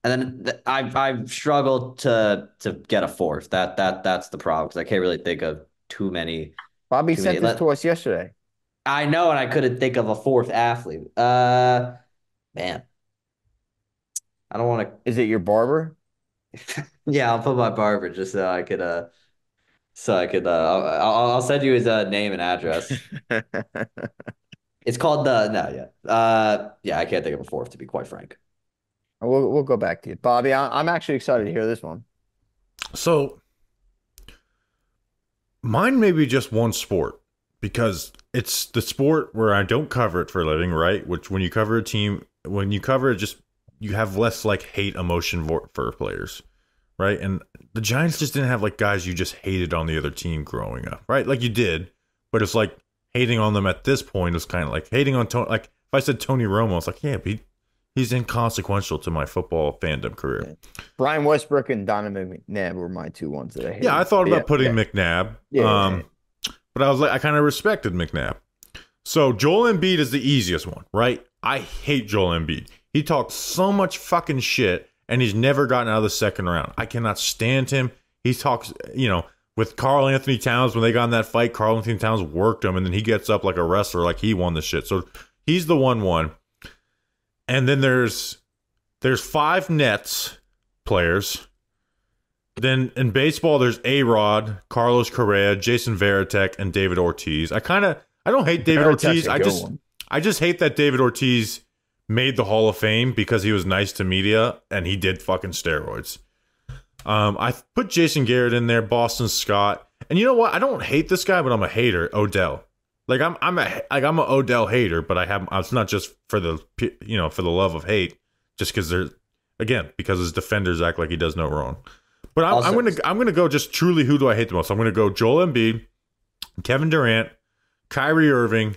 C: And then I've struggled to get a 4th. That's the problem because I can't really think of too many.
D: Bobby
C: Too
D: sent
C: many.
D: this to us yesterday.
C: I know, and I couldn't think of a 4th athlete. Man, I don't want
D: Is it your barber?
C: to. Yeah, I'll put my barber just so I could. I'll send you his name and address. It's called the no, yeah. Yeah, I can't think of a 4th to be quite frank.
D: We'll go back to you, Bobby. I'm actually excited to hear this one.
A: So mine may be just one sport because it's the sport where I don't cover it for a living, right? Which when you cover a team, when you cover it, just you have less like hate emotion for players, right? And the Giants just didn't have like guys you just hated on the other team growing up, right? Like you did, but it's like hating on them at this point is kind of like hating on Tony. Like if I said Tony Romo, it's like, yeah, but he's inconsequential to my football fandom career.
D: Brian Westbrook and Donovan McNabb were my two ones that I hated.
A: Yeah, I thought about putting McNabb. But I was like, I kind of respected McNabb. So Joel Embiid is the easiest one, right? I hate Joel Embiid. He talks so much fucking shit, and he's never gotten out of the second round. I cannot stand him. He talks, with Karl Anthony Towns, when they got in that fight, Karl Anthony Towns worked him, and then he gets up like a wrestler, like he won the shit. So he's the one. And then there's 5 Nets players. Then in baseball, there's A-Rod, Carlos Correa, Jason Varitek, and David Ortiz. I don't hate David Ortiz. I just hate that David Ortiz made the Hall of Fame because he was nice to media and he did fucking steroids. I put Jason Garrett in there, Boston Scott, and you know what? I don't hate this guy, but I'm a hater. Odell. Like I'm a Odell hater, but it's not just for the for the love of hate, just because his defenders act like he does no wrong. But I'm gonna go just truly who do I hate the most? I'm gonna go Joel Embiid, Kevin Durant, Kyrie Irving,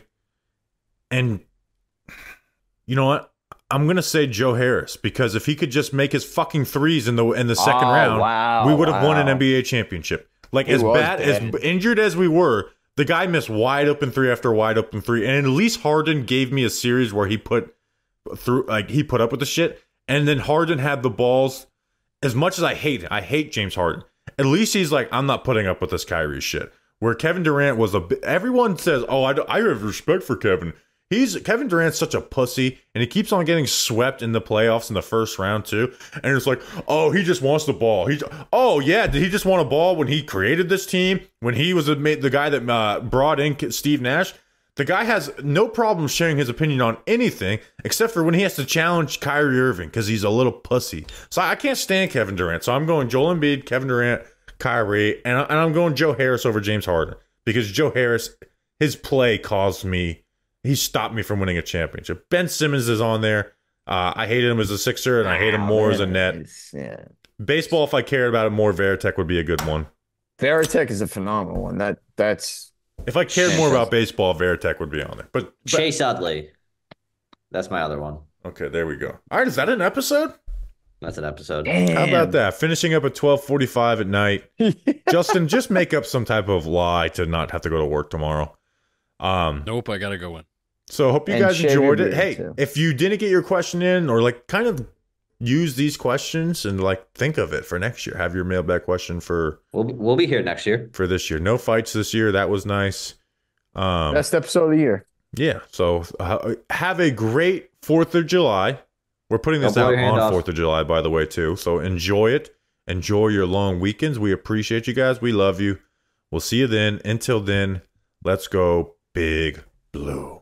A: and you know what? I'm gonna say Joe Harris because if he could just make his fucking threes in the second round, we would have won an NBA championship. Like as injured as we were, the guy missed wide open 3 after wide open 3, and at least Harden gave me a series where he put up with the shit, and then Harden had the balls. As much as I hate James Harden, at least he's like, I'm not putting up with this Kyrie shit. Where Kevin Durant was everyone says, oh, I have respect for Kevin. Kevin Durant's such a pussy, and he keeps on getting swept in the playoffs in the first round too. And it's like, oh, he just wants the ball. Did he just want a ball when he created this team? When he was the guy that brought in Steve Nash? The guy has no problem sharing his opinion on anything except for when he has to challenge Kyrie Irving because he's a little pussy. So I can't stand Kevin Durant. So I'm going Joel Embiid, Kevin Durant, Kyrie, and I'm going Joe Harris over James Harden because Joe Harris, his play he stopped me from winning a championship. Ben Simmons is on there. I hated him as a Sixer, and I hate him more as a Net.
D: Yeah.
A: Baseball, if I cared about it more, Varitek would be a good one.
D: Varitek is a phenomenal one. That's.
A: If I cared more about baseball, Varitek would be on there. But
C: Chase Utley. That's my other one.
A: Okay, there we go. All right, is that an episode?
C: That's an episode.
D: Damn.
A: How about that? Finishing up at 12:45 at night. Justin, just make up some type of lie to not have to go to work tomorrow.
B: Nope, I gotta go in.
A: So hope you
D: And
A: guys
D: shave
A: enjoyed
D: your
A: it.
D: beard,
A: Hey,
D: too.
A: if you didn't get your question in or like kind of use these questions and like think of it for next year, have your mailbag question for
C: We'll be here next year.
A: for this year. No fights this year. That was nice.
D: Best episode of the year.
A: Yeah. So have a great 4th of July. We're putting this
C: Don't blow
A: out
C: your hand
A: on
C: off.
A: 4th of July, by the way, too. So enjoy it. Enjoy your long weekends. We appreciate you guys. We love you. We'll see you then. Until then, let's go Big Blue.